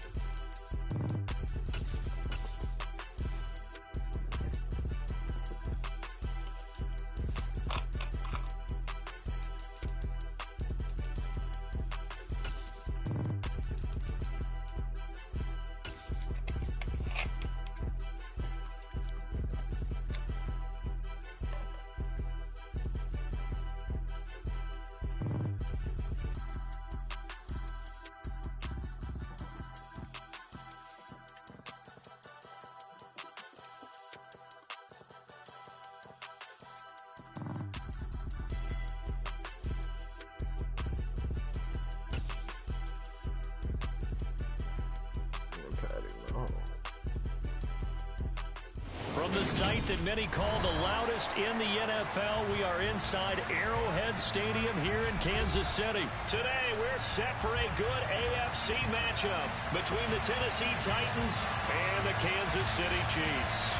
From the site that many call the loudest in the NFL, we are inside Arrowhead Stadium here in Kansas City. Today, we're set for a good AFC matchup between the Tennessee Titans and the Kansas City Chiefs.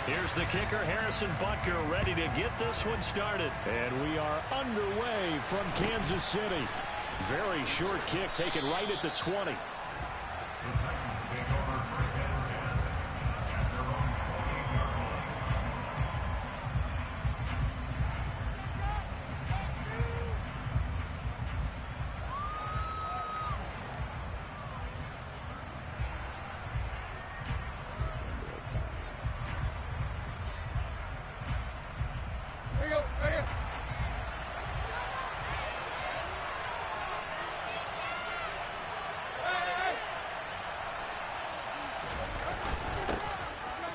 Here's the kicker, Harrison Butker, ready to get this one started. And we are underway from Kansas City. Very short kick taken right at the 20.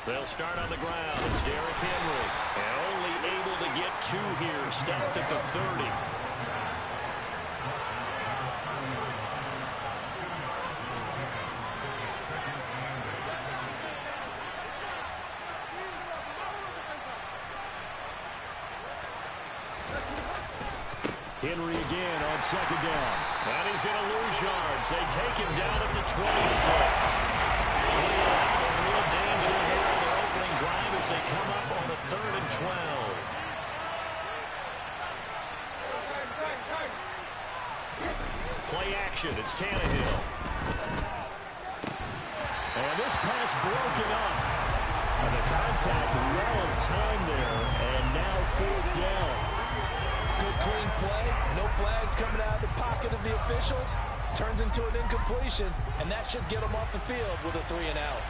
They'll start on the ground. It's Derrick Henry. And only able to get two here. Stopped at the 30. Henry again on second down. And he's going to lose yards. They take him down at the 26. So real danger here in their opening drive as they come up on a 3rd and 12. Play action. It's Tannehill. And this pass broken up. And the contact well timed there. And now 4th down. Good clean play. No flags coming out of the pocket of the officials. Turns into an incompletion, and that should get them off the field with a 3 and out.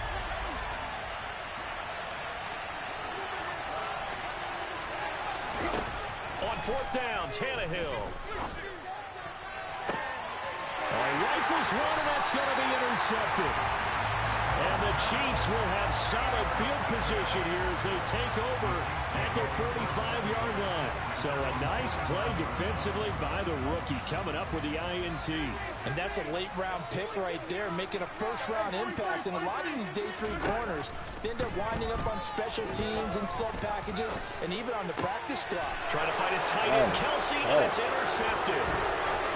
On 4th down, Tannehill. Rifles one, and that's going to be intercepted. And the Chiefs will have solid field position here as they take over at their 45-yard line. So a nice play defensively by the rookie coming up with the INT. And that's a late-round pick right there, making a first-round impact. And a lot of these day 3 corners, they end up winding up on special teams and sub-packages and even on the practice squad. Trying to find his tight end, Kealz, and it's intercepted.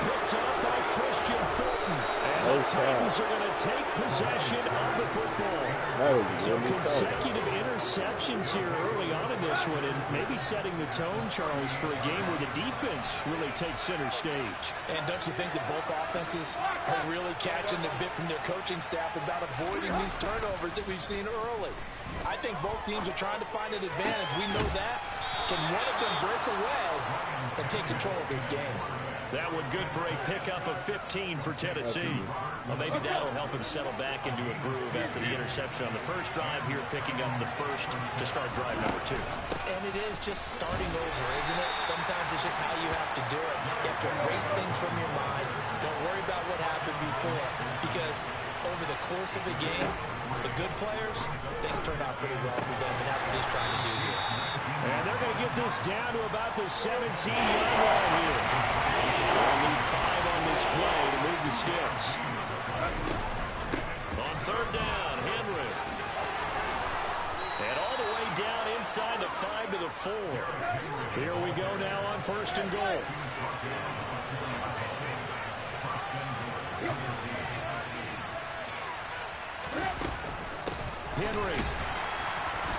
Picked up by Christian Fulton. And the Titans are going to take possession of the football. So consecutive interceptions here early on in this one, and maybe setting the tone, Charles, for a game where the defense really takes center stage. And don't you think that both offenses are really catching the bit from their coaching staff about avoiding these turnovers that we've seen early? I think both teams are trying to find an advantage. We know that. Can one of them break away and take control of this game? That one good for a pickup of 15 for Tennessee. Well, maybe that'll help him settle back into a groove after the interception on the first drive here, picking up the first to start drive number 2. And it is just starting over, isn't it? Sometimes it's just how you have to do it. You have to erase things from your mind. Don't worry about what happened before, because over the course of a game, the good players, things turn out pretty well for them, and that's what he's trying to do here. And they're going to get this down to about the 17-yard line here. They'll need 5 on this play to move the sticks. On third down, Henry. And all the way down inside the 5 to the 4. Here we go now on first and goal. Henry.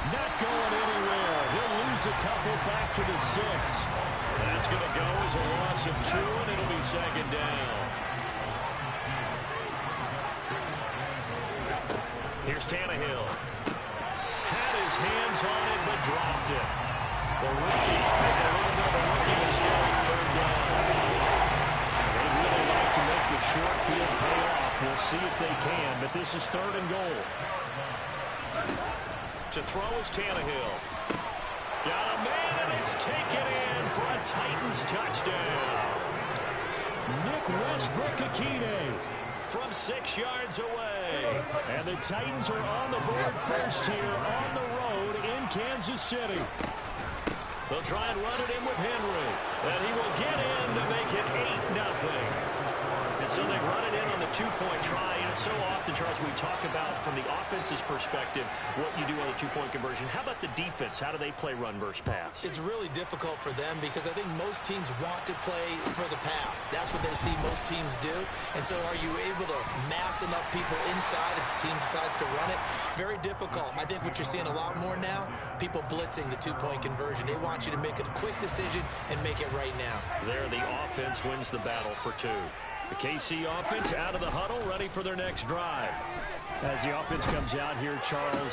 Not going anywhere. He'll lose a couple back to the 6. That's going to go as a loss of 2, and it'll be second down. Here's Tannehill. Had his hands on it, but dropped it. The rookie making a little bit of a rookie mistake, third down. They'd really like to make the short field pay off. We'll see if they can, but this is third and goal. To throw is Tannehill. Got a man, and it's taken in for a Titans touchdown. Nick Westbrook-Akine from 6 yards away. And the Titans are on the board first here on the road in Kansas City. They'll try and run it in with Henry. And he will get in to make it 8-0. And so they run it in on the 2-point try. And so often, Charles, we talk about from the offense's perspective what you do on the 2-point conversion. How about the defense? How do they play run versus pass? It's really difficult for them because I think most teams want to play for the pass. That's what they see most teams do. And so are you able to mass enough people inside if the team decides to run it? Very difficult. I think what you're seeing a lot more now, people blitzing the 2-point conversion. They want you to make a quick decision and make it right now. There, the offense wins the battle for 2. The KC offense out of the huddle, ready for their next drive. As the offense comes out here, Charles,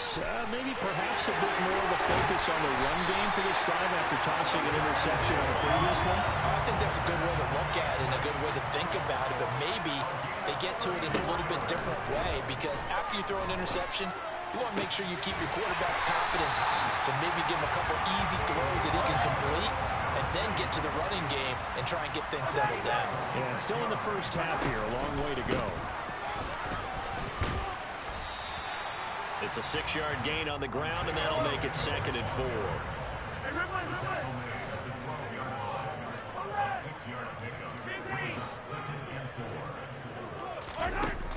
maybe perhaps a bit more of a focus on the run game for this drive after tossing an interception on the previous one. I think that's a good way to look at it and a good way to think about it, but maybe they get to it in a little bit different way because after you throw an interception, you want to make sure you keep your quarterback's confidence high. So maybe give him a couple easy throws that he can complete and then get to the running game and try and get things settled down. And still in the first half here, a long way to go. It's a 6-yard gain on the ground, and that'll make it 2nd and 4.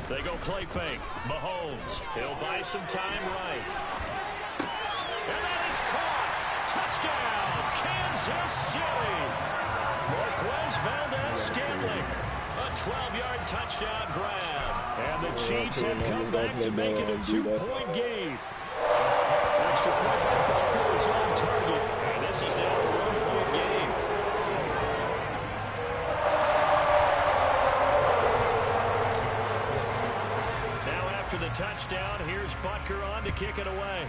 They go play fake. Mahomes. He'll buy some time right. And that is caught. Touchdown, Kansas City. Marquez Valdez-Scantling. A 12-yard touchdown grab. And the Chiefs have come back to make it a 2-point game. Extra point by Butker is on target. And this is now a 1-point game. Now after the touchdown, here's Butker on to kick it away.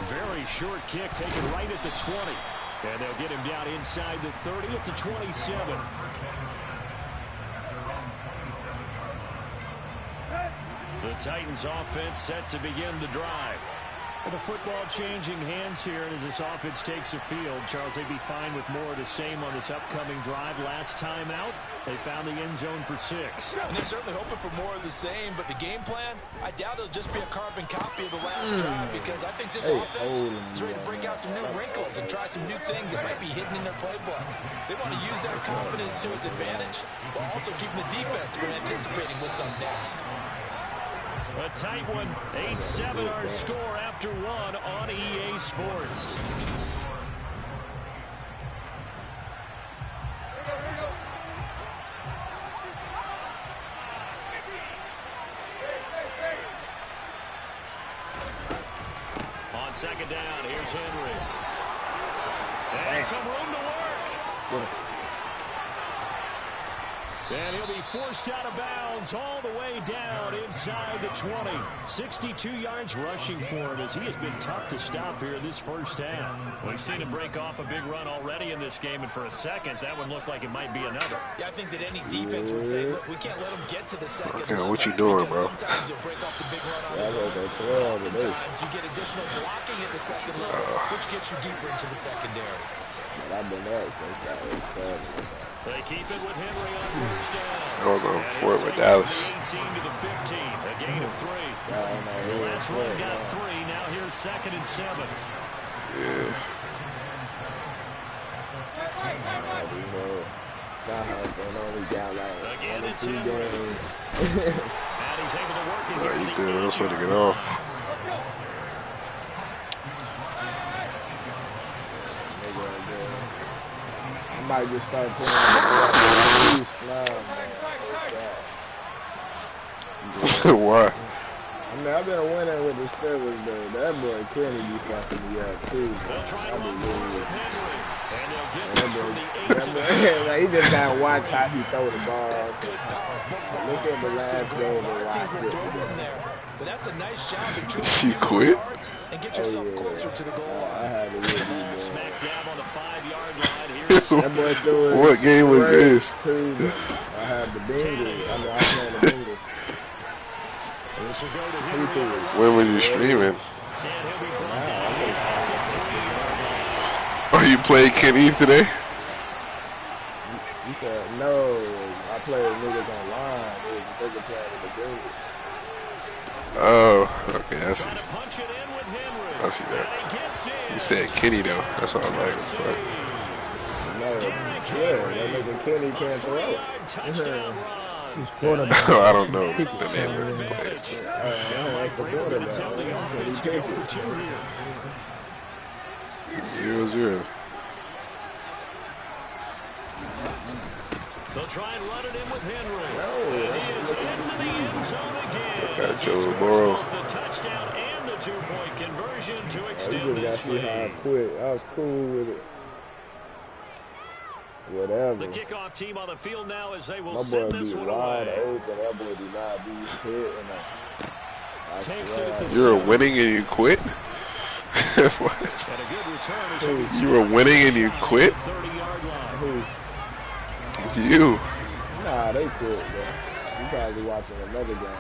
Very short kick taken right at the 20. And they'll get him down inside the 30 at the 27. The Titans offense set to begin the drive. The football changing hands here as this offense takes the field. Charles, they'd be fine with more of the same on this upcoming drive. Last time out, they found the end zone for 6. And they're certainly hoping for more of the same, but the game plan, I doubt it'll just be a carbon copy of the last drive because I think this offense is ready to break out some new wrinkles and try some new things that might be hidden in their playbook. They want to use their confidence to its advantage, while also keeping the defense from anticipating what's up next. A tight one. 8-7 our score after 1 on EA Sports. On second down, here's Henry. And some room to work. And he'll be forced out of bounds all the way down inside the 20. 62 yards rushing for him as he has been tough to stop here in this first half. We've seen him break off a big run already in this game, and for a second, that one looked like it might be another. Yeah, I think that any defense would say, look, we can't let him get to the second. Okay, what you doing, bro? Sometimes you'll break off the big run on his own. Sometimes you get additional blocking at the second level, which gets you deeper into the secondary. I've been up since that was started. They keep it with Henry on first down. I don't know, for it with Dallas. 18 to the 15, a gain of 3. The last run got 3. Now here's 2nd and 7. Yeah. Again, it's Henry. And he's able to work it. Nah, you good. That's when to get off. I might just start playing the Why? I mean, I've been winning with the Steelers, though. That boy Kenny be fucking me up, too. Like, he just gotta watch how he throw the ball. Look at the last game and watch it. But that's a nice job. She quit? And get yourself closer to the goal line. I had to really smack dab on the 5-yard line. That boy threw it. What game was this? I had the Bengals. I mean, I played the Bengals. When were you streaming? Oh, you played Kenny today? You said, no, I played niggas online. It was a bigger player with the Bengals. Oh, okay, I see. I see that. You said Kenny, though. That's what I like. No, yeah, that nigga Kenny can't throw. I don't know the name of the players. Zero, zero. They'll try and run it in with Henry. And he is into the end zone again. Got Joe Burrow. The touchdown and the 2-point conversion to extend this lead. I was cool with it. Whatever. The kickoff team on the field now as they will my send boy this be one wide away. open. That boy do not be hit. Takes it at the You were winning and you quit? What? And a good return. You were winning and you quit? 30-yard line. You. Nah, they quit, bro. You probably watching another game.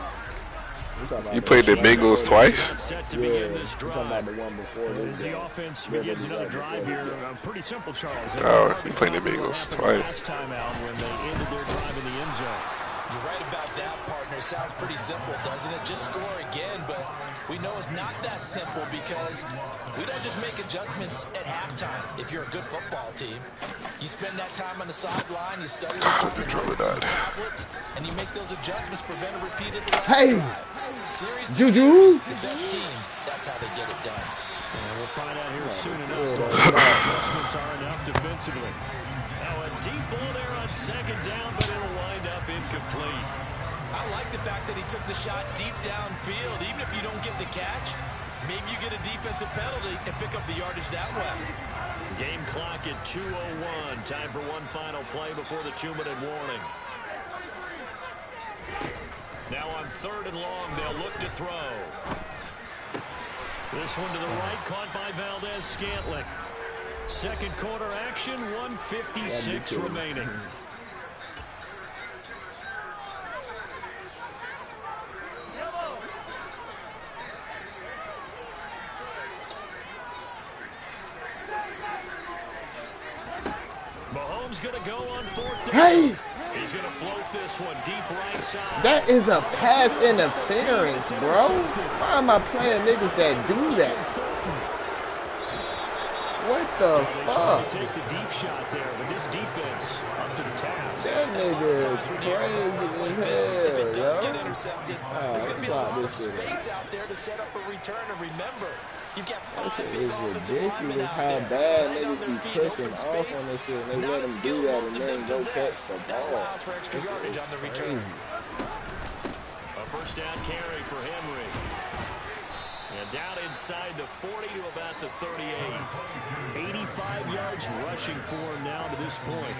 You played the Bengals twice? Set to Yeah, begin this you talking drive. about the one before this As game. the offense begins another drive here, pretty simple, Charles. Oh, you played the Bengals twice. Last time out when they ended their drive in the end zone. You're right about that, partner. Sounds pretty simple, doesn't it? Just score again, but we know it's not that simple because we don't just make adjustments at halftime. If you're a good football team, you spend that time on the sideline, you study the tablets, and you make those adjustments, prevent a repeat of the Hey! Juju! The best teams, that's how they get it done. And we'll find out here soon enough. Adjustments are enough defensively. Now a deep ball there on 2nd down, but it'll wind up incomplete. I like the fact that he took the shot deep downfield. Even if you don't get the catch, maybe you get a defensive penalty and pick up the yardage that way. Game clock at 2:01. Time for one final play before the 2-minute warning. Now on 3rd and long, they'll look to throw. This one to the right, caught by Valdez-Scantling. Second quarter action, 1:56 remaining. Mahomes going to go on 4th down. Hey! He's going to float this one deep right side. That is a pass interference, bro. Why am I playing niggas that do that? What the fuck? Take the deep shot there, but this defense up to the task. That nigga is crazy as hell, If it does yo. get intercepted, there's going to be a lot of space out there to set up a return. And remember, you've got 5 big offensive linemen out how there. bad Right on niggas their be feet, pushing open off space. on this shit and they Not let a them skill do that most and of then them go possess. catch the That ball. allows for extra yardage on the return. A first down carry for Henry. And down inside the 40 to about the 38. 85 yards rushing for him now to this point.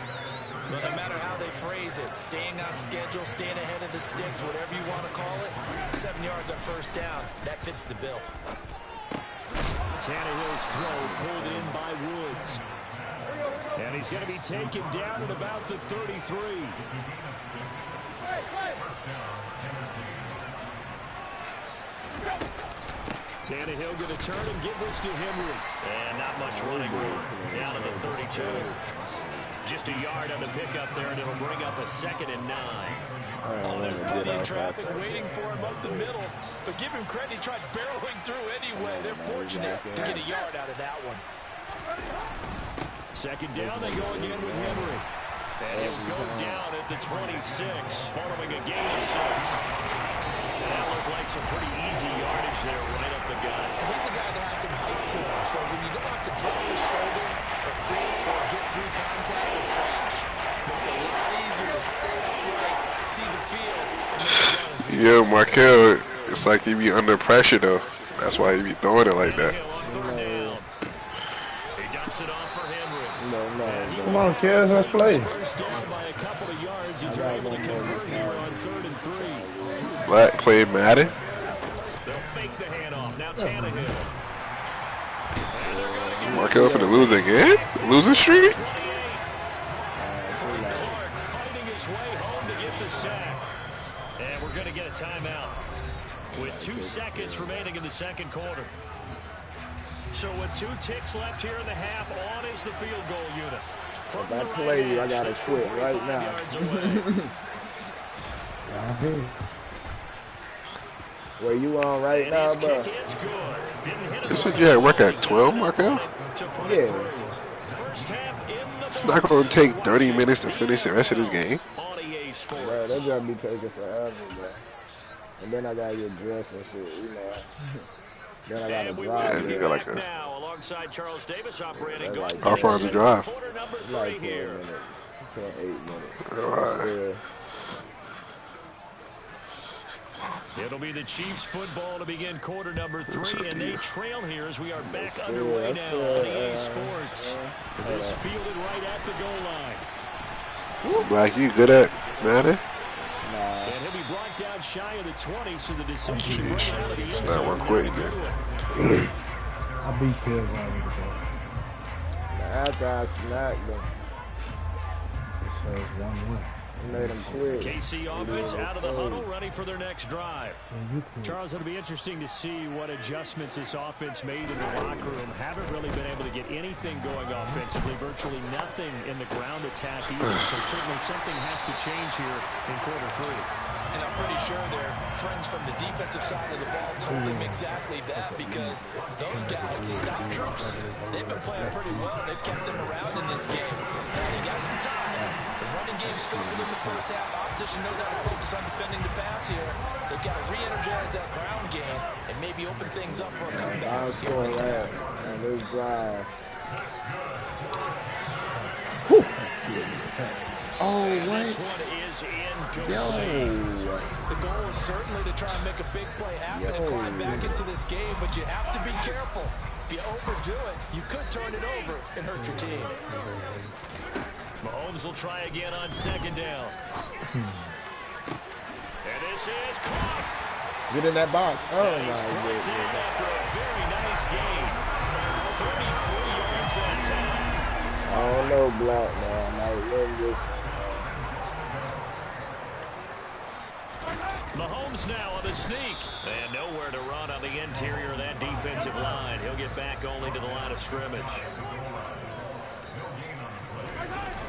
But no matter how they phrase it, staying on schedule, staying ahead of the sticks, whatever you want to call it, 7 yards on first down, that fits the bill. Tannehill's throw pulled in by Woods. And he's going to be taken down at about the 33. Tannehill going to turn and give this to Henry. And not much running room. Down at the 32. Just a yard on the pickup there, and it'll bring up a 2nd and 9. Oh, there's plenty of traffic waiting for him up the middle. But give him credit, he tried barreling through anyway. They're fortunate to get a yard out of that one. 2nd down, they go again with Henry. And he'll go down at the 26, following a gain of 6. That looked like some pretty easy yardage there right up the gut. And he's a guy that has some height to him, so when you don't have to drop his shoulder or create or get through contact or trash, it makes it a lot easier to stay upright, see the field, and make the Yo, run. Markel, it's like he be under pressure, though. That's why he be throwing it like that. He dumps it off for Henry. No. Come on, Kealz, let's play. First down by a couple of yards. He's able to convert here on 3rd and 3. Black played Madden. They'll fake the handoff. Now Tannehill. Markel finna lose again? Losing streak? Frank Clark fighting his way home to get the sack. And we're going to get a timeout with 2 seconds remaining in the 2nd quarter. So with 2 ticks left here in the half, on is the field goal unit. If I play you, I gotta quit right now. Where you on right now, bro? You said you had work at 12, Markel? Yeah. It's not going to take 30 minutes to finish the rest of this game. Bro, that job be taking forever, bro. And then I gotta get dressed and shit, you know. Then I gotta drive. Yeah, you got like a... How far is the drive? Like 10 minutes. 10, 8 minutes. Alright. It'll be the Chiefs football to begin quarter number 3, and they trail here as we are back underway now on EA Sports. This fielded right at the goal line. Black, you good at Madden? And he'll be brought down shy of the 20, so the decision right out of the end It's not worth quitting then. I beat Kealz already, bro. After I snacked them. So it's 1-1. Made them quit. KC offense out of the huddle, ready for their next drive. Charles, it'll be interesting to see what adjustments this offense made in the locker room. Haven't really been able to get anything going offensively, virtually nothing in the ground attack either. So certainly something has to change here in quarter 3. And I'm pretty sure their friends from the defensive side of the ball told them exactly that, because those guys, the stop troops, they've been playing pretty well. They've kept them around in this game. They got some time. The running game struggled in the first half. Opposition knows how to focus on defending the pass here. They've got to re-energize that ground game and maybe open things up for a comeback. I'll score that. And this drive. Oh, what? This one is incomplete. Yo. The goal is certainly to try and make a big play happen and climb back into this game, but you have to be careful. If you overdo it, you could turn it over and hurt your team. Mahomes will try again on 2nd down. And this is caught. Get in that box. Oh, my He's brought goodness. down after a very nice game. 33 yards that time. I don't know, Black, man. I might win this. Mahomes now on the sneak. And nowhere to run on the interior of that defensive line. He'll get back only to the line of scrimmage.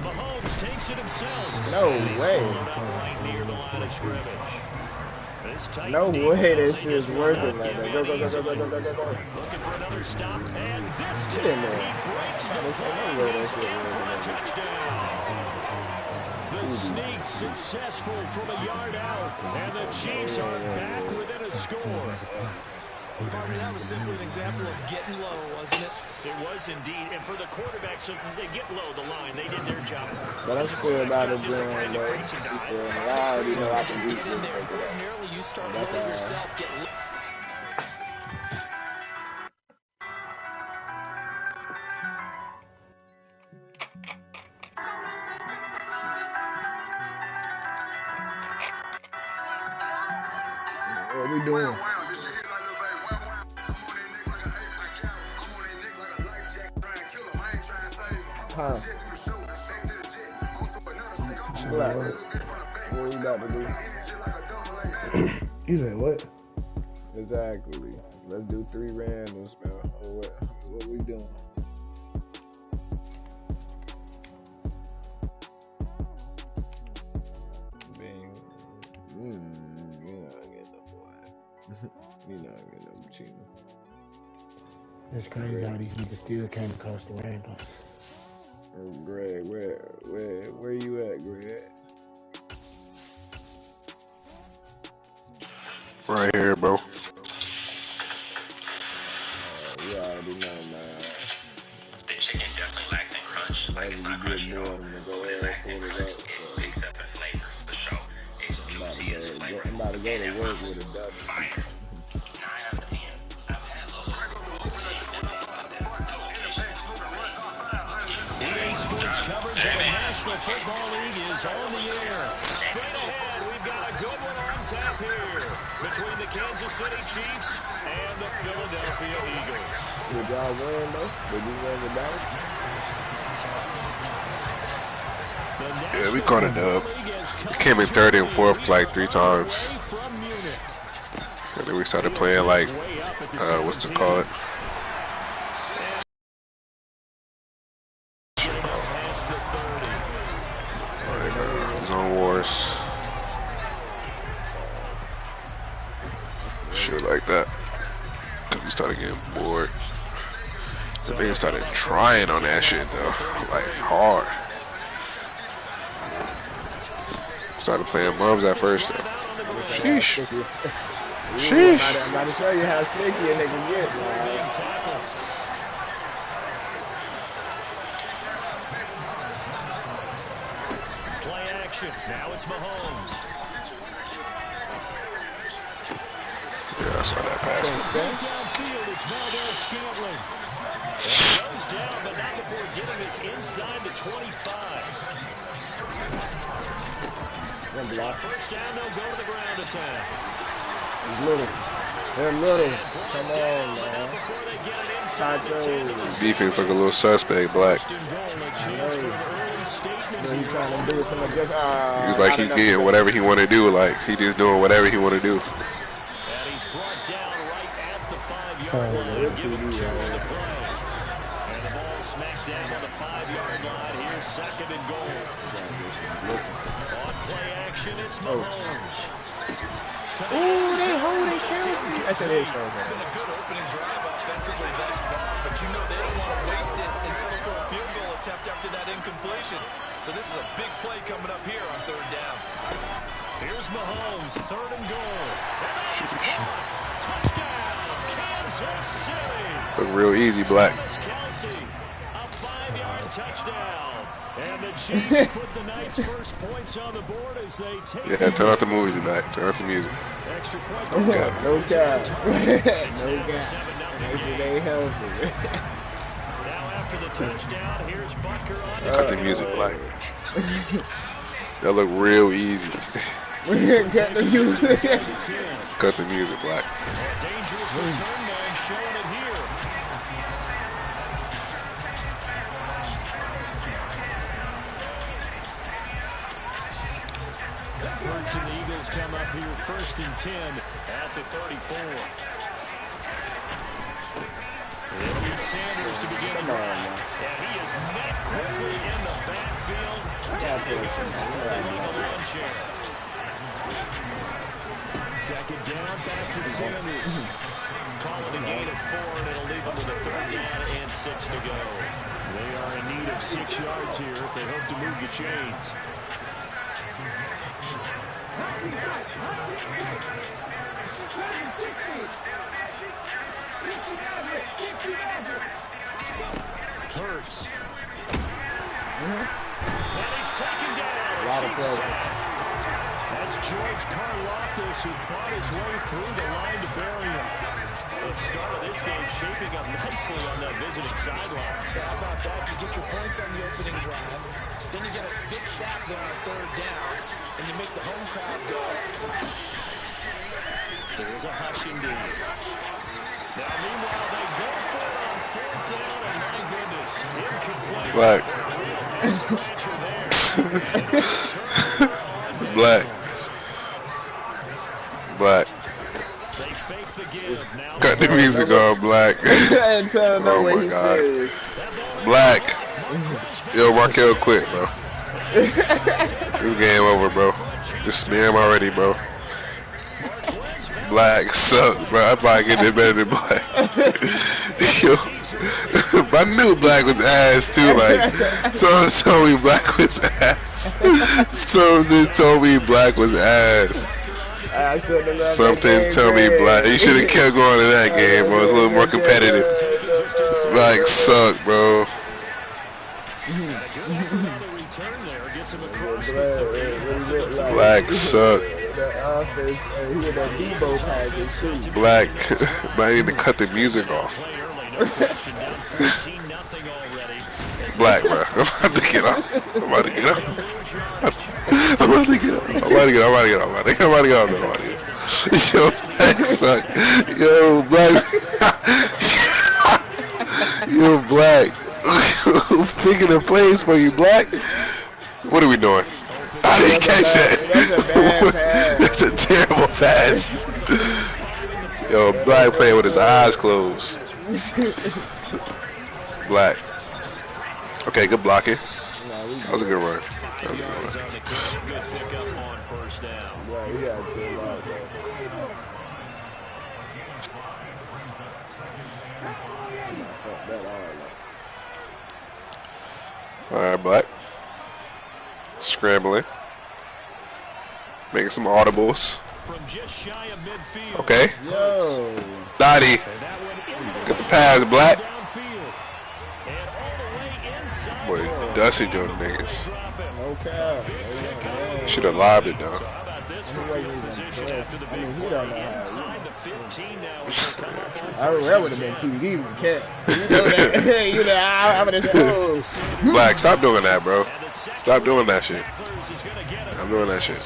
Mahomes takes it himself. No way. Right near the line of scrimmage. No way this shit's working like that. Go, go, go, go, go, go, go, go, go. Looking for another stop, and this Get time in there. he breaks the No way that line. shit In for a working. touchdown. The sneak successful from a yard out, and the Chiefs are back within a score. Partner, that was simply an example of getting low, wasn't it? It was indeed, and for the quarterback, so they get low the line. They did their job. But I'm still about to join, though. I already know I can Just beat get in there. this. Ordinarily, you start low That's yourself, get low. What we doing? Huh? Black. What we about to do? You said what? Exactly. Let's do 3 randoms, man. What we doing? You're not getting no boy. You're not getting no Chino. It's crazy how these niggas still came across the randoms. Oh, Greg, where you at, Greg? Right here, bro. You already know, man. The chicken definitely lacks in crunch. Like, it's not crunchy at all. It lacks in crunch. It picks up in flavor, for sure. It's juicy, it's flavorful. I'm about to go to work with a W. Fire. 9 out of 10. I've had low. EA Sports coverage of the National Football League is on the air. Straight ahead, we've got a good one on tap here between the Kansas City Chiefs and the Philadelphia Eagles. Did y'all win, though? Did you win the battle? Yeah, we caught a dub. We came in 3rd and 4th like 3 times. And then we started playing like, what's it called? Zone Wars. Shit like that. We started getting bored. So they started trying on that shit though, like hard. Started playing bums at first though. Sheesh. Sheesh. I'm about to show you how sticky a nigga gets, man. Play action. Now it's Mahomes. Yeah, I saw that pass. Downfield, it's Scantling. It goes down, but not before getting us inside the 25. First down, they'll go to the ground attack. He's little. They're little. Come on, man. Tacho. Defense look a little suspect, Black. He's like he's getting whatever he want to do. Like he just doing whatever he want to do. And he's brought down right at the 5-yard line. Give him 2 on the play. And the ball smacked down on the 5-yard line. Here's 2nd and goal. On play action, it's Mahomes. Ooh, they hold it, Kealz. That's an issue. It's been a good opening drive offensively thus far, but you know they don't want to waste it and settle for a field goal attempt after that incompletion. So this is a big play coming up here on 3rd down. Here's Mahomes, 3rd and goal. Touchdown, Kansas City. Look real easy, Black. Kealz, a 5-yard touchdown. And the Chiefs put the night's first points on the board as they take. Yeah, turn out the movies back. Turn out the music. Extra point. No cap. No cap. They healthy. Now after the touchdown, here's Butker on Cut the music, Black. That look real easy. Cut the music. Cut the music, Black. Dangerous return man showing it here. Birds and the Eagles come up here 1st and 10 at the 34. It'll be Sanders to begin the drive. And he is met quickly in the backfield. 10 yards finding a lawn chair. 2nd down, back to Sanders. Call it a gain of 4, and it'll leave them with a 3rd down and 6 to go. They are in need of 6 yards here if they hope to move the chains. Hurts. And he's taken down. A lot of pressure. That's George Karlaftis who fought his way through the line to bury him. The start of this game shaping up nicely on that visiting sideline. Yeah, how about that? You get your points on the opening drive. Then you get a big sack there on 3rd down. And you make the home crowd go. There's a hush indeed. Now, meanwhile, they go for it on fourth down, and my goodness, incomplete. Black. Black. Black. Cut the music on, Black. Oh my God. Black. Yo, Markel quit, bro. This game over, bro. Just spam already, bro. Black sucks, bro. I probably get it better than Black. Yo, I knew Black was ass too. Like, someone told me Black was ass. Something told me Black was ass. Something told me Black. You should have kept going in that game, bro. It's a little more competitive. Black suck, bro. Black suck. Black. But I need to cut the music off. Black, bro. I'm about to get off. I'm about to get off. I'm about to get off. I'm about to get off. I'm about to get off. Yo, Black suck. Yo, Black. Yo, Black. Picking the plays for you, Black. What are we doing? I didn't catch that. That's a terrible pass. Yo, Black playing with his eyes closed. Black. Okay, good blocking. That was a good run. That was a good run. Good pickup on first down. Yeah, he got chill out, bro. Alright, Black. Scrambling. Making some audibles. Okay. Yo. Dottie. Good pass, Black. Boy, Dusty doing niggas. Okay. Should have lobbed it though. That would have been TD with Cat. You know, I would have said, Black, stop doing that, bro. Stop doing that shit. I'm doing that shit.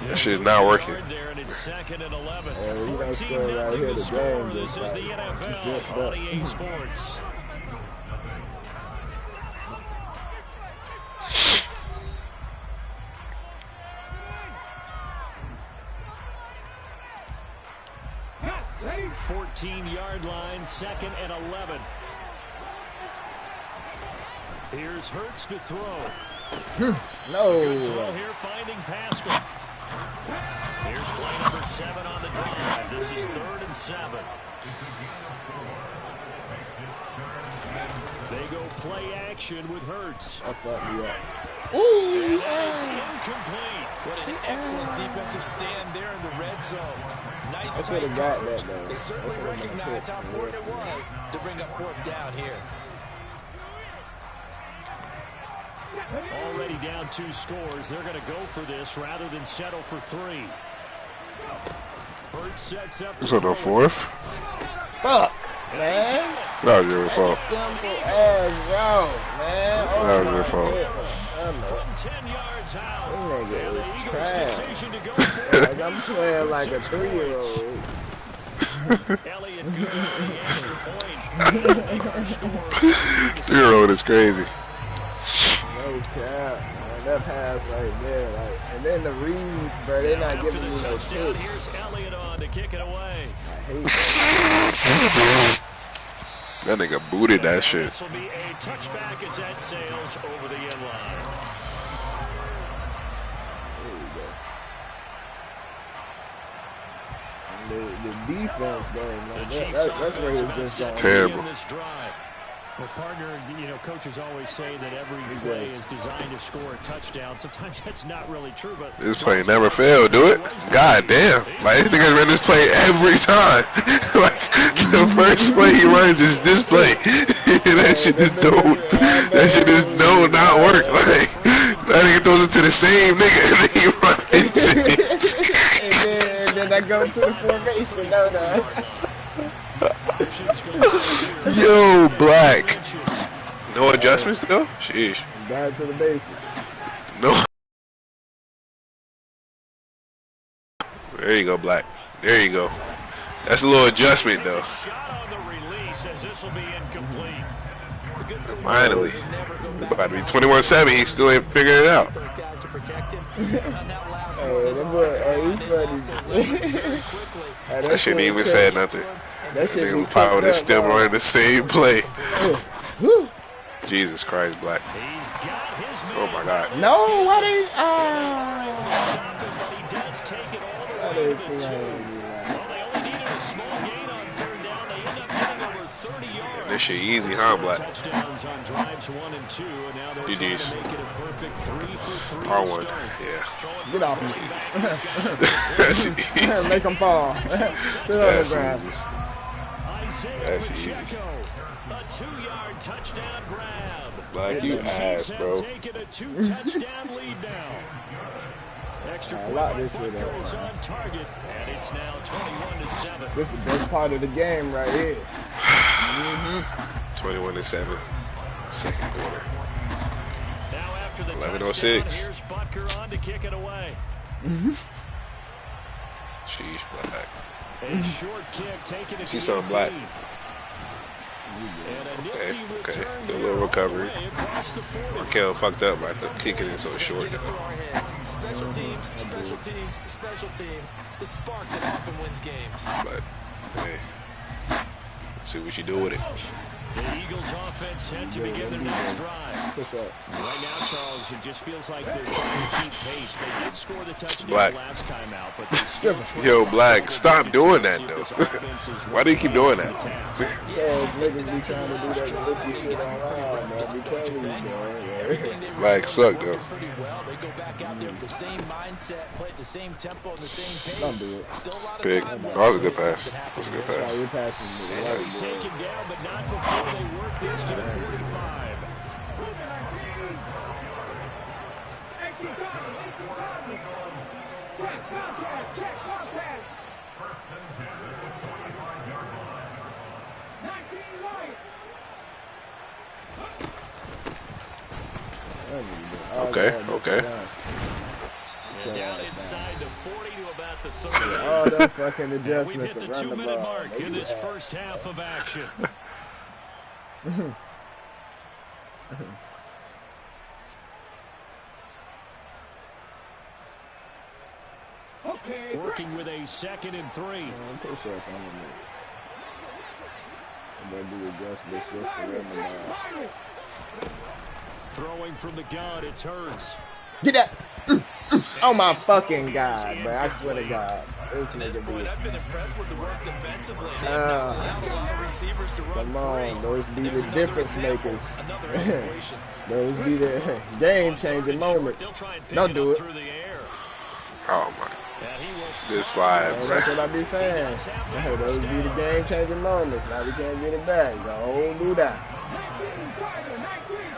That shit's not working. you don't score right here the game. This is the NFL on EA Sports. Ready? 14-yard line, 2nd and 11. Here's Hurts to throw. No. Good throw here, finding Pascal. Here's play number 7 on the drive. This is 3rd and 7. They go play action with Hurts. I fucked me up. And that is incomplete. What an excellent defensive stand there in the red zone. Nice I tight got coverage. that, though. They certainly recognized how important it was to bring up 4th down here. Already down 2 scores. They're going to go for this rather than settle for 3. Hurts sets up. This on the 4th? Fuck, man. That was your fault. Simple as route, man. That was your fault. From 10 yards out. Nigga And the is Eagles' trash. decision to go for Like I'm playing like a 3-year-old. Elliott good for the extra point. 3-year-old is crazy. No cap, man. That pass right there, like, and then the reads, bro. They're not giving me no touchdown. kick. Here's Elliott on to kick it away. I hate that. That nigga booted that shit. This will be a touchback as that sails over the end line. There we go. The defense, though, man. That's where he's just going. Terrible. Well, partner, you know, coaches always say that every play is designed to score a touchdown. Sometimes that's not really true, but This play never failed, do it? God damn. Like, this nigga run this play every time. Like, the first play he runs is this play. That shit just don't not work. Like, that nigga throws it to the same nigga and then he runs it. and then I go to the formation, don't I? Yo, Black. No adjustments though? Sheesh. Back to the basics. No. There you go, Black. There you go. That's a little adjustment, though. Finally. About to be 21-7. He still ain't figuring it out. That shouldn't even said nothing. That nigga was probably still running the same play. Jesus Christ, Black. Oh my God. No, why they? This shit easy, huh, Black? GG's. R1, yeah. Get off me. That's easy. Make them fall. That's easy. That's easy. A 2-yard touchdown grab. Black, you ass, bro. Taking a 2-touchdown lead now. Extra point goes on target, and it's now 21-7. This is the best part of the game right here. 21-7. Second quarter. Now after the 11:06. here's Butker on to kick it away. Sheesh, Black. A short kick taken See something, Black. Okay. Good little recovery. Kealz fucked up by kicking it so short. Special teams. The spark that often wins games. But, hey, let's see what you do with it. The Eagles offense set to begin their next drive. Right now, Charles, it just feels like they're trying to keep pace. They did score the touchdown Black. last time out, but Yo, Black, stop doing that, though. Why do you keep doing that? Niggas be trying to do that rookie shit online, man. Be telling you, man. Black suck, though. They go back out there with the same mindset, play at the same tempo and the same pace. Don't do it. Pick. That was a good pass. That was a good pass. You're passing me. He's taken down, but not before they work this to the 45. Okay. Down inside the 40 to about the 30. Oh, that fucking adjustments. We've hit the 2-minute mark in this first half of action. Working with a 2nd and 3. I'm pretty sure if I'm going to do adjustments just to win the ball. Throwing from the gun, it's Hurts. Get that! Oh my fucking God, man! I swear to God, At this point, I've been impressed with the work defensively. They've come allowed a lot of receivers to run free. on, those be the difference makers. Another incompletion. Those be the game-changing moments. Don't do it. Oh, my. Good slide, That's bro. what I be saying. Those be the game-changing moments. Now we can't get it back. Don't do that.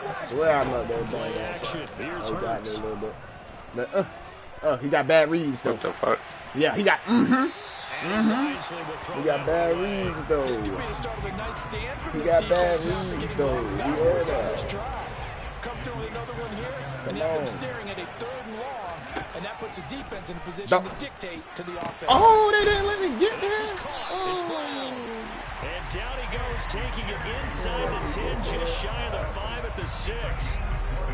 I swear I'm up there doing that. Oh, got me a little bit. He got bad reads though. What the fuck? Yeah, he got. He got bad reads though. He got bad reads though. You heard that? Come through with another one here, and you have them staring at a 3rd and long, and that puts the defense in a position to dictate to the offense. Oh, they didn't let me get there. It's Brown. And down he goes, taking it inside the 10, just shy of the 5 at the 6.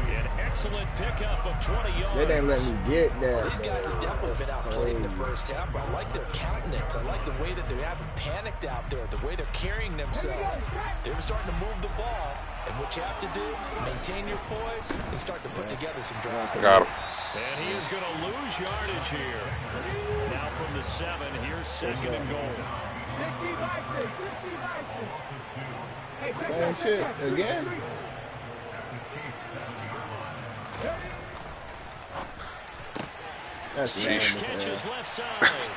An excellent pickup of 20 yards. They didn't let me get there. These guys have definitely been outplayed in the first half. I like their countenance. I like the way that they haven't panicked out there, the way they're carrying themselves. They're starting to move the ball, and what you have to do, maintain your poise and start to put together some drives. Got him. And he is going to lose yardage here. Now from the 7, here's 2nd and goal. Same shit again. That's Sheesh. Catches left side.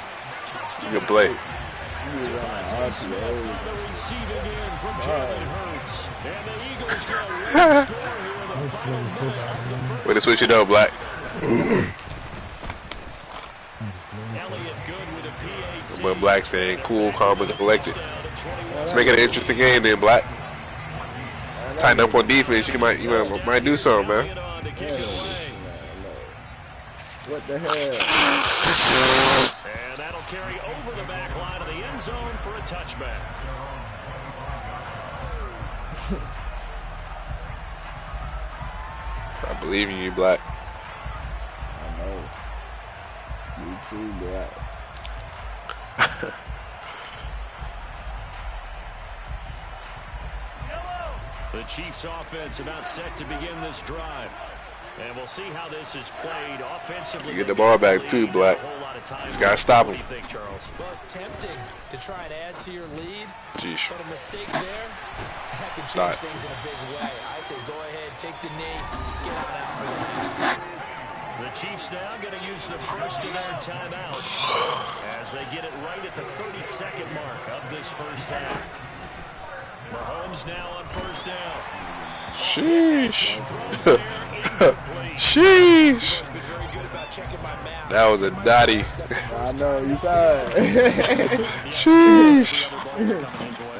Good play. The receiving end from Jalen Hurts. And the Eagles go score here in the final minute of the first. Way to switch it up, Black. Elliott good with a PAT. But Black staying cool, calm, and collected. Let's make it an interesting game then, Black. Tighten up on defense. You might do something, man. What the hell? And carry over the back line of the end zone for a touchback. I believe in you, Black. I know. Me too, Black. The Chiefs offense about set to begin this drive. And we'll see how this is played offensively. You get the ball back too, Black. You gotta stop him. What do you think, Charles? Well, it's tempting to try and add to your lead. Jeez. But a mistake there, that can change things in a big way. I say go ahead, take the knee, get on out for the half. The Chiefs now going to use the first of their timeouts as they get it right at the 32nd mark of this first half. Mahomes now on first down. Sheesh. Sheesh. That was a dotty. I know, you saw it. Sheesh.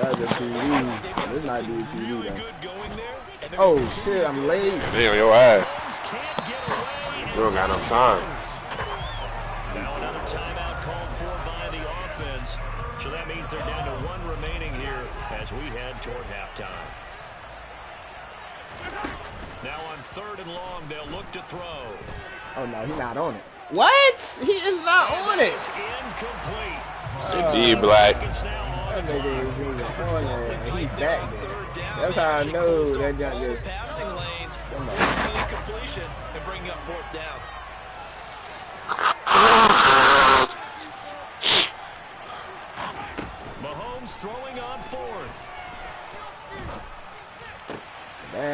That was a TD. This might be a TD though. Oh shit, I'm late. Damn, your ass. We don't got enough time. Now another timeout called for by the offense. So that means they're down to one remaining here as we head toward halftime. Now on 3rd and long, they'll look to throw. Oh no, he's not on it. What? He is not on it. Incomplete. D Black. That nigga is even on it. He's back there. That's how I know that junk is. Passing lanes, incompletion, and bringing up 4th down. Mahomes throwing on 4th.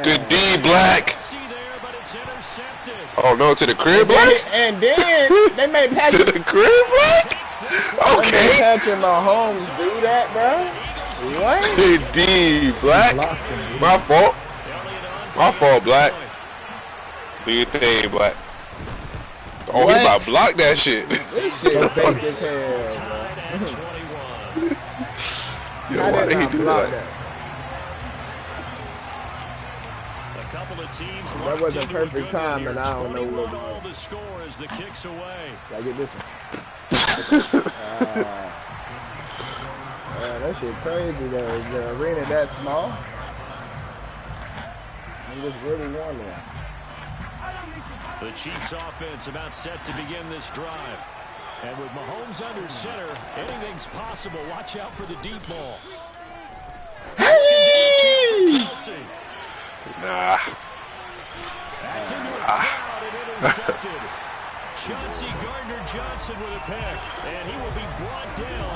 Good D, Black. Oh no, to the crib, Black. And then they made Patrick to the crib, Black. Okay. Patrick Mahomes do that, bro. What? Good D, Black. My fault. My fault, Black. Do your thing, Black. Oh, he about to block that shit. This shit fake as hell, bro. Yo, why did he do that? That wasn't perfect time, and I don't know what it was. The score as the kicks away. I get this one. That shit crazy though. The arena that small. I'm just really wondering. The Chiefs offense about set to begin this drive. And with Mahomes under center, anything's possible. Watch out for the deep ball. Hey! Nah. That's into a crowd and intercepted. Chauncey Gardner-Johnson with a pick, and he will be brought down.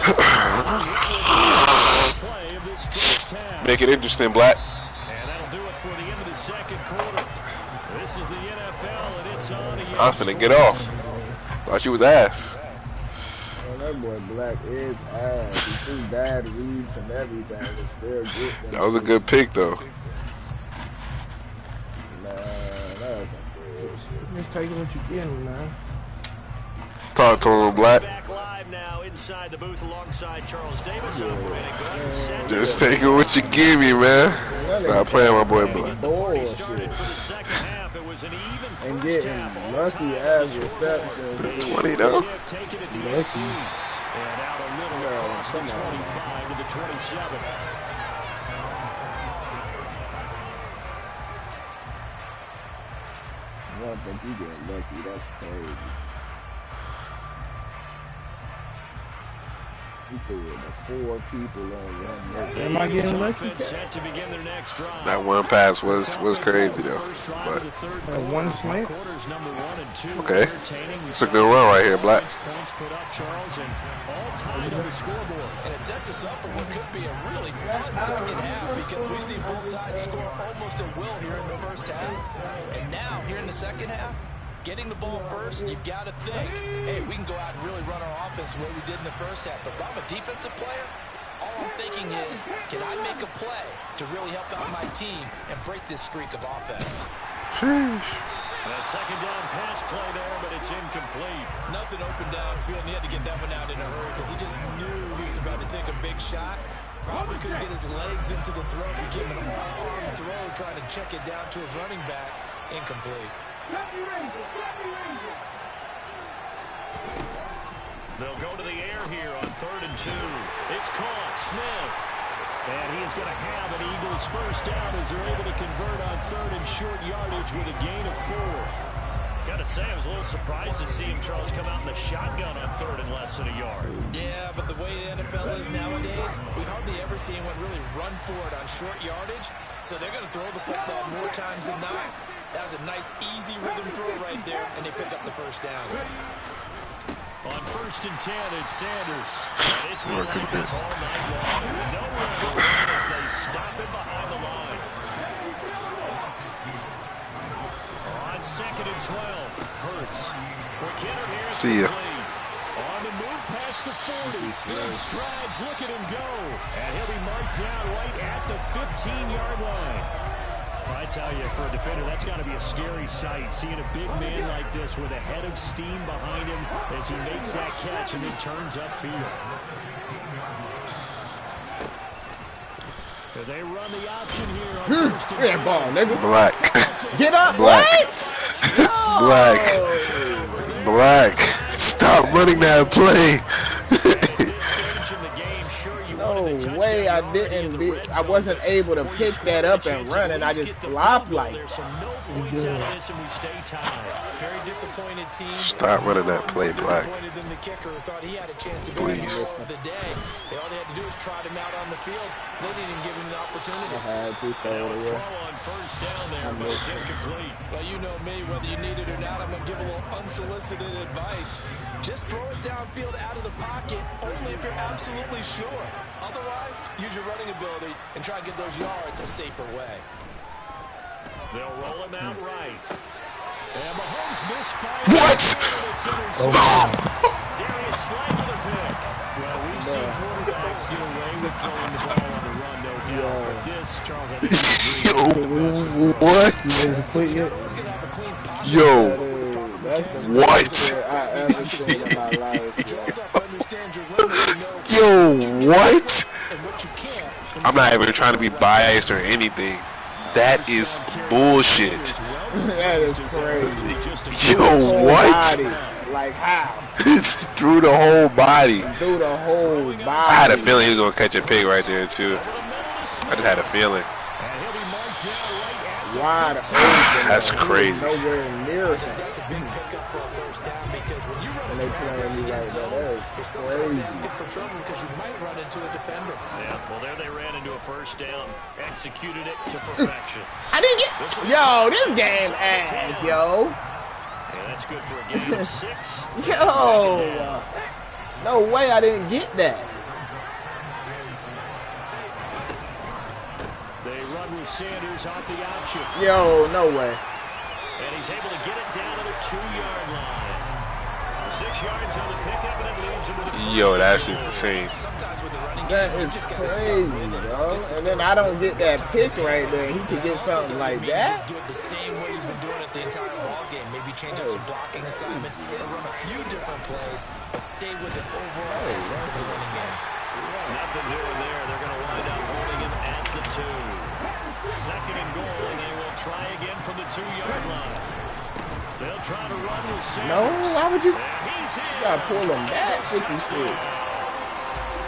Play of this first half. Make it interesting, Black. And that'll do it for the end of the second quarter. This is the NFL, and it's on again. I was finna get off. Thought she was ass. Oh, that boy Black is ass. He's too bad reads and everything, but still good. That was a good pick, though. Nah, that was some bullshit. Just taking what you getting, man. Talk to him, Black. Back live now inside the booth alongside Charles Davis. Just taking what you give me, man. Stop playing my boy Black. And getting lucky as receptions. 20 though. Lucky. And out a little across the 25 to the 27. I don't think you get lucky. That's crazy. He threw it to 4 people on 1 Am I getting lucky? Set to begin their next drive. That one pass was crazy though. But one slant. okay, it's a good run right here, Black. Points put up, Charles, and all tied on the scoreboard. And it sets us up for what could be a really fun second half because we see both sides score almost at will here in the first half. And now, here in the second half, getting the ball first, you've got to think, hey, we can go out and really run our offense the way we did in the first half. But if I'm a defensive player, all I'm thinking is, can I make a play to really help out my team and break this streak of offense? Sheesh. And a second down pass play there, but it's incomplete. Nothing open downfield, and he had to get that one out in a hurry because he just knew he was about to take a big shot. Probably couldn't get his legs into the throw. Became an all-arm throw, trying to check it down to his running back. Incomplete. They'll go to the air here on 3rd and 2. It's caught. Smith. And he is going to have an Eagles first down as they're able to convert on 3rd and short yardage with a gain of 4. Got to say, I was a little surprised to see him, Charles, come out in the shotgun on 3rd and less than a yard. Yeah, but the way the NFL is nowadays, we hardly ever see anyone really run for it on short yardage. So they're going to throw the football more times than not. That was a nice, easy rhythm throw right there, and they pick up the first down. On 1st and 10, it's Sanders. And it's been like this all night long. Nowhere to run as they stop him behind the line. On 2nd and 12, Hurts. McKinnon here. See ya. On the move past the 40. Good strides. Look at him go. And he'll be marked down right at the 15-yard line. I tell you, for a defender, that's got to be a scary sight, seeing a big man like this with a head of steam behind him as he makes that catch and then turns upfield. They run the option here on 1st and 10. Ball, nigga. Black. Get up, Black. what? Black. Black. Stop running that play. No way, I wasn't able to pick that up and run, and I just flopped like Very disappointed team. Stop running that play, Black. Disappointed in the kicker who thought he had a chance to be Please. the hero of the day. All they had to do was trot him out on the field. They didn't even give him an opportunity. I had to Throw on 1st down there, but it's incomplete. Well, you know me, whether you need it or not, I'm going to give a little unsolicited advice. Just throw it downfield out of the pocket, only if you're absolutely sure. Otherwise, use your running ability and try and get those yards a safer way. They'll roll him out right. And Mahomes misfired. What? Darius Slay to the pick. Well, we've seen quarterbacks get away with throwing the ball on the run, no doubt. But this, Charles, I think What? Yo. What? Yo, what? I'm not even trying to be biased or anything. That is bullshit. That is crazy. Yo, what? Body. Like how? Through the whole body. Through the whole body. I had a feeling he was going to catch a pig right there, too. I just had a feeling. Wide open. That's crazy. Nowhere near him. That's a big pickup for a first down because when you run a like zone, sometimes asking for trouble because you might run into a defender. Yeah, well, there they ran into a first down. Executed it to perfection. I didn't get... Yo, this game ass, yo. Yeah, that's good for a game of 6. Yo. No way I didn't get that. They run with Sanders off the option. Yo, no way. And he's able to get it down to the 2-yard line. 6 yards on the pickup, and it leaves him with a Yo, that's insane. That is crazy, bro. And then I don't get that pick right there. He could get something like that. Just do it the same way you've been doing it the entire ball game. Maybe change up some blocking assignments or run a few different plays, but stay with the overall essence of the running game. Nothing doing there. They're going to wind up holding him at the 2. 2nd and goal, and they will try again from the 2-yard line. They'll try to run with Sanders. No, why would you? You gotta pull him back 50 feet.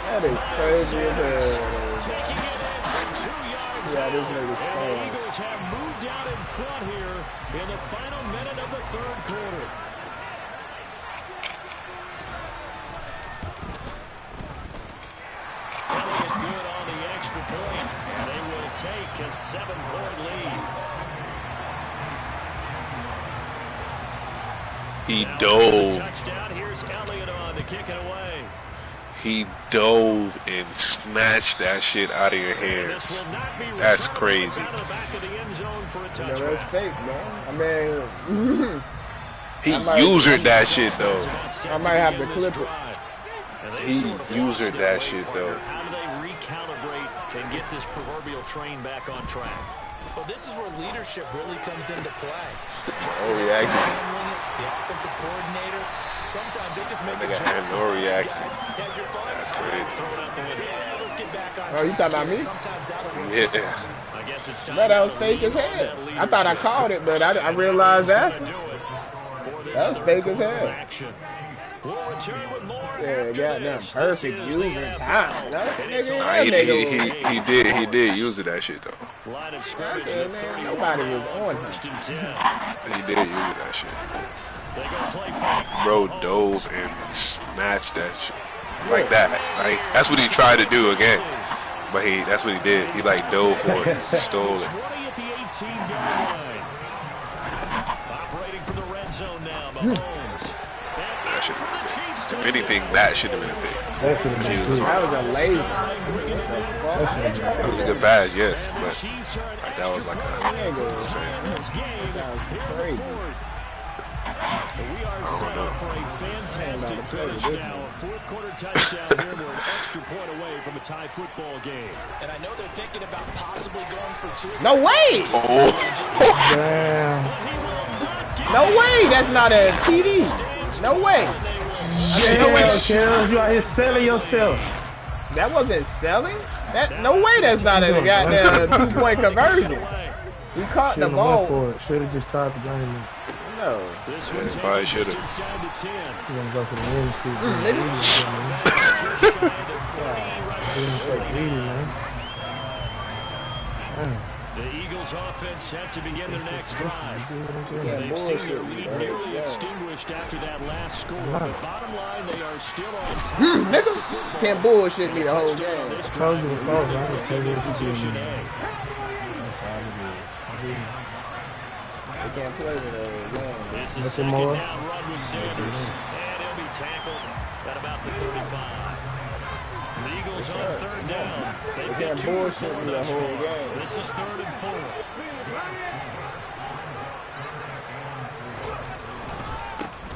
That is crazy as hell. Taking it in from 2 yards Yeah, this out. nigga's And the fine. Eagles have moved out in front here in the final minute of the 3rd quarter. Elliott good on the extra point, and they will take a 7-point lead. He dove. Touchdown. Here's Elliott on to kick it away. He dove and snatched that shit out of your hands. That's crazy. Out of the back of the end zone for a No, touchdown. that's fake, man. I mean, He usered that shit though. I might have to clip it. He usered that shit though. How do they recalibrate and get this proverbial train back on track? Well, this is where leadership really comes into play. No reaction. The offensive coordinator, sometimes they just make That nigga had no reaction. That's crazy. Let's get back on Oh, you talking about me? Yeah. I guess it's time. No, that was fake as hell. I thought I called it, but I realized that. That was fake as hell. We'll return with more Yeah, goddamn perfect using time. He did use it that shit though. Line of scrimmage, man, nobody was on him. First and 10. He did use it that shit. They go play fake. Bro dove and snatched that shit like that. Like that's what he tried to do again. But that's what he did. He like dove for it, stole it. 20 at the 18-yard line. Operating from the red zone now, Mahomes. That should have been a pick. If anything, that should have been a pick. That was a lazy. It was a good pass, yes, but like that was like a. You know what I'm saying? We are set up for a fantastic finish now. A fourth quarter touchdown here. We're an extra point away from a tie football game. And I know they're thinking about possibly going for two. No way! Oh. Damn. No way! That's not a TD. No way. Kealz, you out here selling yourself. That wasn't selling? No way that's not a goddamn 2-point conversion. We caught the ball. Should have just tied the game. No. Yeah, probably should have. You're going to go for the win streak. The Eagles offense set to begin their next drive. They've seen their lead nearly extinguished after that last score. But bottom line, they are still on top. Nigga, can't bullshit me the whole game. Position A. They can't play with those. It's a second down run with Sanders. And he'll be tackled at about the 35. The Eagles on third down. They've hit 2 for 4 thus far. This is 3rd and 4.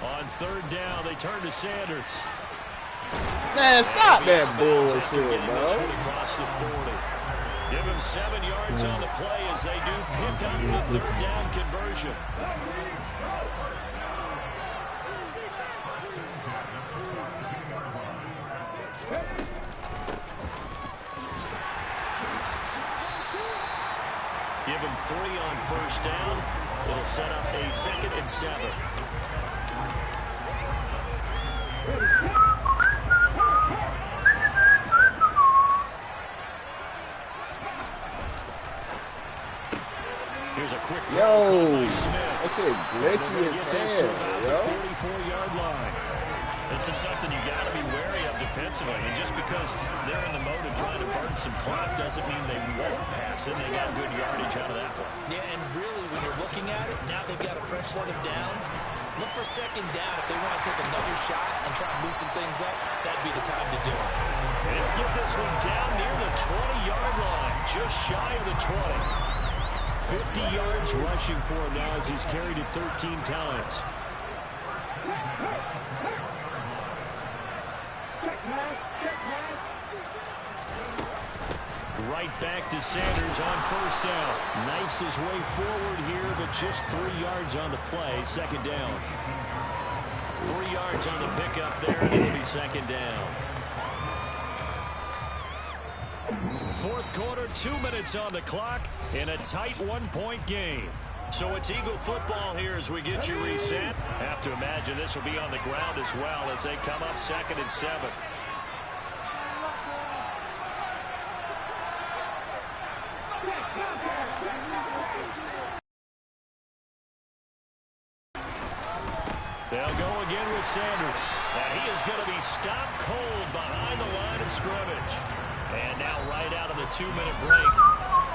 On third down, they turn to Sanders. Man, stop that bullshit, bro. Across the 40. Give him 7 yards on the play as they do pick up the third down conversion. Give him 3 on first down. It'll set up a 2nd and 7. Here's a quick throw. Yo, that shit glitchy as hell, yo. 44-yard line. This is something you got to be wary of defensively. And just because they're in the mode of trying to burn some clock doesn't mean they won't pass it. They got good yardage out of that one. Yeah, and really, when you're looking at it, now they've got a fresh set of downs. Look for second down. If they want to take another shot and try and loosen things up, that'd be the time to do it. And he'll get this one down near the 20-yard line, just shy of the 20. 50 yards rushing for him now as he's carried it 13 times. Right back to Sanders on first down. Knifes his way forward here, but just 3 yards on the play. 2nd down. 3 yards on the pickup there, and it'll be 2nd down. 4th quarter, 2 minutes on the clock in a tight 1-point game. So it's Eagle football here as we get you reset. Have to imagine this will be on the ground as well as they come up 2nd and 7. They'll go again with Sanders. And he is going to be stopped cold behind the line of scrimmage. And now right out of the 2-minute break,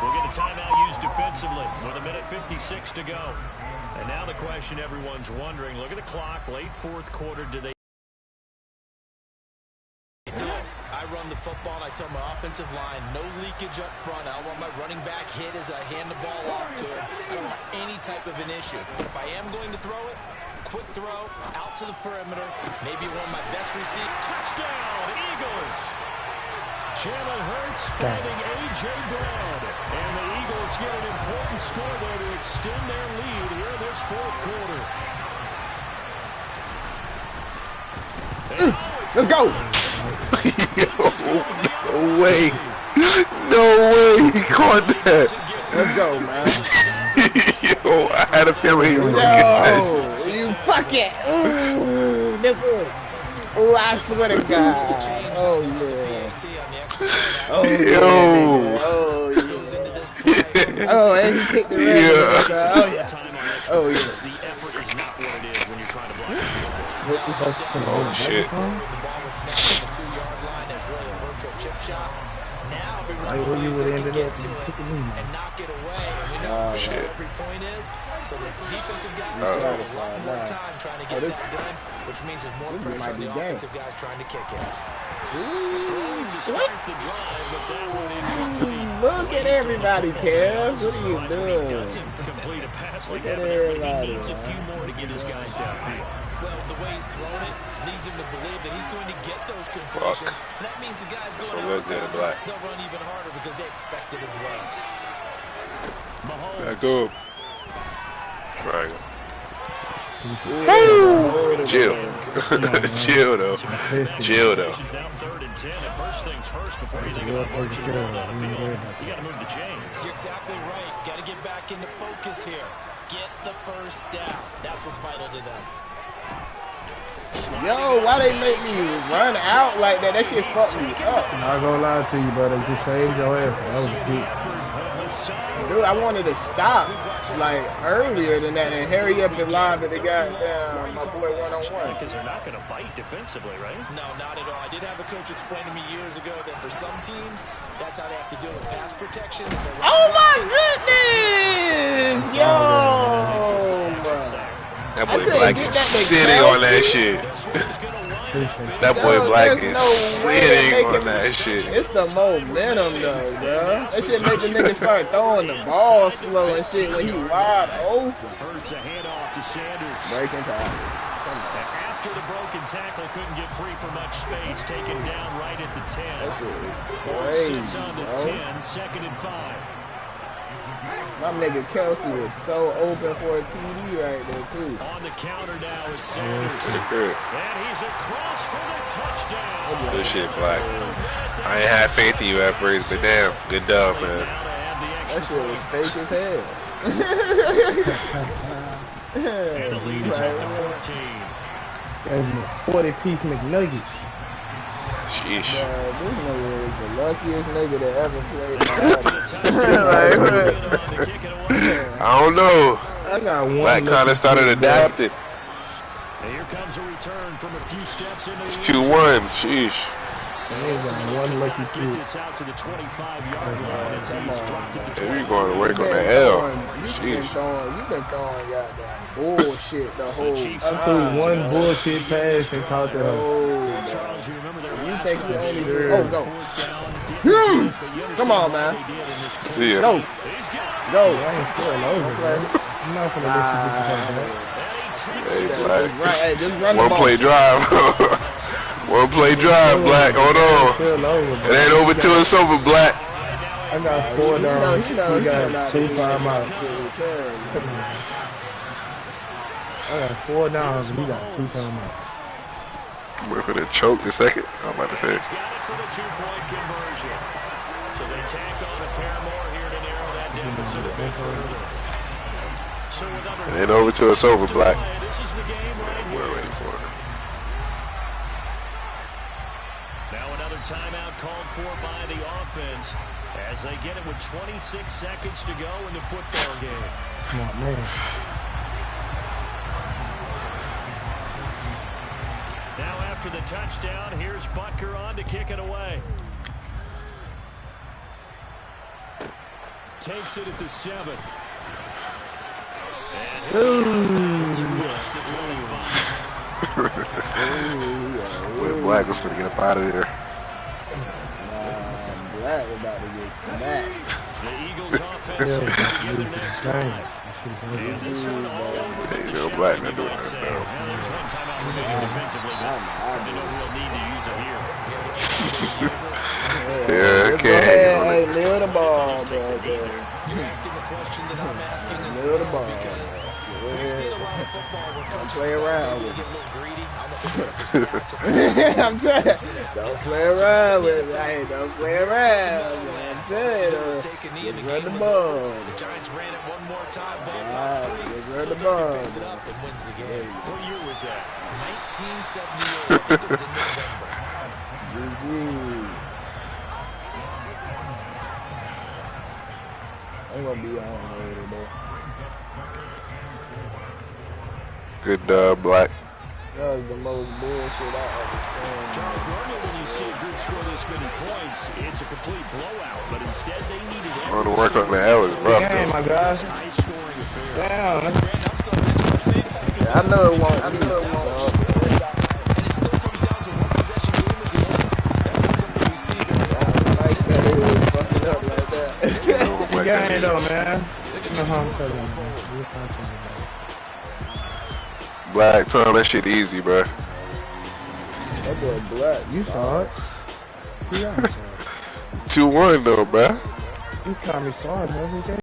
we'll get a timeout used defensively with 1:56 to go. And now the question everyone's wondering, look at the clock, late 4th quarter, do they do it? I run the football and I tell my offensive line, no leakage up front. I don't want my running back hit as I hand the ball off to him. I don't want any type of an issue. If I am going to throw it, quick throw, out to the perimeter, maybe one of my best receivers. Touchdown, Eagles! Jalen Hurts finding A.J. Brown. And the Eagles get an important score there to extend their lead here this 4th quarter. Let's go! No way. No way he caught that. Let's go, man. Yo, I had a feeling he was going to get that shit. You fuck it. Ooh, nigga. Oh, I swear to God. Oh, yeah. Oh, yeah, Yo. nigga. Oh, yeah. Oh, and he kicked the red. Yeah. Oh, yeah. Oh, yeah. The effort is not what it is when you're trying to block. Oh, shit. The ball was snapped on the 2-yard line. That's really a virtual chip shot. Now everyone you would to end get up to it and knock it away. And we know how shit. every point is. So the defensive guys have a lot more time trying to get that done, which means there's more pressure on the offensive guys trying to kick it. Look at everybody, Kev. What are you doing? Complete a pass like Look at that, but he everybody. needs a few more to get his guys downfield. Well, the way he's thrown it leads him to believe that he's going to get those completions. And that means the guys going out there, they'll run even harder because they expect it as well. Back up. Triangle. Woo! Chill. Chill though. Chill though. Now 3rd and 10. And first things first, before you think about marching the ball down the field, you got to move the chains. You're exactly right. Got to get back into focus here. Get the first down. That's what's vital to them. Yo, why they make me run out like that? That shit fucked me up. Not gonna lie to you, brother. Just saved your ass. That was cute. Dude, I wanted to stop like earlier than that and hurry up and line to the goddamn my boy one-on-one. Because they're not going to bite defensively, right? No, not at all. I did have a coach explain to me years ago that for some teams, that's how they have to deal with pass protection. Oh my goodness! Yo! That boy Black is sitting on that shit. That boy Black is sitting on that shit. It's the momentum though, bro. That shit make the nigga start throwing the ball slow and shit when he wide open. Hurts a handoff to Sanders. Breaking tackle. After the broken tackle, couldn't get free for much space. Taken down right at the 10. That shit is crazy, Sits on the 10, 2nd and 5. My nigga Kealz was so open for a TD right there, too. On the counter now, it's Sanders. And he's across for the touchdown. Good shit, Black. I ain't had faith in you at first, but damn, good dog, man. That shit was fake as hell. And the lead is up to 14. 40-piece McNuggets. Sheesh. This nigga is the luckiest nigga that ever played. I don't know. I got one. Black kind of started adapting. And here comes a return from a few steps into It's 2-1. Sheesh. One lucky kid. this out to the 25-yard line as he's dropped it to Hey, we going to work on the L. You've Sheesh. been throwing goddamn bullshit the whole time. I threw one bullshit pass and caught that. Charles, you remember there You think you only do? Oh, go. Come on, man. See ya. Go. Go. I ain't still over, man. I'm not gonna let you get the Hey, Black. Right, hey, just run the One ball. play drive. One play drive, Black. Hold on. It ain't over till it's over, Black. I got 4 down. You know, We got 2 timeouts. I got 4 downs and we got 2 timeouts. Wait for the choke a second. I'm about to say. He's got it for the 2-point conversion. So they tack on a pair more here to narrow that deficit a bit further. So It ain't over till it's over, Black. this is the game right We're here. ready for it. Now another timeout called for by the offense as they get it with 26 seconds to go in the football game. Come on, man. Now after the touchdown, here's Butker on to kick it away. Takes it at the 7. Boy, Black was gonna get up out of there. Black was about to get smacked. The Eagles offense to get their next drive. And this one all over Hey, you know, Black not doing that Now now. there's one timeout remaining defensively, but there's no real need to use it here. Yeah, Go ahead, hey, nail the ball, bro. You're asking the question that I'm asking as Nail the ball. because We've seen a lot of football where coaches play around with get a little greedy. I'm telling you, don't play around with it. Hey, don't play around. I'm telling you, just run the ball. The Giants ran it one more time. Ball Just run the ball. picks it up and wins the game. What year was that? 1978. I think it was in November. GG. I'm gonna be on later though. Good Black. That was the most bullshit I ever seen. Charles, normally when you see a group score this many points, it's a complete blowout, but instead they needed I want to work on the L is rough. Damn, my gosh. high scoring affair. Damn. Yeah, I know it won't. And it still comes down to one possession game at the end. That's not something we see very often. Like that, it was fucking up like that. Gang though, man. Black, tell him that shit easy, bro. That boy Black. You saw it. Yeah, I saw it. 2-1 though, bro. You caught me sorry, man.